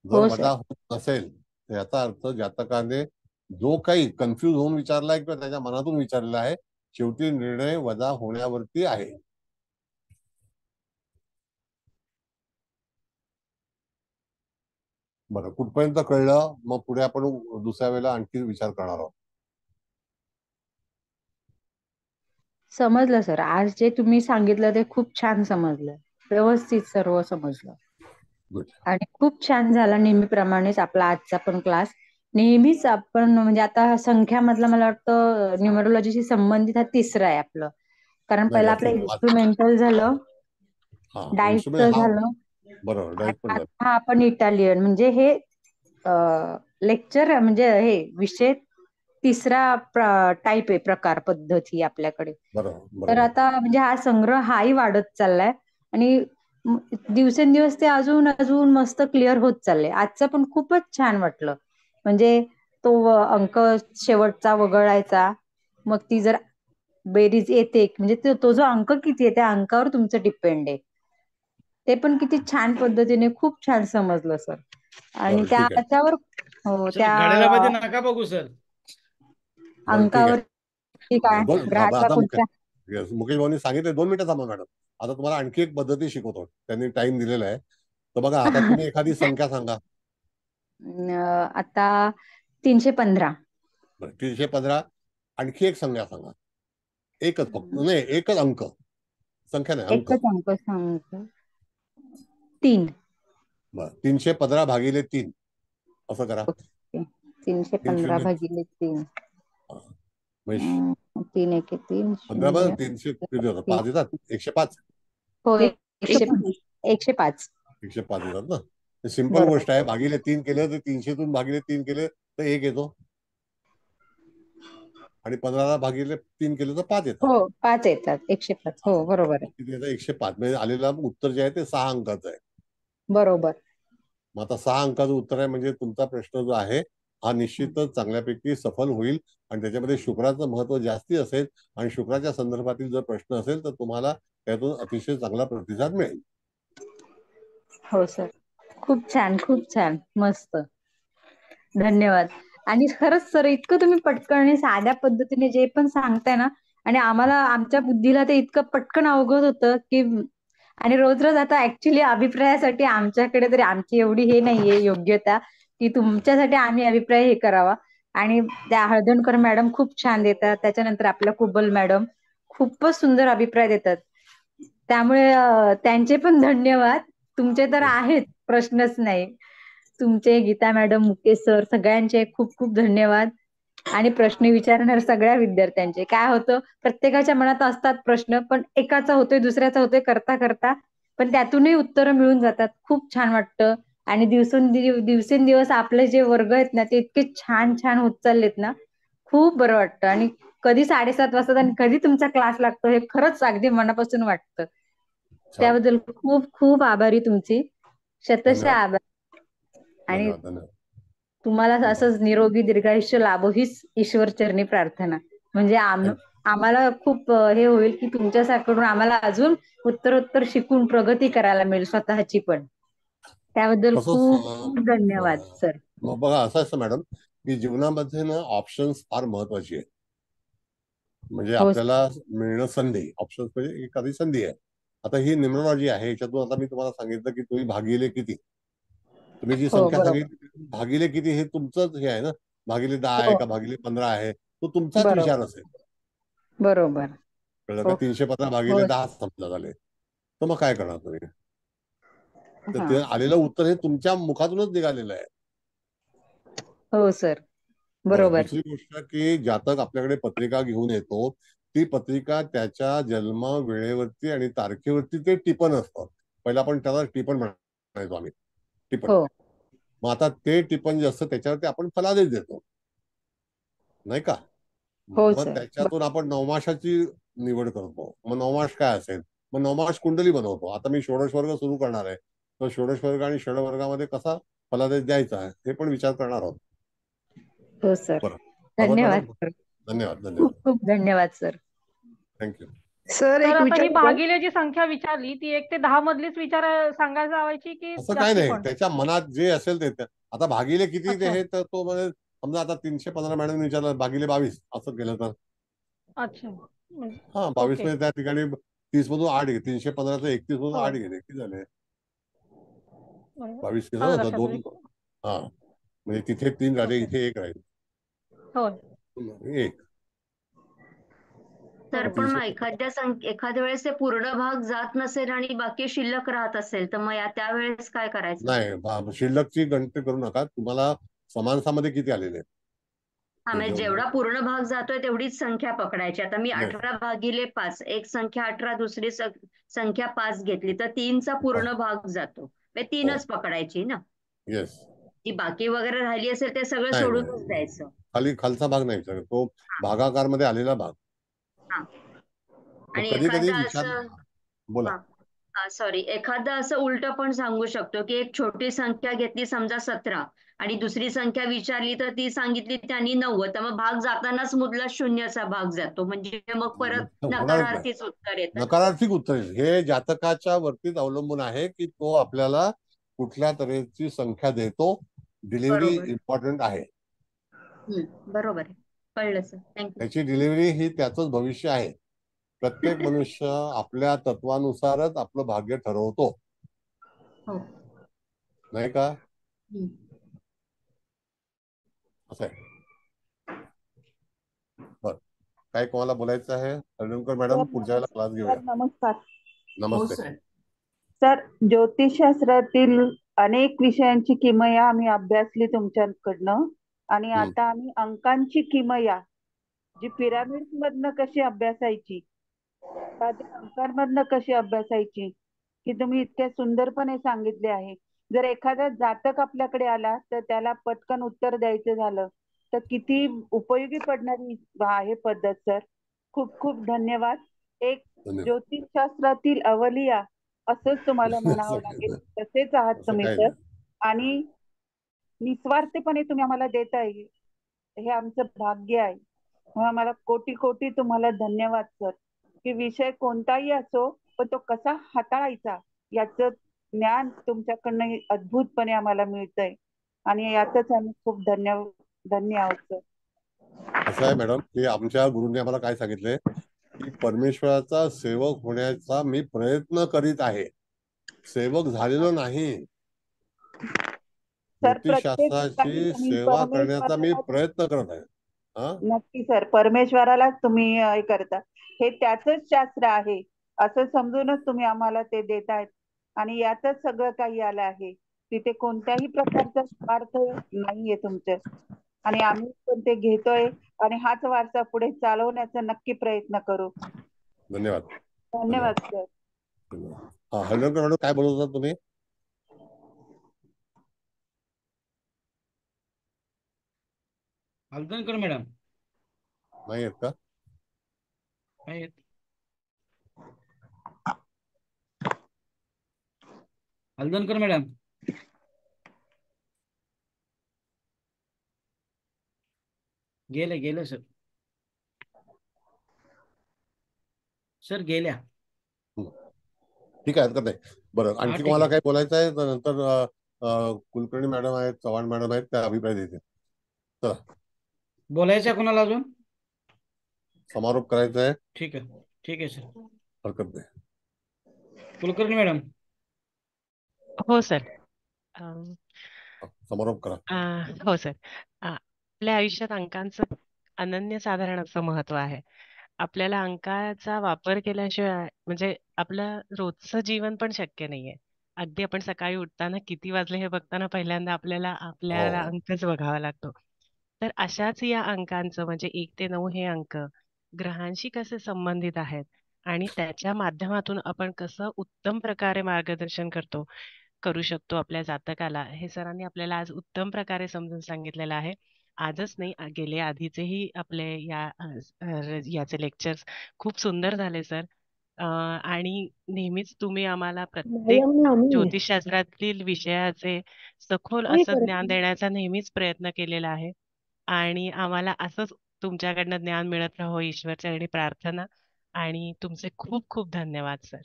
जर वजा होत नसेल तर याचा अर्थ जातकाने जो काही कन्फ्यूज होऊन विचारलाय किंवा त्याच्या मनातून विचारलेला आहे, शेवटी निर्णय वजा होण्यावरती आहे. बरं, कुठपर्यंत कळलं? मग पुढे आपण दुसऱ्या वेळेला आणखी विचार करणार आहोत. समजलं सर, आज जे तुम्ही सांगितलं ते खूप छान समजलं, व्यवस्थित सर्व समजलं आणि खूप छान झाला. नेहमीप्रमाणेच आपला आजचा पण क्लास. नेहमीच आपण म्हणजे आता संख्यामधला मला वाटतं न्यूमरोलॉजीशी संबंधित हा 3रा आहे आपलं, कारण पहिला आपलं इन्स्ट्रुमेंटल झालं, डाईटचं झालं, बरोबर, डाईट पण झालं. हा आपण इटालियन म्हणजे हे लेक्चर म्हणजे हे विषय 3रा टाईप आहे, प्रकार पद्धती आपल्याकडे. तर आता म्हणजे हा संग्रह हाही वाढत चाललाय आणि दिवसेंदिवस ते अजून अजून मस्त क्लिअर होत चालले. आजचं पण खूपच छान वाटलं, म्हणजे तो अंक शेवटचा वगळायचा, मग ती जर बेरीज येते म्हणजे तो जो अंक किती आहे त्या अंकावर तुमचं डिपेंड आहे. ते पण किती छान पद्धतीने खूप छान समजलं सर. आणि त्याच्यावर हो त्या घड्याळामध्ये नका बघू सर, अंकावर काय ग्राहकाला कोणत्या. मुकेश भाऊनी सांगितले. 2 मिनिटं थांबा मॅडम, आता तुम्हाला आणखी एक पद्धती शिकवतो, त्यांनी टाइम दिलेला आहे. तर बघा, आता तुम्ही एखादी संख्या सांगा. आता 315. 315. आणखी एक संख्या सांगा. एकच फक्त, नाही एकच अंक, संख्या नाही, अंक. एकच अंक सांगतो, 3. बरं, 315 भागिले 3 असं करा. 315 भागिले 3. 3 1 3 15 300 किती होतात? 5 येतात. 105. हो, 105 येतात ना. सिंपल गोष्ट आहे. भागिले 3 केलं तर 300तून भागिले 3 केले तर 1 येतो आणि 15 भागिले 3 केलं तर 5 येतात. हो, 5 येतात. 105. हो, बरोबर आहे. किती येतात? 105. म्हणजे आलेला उत्तर जे आहे ते 6 अंकाचं आहे. बरोबर. मग आता 6 अंकाचं उत्तर आहे म्हणजे तुमचा प्रश्न जो आहे हा निश्चितच चांगल्यापैकी सफल होईल आणि त्याच्यामध्ये शुक्राचं महत्व जास्ती असेल आणि शुक्राच्या संदर्भातील जर प्रश्न असेल तर तुम्हाला त्यातून अतिशय चांगला प्रतिसाद मिळेल. हो सर, खूप छान, खूप छान, मस्त, धन्यवाद. आणि खरंच सर, इतकं तुम्ही पटकन आणि साध्या पद्धतीने जे पण सांगताय ना, आणि आम्हाला आमच्या बुद्धीला ते इतकं पटकन अवगत होतं की, आणि रोज रोज आता ऍक्च्युली अभिप्रायासाठी आमच्याकडे तरी आमची एवढी हे नाहीये योग्यता की तुमच्यासाठी आम्ही अभिप्राय हे करावा. आणि त्या हळदणकर मॅडम खूप छान देतात, त्याच्यानंतर आपल्या कुबल मॅडम खूपच सुंदर अभिप्राय देतात, त्यामुळे त्यांचे पण धन्यवाद. तुमचे तर आहेत, प्रश्नच नाही. तुमचे, गीता मॅडम, मुकेश सर, सगळ्यांचे खूप खूप धन्यवाद. आणि प्रश्न विचारणार सगळ्या विद्यार्थ्यांचे. काय होतं, प्रत्येकाच्या मनात असतात प्रश्न, पण एकाचा होतोय दुसऱ्याचा होतोय करता करता, पण त्यातूनही उत्तरं मिळून जातात. खूप छान वाटतं. आणि दिवसेंदिवस आपले जे वर्ग आहेत ना ते इतके छान छान होत चाललेत ना, खूप बरं वाटतं. आणि कधी 7:30 वाजता आणि कधी तुमचा क्लास लागतो हे खरंच अगदी मनापासून वाटतं. त्याबद्दल खूप खूप आभारी तुमची, शतशः आभार. आणि तुम्हाला असंच निरोगी दीर्घायुष्य लाभो हीच ईश्वर चरणी प्रार्थना. म्हणजे आम्हाला खूप हे होईल की तुमच्यासारखं आम्हाला अजून उत्तरोत्तर शिकून प्रगती करायला मिळेल स्वतःची पण. त्याबद्दल खूप खूप धन्यवाद सर. मग बघा असं असतं मॅडम की जीवनामध्ये ना ऑप्शन्स फार महत्वाची आहे. म्हणजे आपल्याला मिळणं संधी, ऑप्शन्स म्हणजे एखादी संधी आहे. आता ही न्यूमरॉलॉजी आहे, याच्यातून आता मी तुम्हाला सांगितलं की तुम्ही भागिले किती, तुम्ही जी संख्या सांगितली भागिले किती हे तुमचंच हे आहे ना. भागिले 10 आहे का भागिले 15 आहे तो तुमचाच विचार असेल. बरोबर. कळलं का? 315 भागिले 10 समजा झाले, तर मग काय करणार तुम्ही? तर ते आलेलं उत्तर हे तुमच्या मुखातूनच निघालेलं आहे. हो सर, बरोबर. दुसरी गोष्ट की जातक आपल्याकडे पत्रिका घेऊन येतो, ती पत्रिका त्याच्या जन्म वेळेवरती आणि तारखेवरती ते टिपण असतं. पहिला आपण त्याला टिपण म्हणायचो आम्ही, टिपण. मग आता ते टिपण जे असतं त्याच्यावरती आपण फलादेश देतो, नाही का? मग त्याच्यातून आपण नवमाशाची निवड करतो. मग नवमाश काय असेल, मग नवमाश कुंडली बनवतो. आता मी षोडश वर्ग सुरू करणार आहे, तर षोडश वर्ग आणि षड वर्गामध्ये कसा फलादेश द्यायचा आहे हे पण विचार करणार आहोत. हो सर, धन्यवाद सर. धन्यवाद. खूप खूप धन्यवाद सर. Thank you sir. आता ही भागिले जी संख्या विचारली ती 1 ते 10 मधलीच सांगायला हवायची की असं काय नाही, त्याच्या मनात जे असेल ते. आता भागिले किती ते हे तर तो म्हणजे समजा आता 315 मॅडम विचारलं भागिले 22 असं केलं तर अच्छा. हा 22 मध्ये त्या ठिकाणी 30 मधून 8 घे, 315 31 मधून 8 गेले किती झाले? 22 केलं होतं 2. हा म्हणजे तिथे 3 राहिले, इथे 1 राहील. होय 1. तर पण मग एखाद्या वेळेस ते पूर्ण भाग जात नसेल आणि बाकी शिल्लक राहत असेल तर मग त्यावेळेस काय करायचं? नाही, शिल्लकची गणती करू नका. तुम्हाला समानसामध्ये किती आलेले? हा म्हणजे जेवढा पूर्ण भाग जातोय तेवढीच संख्या पकडायची. आता मी 18 भागिले 5 एक संख्या 18 दुसरी संख्या 5 घेतली तर 3चा पूर्ण भाग जातो. 3च पकडायची ना. येस. ती बाकी वगैरे राहिली असेल ते सगळं सोडूनच द्यायचं. खालचा भाग नाही विचार, तो भागाकार मध्ये आलेला भाग. आणि कधी कधी एखादा असं बोला सॉरी एखादा असं उलट पण सांगू शकतो की एक छोटी संख्या घेतली समजा 17 आणि दुसरी संख्या विचारली तर ती सांगितली त्यांनी 90, तर मग भाग जातानाच मुदला 0चा भाग जातो, म्हणजे मग परत नकारार्थीच उत्तर येतं. नकारार्थी उत्तर हे जातकाच्या वरतीच अवलंबून आहे की तो आपल्याला कुठल्या तऱ्हेची संख्या देतो. डिलिव्हरी इम्पॉर्टंट आहे. बरोबर आहे, कळलं सर. थँक्यू. त्याची डिलिव्हरी ही त्याचंच भविष्य आहे. प्रत्येक मनुष्य आपल्या तत्वानुसारच आपलं भाग्य ठरवतो, नाही का? असं आहे. बरं, काय कोणाला बोलायचं आहे? हळदणकर मॅडम पुढच्या क्लास घेऊया. नमस्कार. नमस्ते सर, ज्योतिषशास्त्रातील अनेक विषयांची किमया आम्ही अभ्यासली तुमच्याकडनं आणि आता आम्ही अंकांची किमया जी पिरामिड मधनं कशी अभ्यासायची, साध्या अंकांमधनं कशी अभ्यासायची, की तुम्ही इतक्या सुंदरपणे सांगितले आहे. जर एखादा जातक आपल्याकडे आला तर त्याला पटकन उत्तर द्यायचं झालं तर किती उपयोगी पडणारी आहे पद्धत सर. खूप खूप धन्यवाद. एक ज्योतिषशास्त्रातील अवलिया असंच तुम्हाला म्हणावं लागेल. तसेच आहात तुम्ही सर, आणि निस्वार्थपणे तुम्ही आम्हाला देताय हे आमचं भाग्य आहे. आम्हाला कोटी कोटी तुम्हाला धन्यवाद सर. की विषय कोणताही असो पण तो कसा हाताळायचा याचं ज्ञान तुमच्याकडनं अद्भुतपणे आम्हाला मिळतंय आणि यातच आम्ही खूप धन्य आहोत सर. असं आहे मॅडम की आमच्या गुरुंनी आम्हाला काय सांगितलंय की परमेश्वराचा सेवक होण्याचा मी प्रयत्न करीत आहे, सेवक झालेलो नाही. ज्योतिषशास्त्राची सेवा करण्याचा मी प्रयत्न करत आहे. नक्की सर, परमेश्वरालाच तुम्ही हे करता, हे त्याचंच शास्त्र आहे असं समजूनच तुम्ही आम्हाला ते देतायत आणि यातच सगळं काही आलं आहे. तिथे कोणत्याही प्रकारचा स्वार्थ नाहीये तुमचं आणि आम्ही पण ते घेतोय आणि हाच वारसा पुढे चालवण्याचा नक्की प्रयत्न करू. धन्यवाद. धन्यवाद सर. हळदणकर मॅडम काय बोलत होता तुम्ही? हळदणकर मॅडम नाही आहेत का? आहेत. हळदणकर मॅडम गेले सर. सर गेल्या. ठीक आहे, हरकत नाही. बरं, हा आणखी ठीक कोणाला आहे. काही बोलायचं आहे तर नंतर कुलकर्णी मॅडम आहेत, चव्हाण मॅडम आहेत, त्या अभिप्राय देतील. चला, बोलायचं आहे कोणाला अजून? समारोप करायचा आहे. ठीक आहे, ठीक आहे सर. हरकत नाही. कुलकर्णी मॅडम. हो सर. समारोप करा. हो सर. आपल्या आयुष्यात अंकांचं अनन्यसाधारण असं महत्व आहे. आपल्याला अंकाचा वापर केल्याशिवाय म्हणजे आपलं रोजचं जीवन पण शक्य नाहीये. अगदी आपण सकाळी उठताना किती वाजले हे बघताना पहिल्यांदा आपल्याला आपल्याला अंकच बघावा लागतो. तर अशाच या अंकांचं म्हणजे 1 ते 9 हे अंक ग्रहांशी कसे संबंधित आहेत आणि त्याच्या माध्यमातून आपण कसं उत्तम प्रकारे मार्गदर्शन करू शकतो आपल्या जातकाला, हे सरांनी आपल्याला आज उत्तम प्रकारे समजून सांगितलेलं आहे. आजच नाही, गेले आधीचेही आपले याचे लेक्चर्स खूप सुंदर झाले सर. आणि नेहमीच तुम्ही आम्हाला प्रत्येक ज्योतिषशास्त्रातील विषयाचे सखोल असं ज्ञान देण्याचा नेहमीच प्रयत्न केलेला आहे आणि आम्हाला असंच तुमच्याकडनं ज्ञान मिळत राहो ईश्वरचरणी प्रार्थना. आणि तुमचे खूप खूप धन्यवाद सर.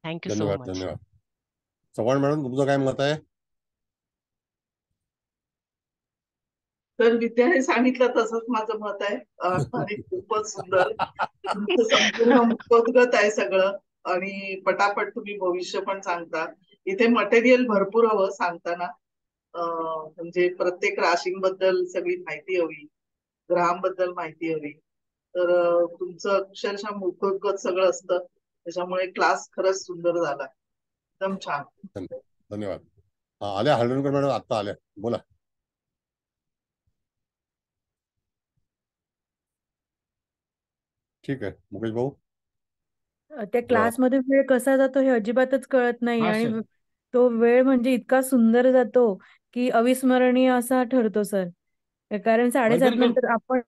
थँक्यू सो धन्यवाद. मच. धन्यवाद. चव्हाण मॅडम, तुमचं काय मत आहे? तर विद्याने सांगितलं तसंच माझं मत आहे. आणि खूपच सुंदर तुमचं संपूर्ण मुखोद्गत आहे सगळं. आणि पटापट तुम्ही भविष्य पण सांगता. इथे मटेरियल भरपूर हवं सांगताना. म्हणजे प्रत्येक राशींबद्दल सगळी माहिती हवी, ग्रहांबद्दल माहिती हवी. तर तुमचं अक्षरशः मुखोद्गत सगळं असतं, त्याच्यामुळे क्लास खरंच सुंदर झाला, एकदम छान. धन्यवाद. आल्या हळदणकर मॅडम, आता आल्या, बोला. ठीक आहे, मुकेश भाऊ. त्या क्लासमध्ये वेळ कसा जातो हे अजिबातच कळत नाही हा आणि सर. तो वेळ म्हणजे इतका सुंदर जातो की अविस्मरणीय असा ठरतो सर. कारण 7:30 हळदणकर. नंतर आपण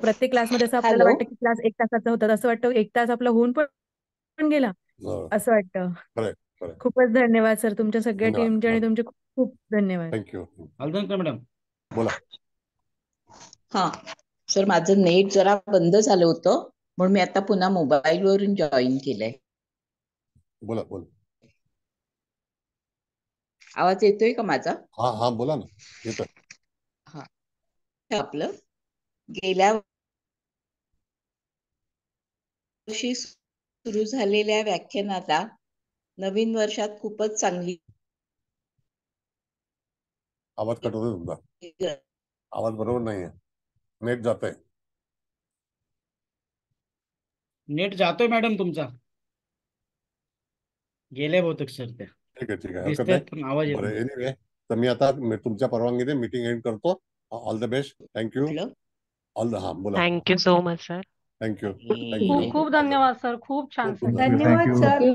प्रत्येक क्लासमध्ये असं आपल्याला हॅलो. वाटतं की क्लास 1 तासाचा होता, असं वाटतं 1 तास आपला होऊन पण गेला असं वाटतं. खरंय, खरंय. खूपच धन्यवाद सर तुमच्या सगळ्या धन्यवाद. टीमचे आणि तुमचे खूप खूप धन्यवाद. थँक्यू. हळदणकर मॅडम. बोला. हा सर, माझं नेट जरा बंद झालं होतं म्हणून मी आता पुन्हा मोबाईल वरून जॉईन केलंय. बोला बोला. आवाज येतोय का माझा? हा हा, बोला ना, येतोय. हा, आपलं गेल्या वर्षी सुरू झालेल्या व्याख्यानाला नवीन वर्षात खूपच चांगली आवाज कट होतोय तुमचा. आवाज बरोबर नाहीये, नेट जातोय. नेट जातोय मॅडम तुमचा. गेले बहुतेक सर त्या. ठीक आहे, ठीक आहे, हरकत दिसतात नाही. पण आवाज येत बरं, नाही. एनिवे, तर मी आता तुमच्या परवानगीने मीटिंग एंड करतो. All the best. Thank you. All the, हा बोला. Thank you so much sir. Thank you. खूप खूप धन्यवाद सर. खूप छान सर. धन्यवाद सर.